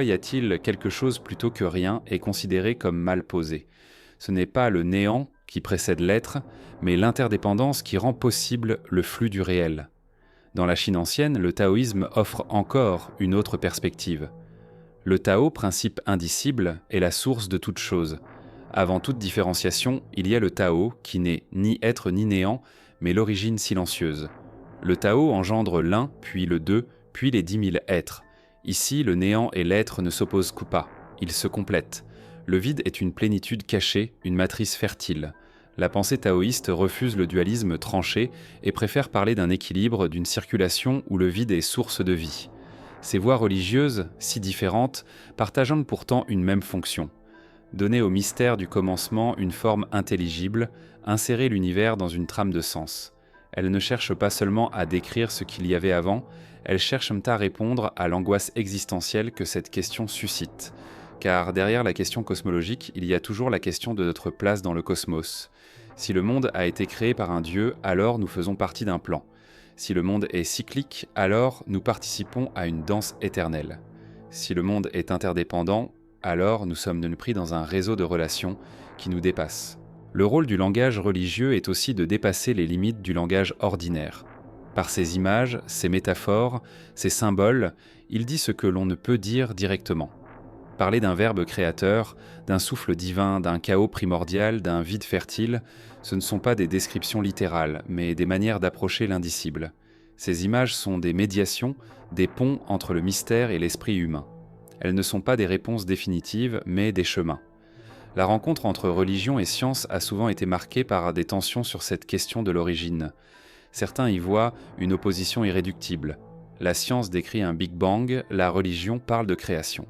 y a-t-il quelque chose plutôt que rien est considérée comme mal posée. Ce n'est pas le néant qui précède l'être, mais l'interdépendance qui rend possible le flux du réel. Dans la Chine ancienne, le taoïsme offre encore une autre perspective. Le Tao, principe indicible, est la source de toute chose. Avant toute différenciation, il y a le Tao, qui n'est ni être ni néant, mais l'origine silencieuse. Le Tao engendre l'un, puis le deux, puis les 10 000 êtres. Ici, le néant et l'être ne s'opposent pas, ils se complètent. Le vide est une plénitude cachée, une matrice fertile. La pensée taoïste refuse le dualisme tranché et préfère parler d'un équilibre, d'une circulation où le vide est source de vie. Ces voies religieuses, si différentes, partagent pourtant une même fonction. Donner au mystère du commencement une forme intelligible, insérer l'univers dans une trame de sens. Elles ne cherchent pas seulement à décrire ce qu'il y avait avant, elles cherchent à répondre à l'angoisse existentielle que cette question suscite. Car derrière la question cosmologique, il y a toujours la question de notre place dans le cosmos. Si le monde a été créé par un dieu, alors nous faisons partie d'un plan. Si le monde est cyclique, alors nous participons à une danse éternelle. Si le monde est interdépendant, alors nous sommes pris dans un réseau de relations qui nous dépasse. Le rôle du langage religieux est aussi de dépasser les limites du langage ordinaire. Par ses images, ses métaphores, ses symboles, il dit ce que l'on ne peut dire directement. Parler d'un verbe créateur, d'un souffle divin, d'un chaos primordial, d'un vide fertile, ce ne sont pas des descriptions littérales, mais des manières d'approcher l'indicible. Ces images sont des médiations, des ponts entre le mystère et l'esprit humain. Elles ne sont pas des réponses définitives, mais des chemins. La rencontre entre religion et science a souvent été marquée par des tensions sur cette question de l'origine. Certains y voient une opposition irréductible. La science décrit un Big Bang, la religion parle de création.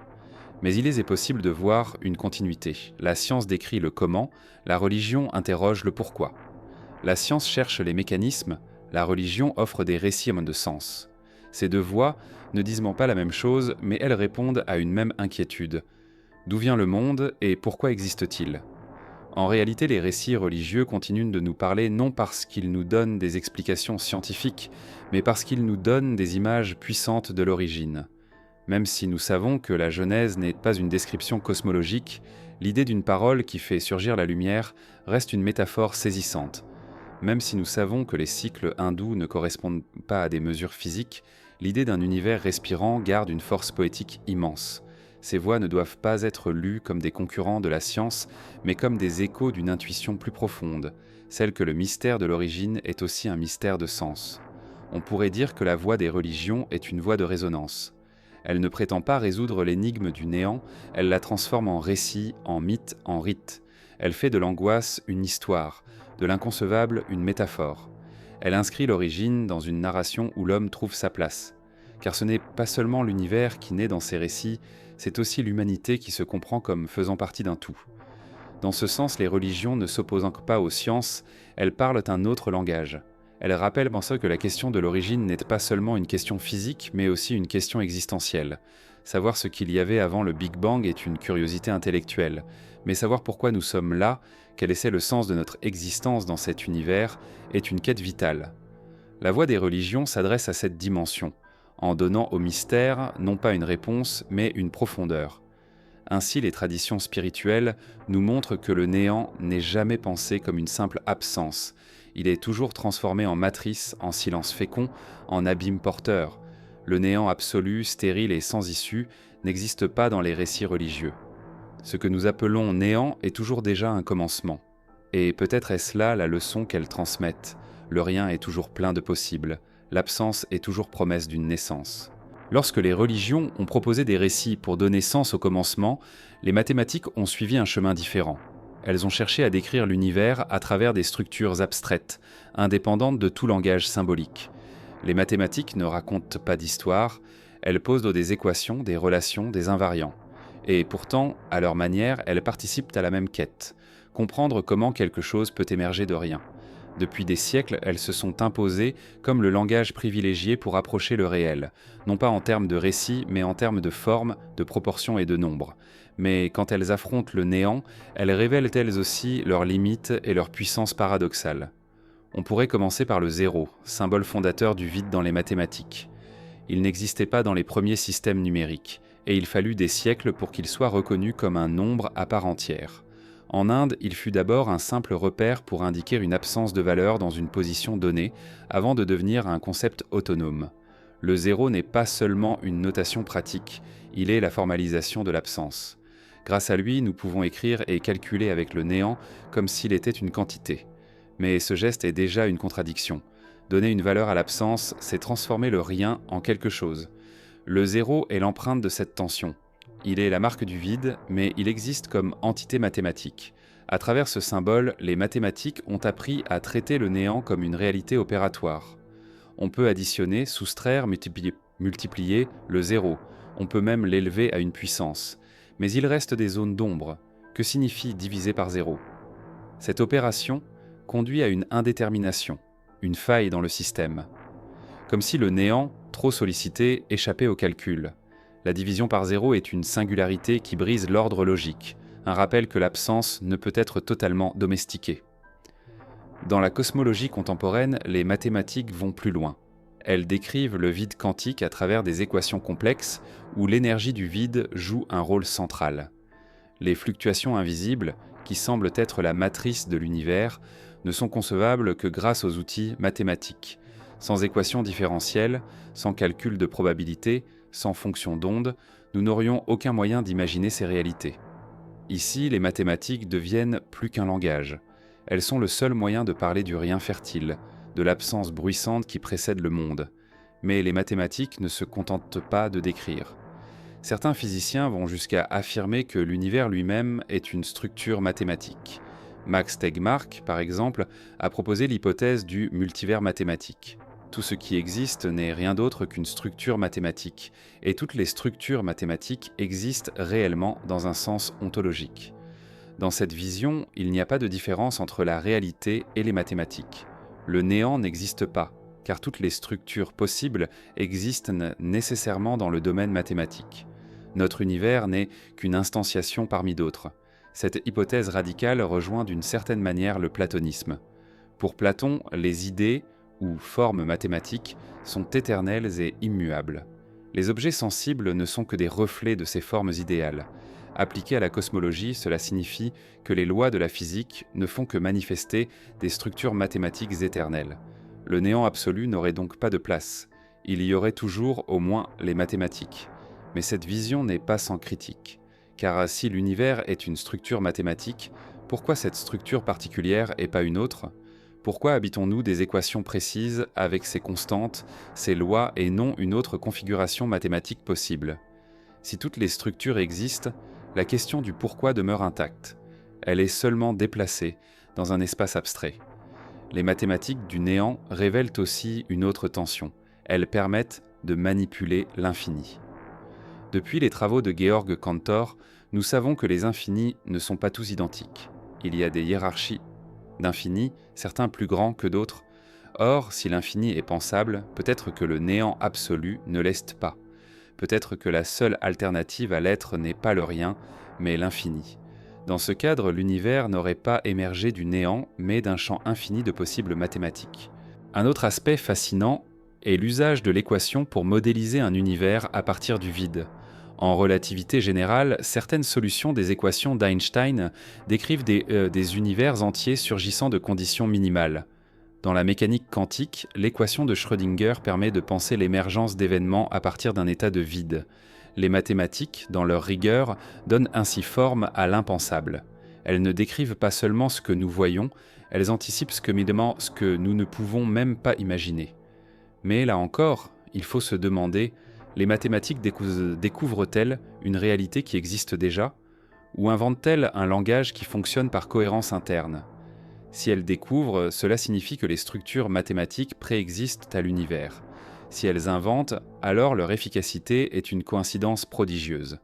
Mais il est possible de voir une continuité. La science décrit le comment, la religion interroge le pourquoi. La science cherche les mécanismes, la religion offre des récits de sens. Ces deux voies ne disent pas la même chose, mais elles répondent à une même inquiétude. D'où vient le monde et pourquoi existe-t-il ? En réalité, les récits religieux continuent de nous parler non parce qu'ils nous donnent des explications scientifiques, mais parce qu'ils nous donnent des images puissantes de l'origine. Même si nous savons que la Genèse n'est pas une description cosmologique, l'idée d'une parole qui fait surgir la lumière reste une métaphore saisissante. Même si nous savons que les cycles hindous ne correspondent pas à des mesures physiques, l'idée d'un univers respirant garde une force poétique immense. Ces voix ne doivent pas être lues comme des concurrents de la science, mais comme des échos d'une intuition plus profonde, celle que le mystère de l'origine est aussi un mystère de sens. On pourrait dire que la voix des religions est une voix de résonance. Elle ne prétend pas résoudre l'énigme du néant, elle la transforme en récit, en mythe, en rite. Elle fait de l'angoisse une histoire, de l'inconcevable une métaphore. Elle inscrit l'origine dans une narration où l'homme trouve sa place. Car ce n'est pas seulement l'univers qui naît dans ces récits, c'est aussi l'humanité qui se comprend comme faisant partie d'un tout. Dans ce sens, les religions ne s'opposant pas aux sciences, elles parlent un autre langage. Elles rappellent en ça que la question de l'origine n'est pas seulement une question physique, mais aussi une question existentielle. Savoir ce qu'il y avait avant le Big Bang est une curiosité intellectuelle, mais savoir pourquoi nous sommes là, quel est le sens de notre existence dans cet univers, est une quête vitale. La voie des religions s'adresse à cette dimension, en donnant au mystère non pas une réponse, mais une profondeur. Ainsi, les traditions spirituelles nous montrent que le néant n'est jamais pensé comme une simple absence. Il est toujours transformé en matrice, en silence fécond, en abîme porteur. Le néant absolu, stérile et sans issue n'existe pas dans les récits religieux. Ce que nous appelons néant est toujours déjà un commencement. Et peut-être est-ce là la leçon qu'elles transmettent. Le rien est toujours plein de possibles. L'absence est toujours promesse d'une naissance. Lorsque les religions ont proposé des récits pour donner sens au commencement, les mathématiques ont suivi un chemin différent. Elles ont cherché à décrire l'univers à travers des structures abstraites, indépendantes de tout langage symbolique. Les mathématiques ne racontent pas d'histoire, elles posent des équations, des relations, des invariants. Et pourtant, à leur manière, elles participent à la même quête, comprendre comment quelque chose peut émerger de rien. Depuis des siècles, elles se sont imposées comme le langage privilégié pour approcher le réel, non pas en termes de récit, mais en termes de forme, de proportion et de nombre. Mais quand elles affrontent le néant, elles révèlent elles aussi leurs limites et leur puissance paradoxale. On pourrait commencer par le zéro, symbole fondateur du vide dans les mathématiques. Il n'existait pas dans les premiers systèmes numériques, et il fallut des siècles pour qu'il soit reconnu comme un nombre à part entière. En Inde, il fut d'abord un simple repère pour indiquer une absence de valeur dans une position donnée, avant de devenir un concept autonome. Le zéro n'est pas seulement une notation pratique, il est la formalisation de l'absence. Grâce à lui, nous pouvons écrire et calculer avec le néant comme s'il était une quantité. Mais ce geste est déjà une contradiction. Donner une valeur à l'absence, c'est transformer le rien en quelque chose. Le zéro est l'empreinte de cette tension. Il est la marque du vide, mais il existe comme entité mathématique. À travers ce symbole, les mathématiques ont appris à traiter le néant comme une réalité opératoire. On peut additionner, soustraire, multiplier le zéro. On peut même l'élever à une puissance. Mais il reste des zones d'ombre. Que signifie diviser par zéro ? Cette opération conduit à une indétermination, une faille dans le système. Comme si le néant, trop sollicité, échappait au calcul. La division par zéro est une singularité qui brise l'ordre logique, un rappel que l'absence ne peut être totalement domestiquée. Dans la cosmologie contemporaine, les mathématiques vont plus loin. Elles décrivent le vide quantique à travers des équations complexes où l'énergie du vide joue un rôle central. Les fluctuations invisibles, qui semblent être la matrice de l'univers, ne sont concevables que grâce aux outils mathématiques. Sans équations différentielles, sans calcul de probabilité, sans fonction d'onde, nous n'aurions aucun moyen d'imaginer ces réalités. Ici, les mathématiques deviennent plus qu'un langage. Elles sont le seul moyen de parler du rien fertile, de l'absence bruissante qui précède le monde. Mais les mathématiques ne se contentent pas de décrire. Certains physiciens vont jusqu'à affirmer que l'univers lui-même est une structure mathématique. Max Tegmark, par exemple, a proposé l'hypothèse du multivers mathématique. Tout ce qui existe n'est rien d'autre qu'une structure mathématique, et toutes les structures mathématiques existent réellement dans un sens ontologique. Dans cette vision, il n'y a pas de différence entre la réalité et les mathématiques. Le néant n'existe pas, car toutes les structures possibles existent nécessairement dans le domaine mathématique. Notre univers n'est qu'une instantiation parmi d'autres. Cette hypothèse radicale rejoint d'une certaine manière le platonisme. Pour Platon, les idées, ou formes mathématiques, sont éternelles et immuables. Les objets sensibles ne sont que des reflets de ces formes idéales. Appliqué à la cosmologie, cela signifie que les lois de la physique ne font que manifester des structures mathématiques éternelles. Le néant absolu n'aurait donc pas de place. Il y aurait toujours, au moins, les mathématiques. Mais cette vision n'est pas sans critique. Car si l'univers est une structure mathématique, pourquoi cette structure particulière et pas une autre ? Pourquoi habitons-nous des équations précises avec ses constantes, ses lois et non une autre configuration mathématique possible ? Si toutes les structures existent, la question du pourquoi demeure intacte. Elle est seulement déplacée dans un espace abstrait. Les mathématiques du néant révèlent aussi une autre tension. Elles permettent de manipuler l'infini. Depuis les travaux de Georg Cantor, Nous savons que les infinis ne sont pas tous identiques. Il y a des hiérarchies d'infinis, certains plus grands que d'autres. Or, si l'infini est pensable, peut-être que le néant absolu ne l'est pas. Peut-être que la seule alternative à l'être n'est pas le rien, mais l'infini. Dans ce cadre, l'univers n'aurait pas émergé du néant, mais d'un champ infini de possibles mathématiques. Un autre aspect fascinant est l'usage de l'équation pour modéliser un univers à partir du vide. En relativité générale, certaines solutions des équations d'Einstein décrivent des univers entiers surgissant de conditions minimales. Dans la mécanique quantique, l'équation de Schrödinger permet de penser l'émergence d'événements à partir d'un état de vide. Les mathématiques, dans leur rigueur, donnent ainsi forme à l'impensable. Elles ne décrivent pas seulement ce que nous voyons, elles anticipent ce que nous ne pouvons même pas imaginer. Mais là encore, il faut se demander, les mathématiques découvrent-elles une réalité qui existe déjà, ou inventent-elles un langage qui fonctionne par cohérence interne ? Si elles découvrent, cela signifie que les structures mathématiques préexistent à l'univers. Si elles inventent, alors leur efficacité est une coïncidence prodigieuse.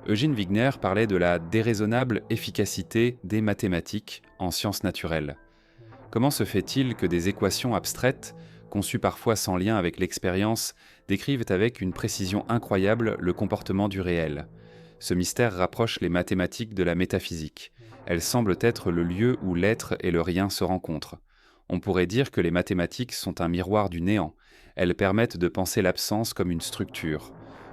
Eugene Wigner parlait de la déraisonnable efficacité des mathématiques en sciences naturelles. Comment se fait-il que des équations abstraites, conçues parfois sans lien avec l'expérience, décrivent avec une précision incroyable le comportement du réel ? Ce mystère rapproche les mathématiques de la métaphysique. Elles semblent être le lieu où l'être et le rien se rencontrent. On pourrait dire que les mathématiques sont un miroir du néant. Elles permettent de penser l'absence comme une structure.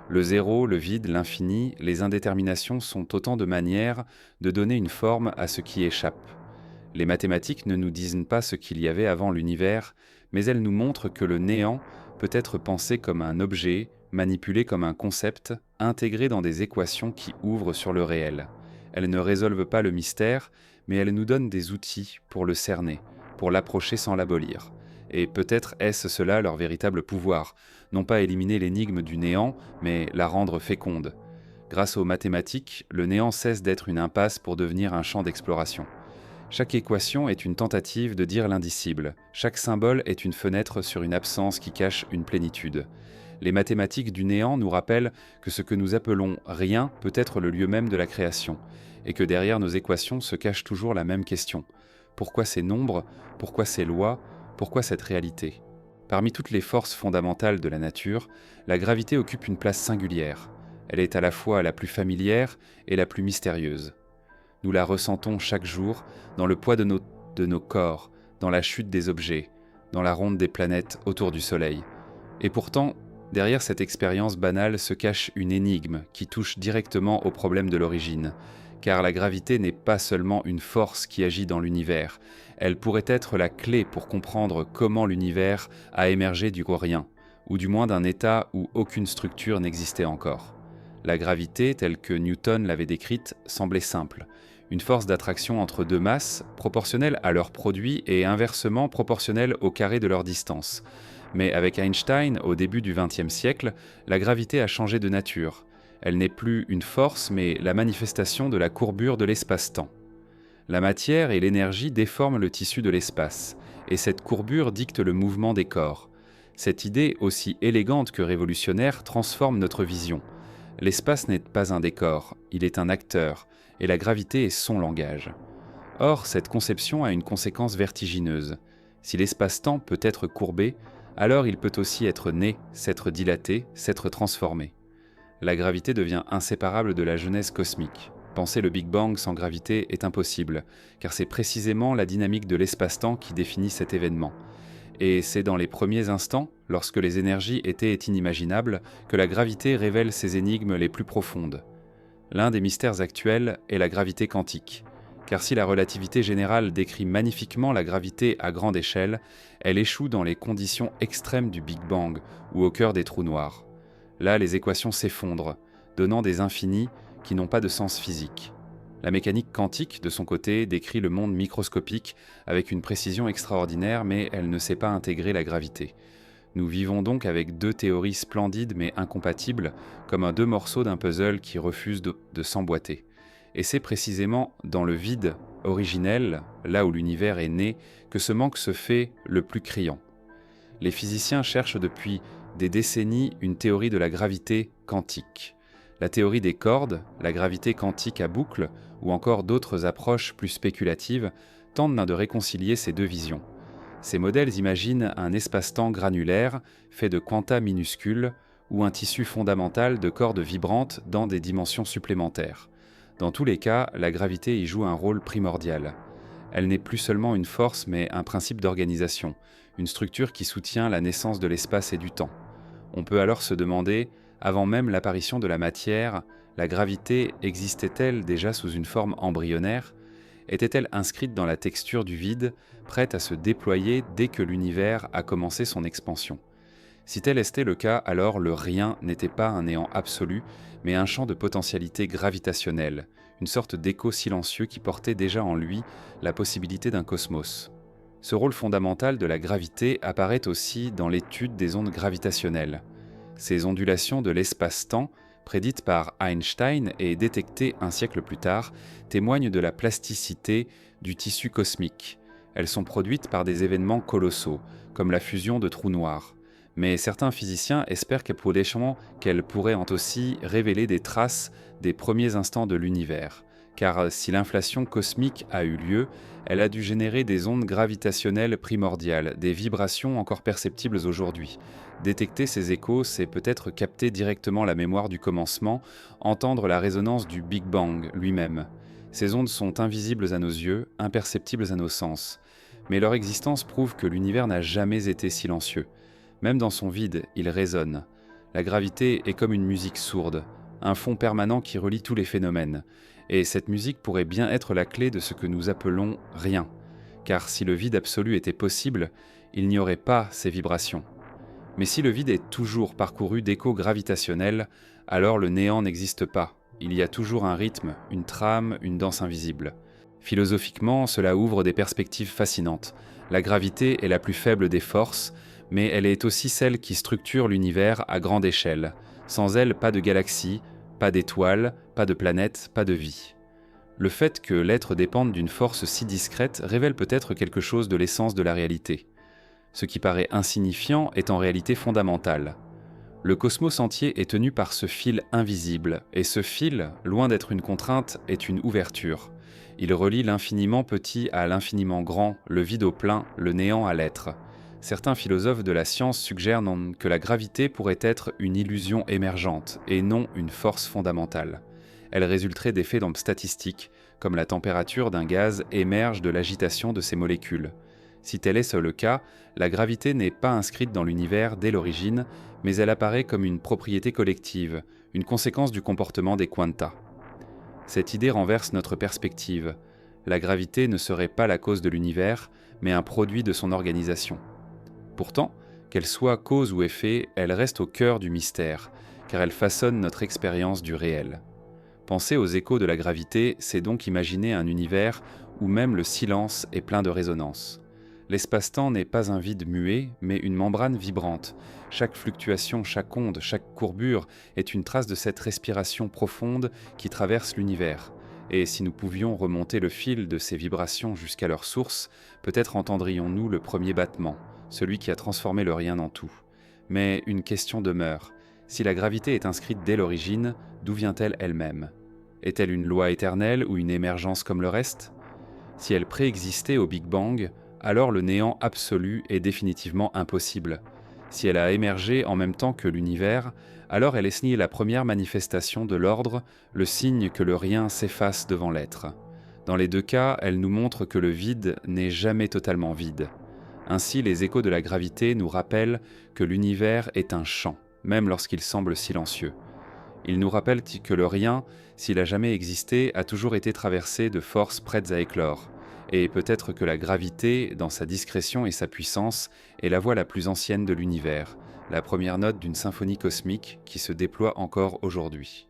Le zéro, le vide, l'infini, les indéterminations sont autant de manières de donner une forme à ce qui échappe. Les mathématiques ne nous disent pas ce qu'il y avait avant l'univers, mais elles nous montrent que le néant peut être pensé comme un objet, manipulé comme un concept, intégré dans des équations qui ouvrent sur le réel. Elles ne résolvent pas le mystère, mais elles nous donnent des outils pour le cerner, pour l'approcher sans l'abolir. Et peut-être est-ce cela leur véritable pouvoir, non pas éliminer l'énigme du néant, mais la rendre féconde. Grâce aux mathématiques, le néant cesse d'être une impasse pour devenir un champ d'exploration. Chaque équation est une tentative de dire l'indicible. Chaque symbole est une fenêtre sur une absence qui cache une plénitude. Les mathématiques du néant nous rappellent que ce que nous appelons « rien » peut être le lieu même de la création, et que derrière nos équations se cache toujours la même question. Pourquoi ces nombres ? Pourquoi ces lois ? Pourquoi cette réalité ? Parmi toutes les forces fondamentales de la nature, la gravité occupe une place singulière. Elle est à la fois la plus familière et la plus mystérieuse. Nous la ressentons chaque jour dans le poids de nos corps, dans la chute des objets, dans la ronde des planètes autour du Soleil. Et pourtant, derrière cette expérience banale se cache une énigme qui touche directement au problème de l'origine, car la gravité n'est pas seulement une force qui agit dans l'univers, elle pourrait être la clé pour comprendre comment l'univers a émergé du rien, ou du moins d'un état où aucune structure n'existait encore. La gravité, telle que Newton l'avait décrite, semblait simple, une force d'attraction entre deux masses, proportionnelle à leur produit et inversement proportionnelle au carré de leur distance. Mais avec Einstein, au début du XXe siècle, la gravité a changé de nature. Elle n'est plus une force, mais la manifestation de la courbure de l'espace-temps. La matière et l'énergie déforment le tissu de l'espace, et cette courbure dicte le mouvement des corps. Cette idée, aussi élégante que révolutionnaire, transforme notre vision. L'espace n'est pas un décor, il est un acteur, et la gravité est son langage. Or, cette conception a une conséquence vertigineuse. Si l'espace-temps peut être courbé, alors il peut aussi être né, s'être dilaté, s'être transformé. La gravité devient inséparable de la genèse cosmique. Penser le Big Bang sans gravité est impossible, car c'est précisément la dynamique de l'espace-temps qui définit cet événement. Et c'est dans les premiers instants, lorsque les énergies étaient inimaginables, que la gravité révèle ses énigmes les plus profondes. L'un des mystères actuels est la gravité quantique. Car si la relativité générale décrit magnifiquement la gravité à grande échelle, elle échoue dans les conditions extrêmes du Big Bang ou au cœur des trous noirs. Là, les équations s'effondrent, donnant des infinis qui n'ont pas de sens physique. La mécanique quantique, de son côté, décrit le monde microscopique avec une précision extraordinaire, mais elle ne sait pas intégrer la gravité. Nous vivons donc avec deux théories splendides mais incompatibles, comme deux morceaux d'un puzzle qui refusent de s'emboîter. Et c'est précisément dans le vide originel, là où l'univers est né, que ce manque se fait le plus criant. Les physiciens cherchent depuis des décennies une théorie de la gravité quantique. La théorie des cordes, la gravité quantique à boucle, ou encore d'autres approches plus spéculatives, tentent de réconcilier ces deux visions. Ces modèles imaginent un espace-temps granulaire, fait de quanta minuscules, ou un tissu fondamental de cordes vibrantes dans des dimensions supplémentaires. Dans tous les cas, la gravité y joue un rôle primordial. Elle n'est plus seulement une force, mais un principe d'organisation, une structure qui soutient la naissance de l'espace et du temps. On peut alors se demander, avant même l'apparition de la matière, la gravité existait-elle déjà sous une forme embryonnaire ? Était-elle inscrite dans la texture du vide, prête à se déployer dès que l'univers a commencé son expansion ? Si tel était le cas, alors le rien n'était pas un néant absolu, mais un champ de potentialité gravitationnelle, une sorte d'écho silencieux qui portait déjà en lui la possibilité d'un cosmos. Ce rôle fondamental de la gravité apparaît aussi dans l'étude des ondes gravitationnelles. Ces ondulations de l'espace-temps, prédites par Einstein et détectées un siècle plus tard, témoignent de la plasticité du tissu cosmique. Elles sont produites par des événements colossaux, comme la fusion de trous noirs. Mais certains physiciens espèrent qu'elles pourraient aussi révéler des traces des premiers instants de l'univers. Car si l'inflation cosmique a eu lieu, elle a dû générer des ondes gravitationnelles primordiales, des vibrations encore perceptibles aujourd'hui. Détecter ces échos, c'est peut-être capter directement la mémoire du commencement, entendre la résonance du Big Bang lui-même. Ces ondes sont invisibles à nos yeux, imperceptibles à nos sens. Mais leur existence prouve que l'univers n'a jamais été silencieux. Même dans son vide, il résonne. La gravité est comme une musique sourde, un fond permanent qui relie tous les phénomènes. Et cette musique pourrait bien être la clé de ce que nous appelons « rien ». Car si le vide absolu était possible, il n'y aurait pas ces vibrations. Mais si le vide est toujours parcouru d'échos gravitationnels, alors le néant n'existe pas. Il y a toujours un rythme, une trame, une danse invisible. Philosophiquement, cela ouvre des perspectives fascinantes. La gravité est la plus faible des forces, mais elle est aussi celle qui structure l'univers à grande échelle. Sans elle, pas de galaxie, pas d'étoiles, pas de planètes, pas de vie. Le fait que l'être dépende d'une force si discrète révèle peut-être quelque chose de l'essence de la réalité. Ce qui paraît insignifiant est en réalité fondamental. Le cosmos entier est tenu par ce fil invisible, et ce fil, loin d'être une contrainte, est une ouverture. Il relie l'infiniment petit à l'infiniment grand, le vide au plein, le néant à l'être. Certains philosophes de la science suggèrent que la gravité pourrait être une illusion émergente et non une force fondamentale. Elle résulterait d'effets statistiques, comme la température d'un gaz émerge de l'agitation de ses molécules. Si tel est le cas, la gravité n'est pas inscrite dans l'univers dès l'origine, mais elle apparaît comme une propriété collective, une conséquence du comportement des quanta. Cette idée renverse notre perspective. La gravité ne serait pas la cause de l'univers, mais un produit de son organisation. Pourtant, qu'elle soit cause ou effet, elle reste au cœur du mystère, car elle façonne notre expérience du réel. Penser aux échos de la gravité, c'est donc imaginer un univers où même le silence est plein de résonance. L'espace-temps n'est pas un vide muet, mais une membrane vibrante. Chaque fluctuation, chaque onde, chaque courbure est une trace de cette respiration profonde qui traverse l'univers. Et si nous pouvions remonter le fil de ces vibrations jusqu'à leur source, peut-être entendrions-nous le premier battement, celui qui a transformé le rien en tout. Mais une question demeure. Si la gravité est inscrite dès l'origine, d'où vient-elle elle-même ? Est-elle une loi éternelle ou une émergence comme le reste ? Si elle préexistait au Big Bang, alors le néant absolu est définitivement impossible. Si elle a émergé en même temps que l'univers, alors elle est signée la première manifestation de l'ordre, le signe que le rien s'efface devant l'être. Dans les deux cas, elle nous montre que le vide n'est jamais totalement vide. Ainsi, les échos de la gravité nous rappellent que l'univers est un chant, même lorsqu'il semble silencieux. Ils nous rappellent que le rien, s'il a jamais existé, a toujours été traversé de forces prêtes à éclore. Et peut-être que la gravité, dans sa discrétion et sa puissance, est la voix la plus ancienne de l'univers, la première note d'une symphonie cosmique qui se déploie encore aujourd'hui.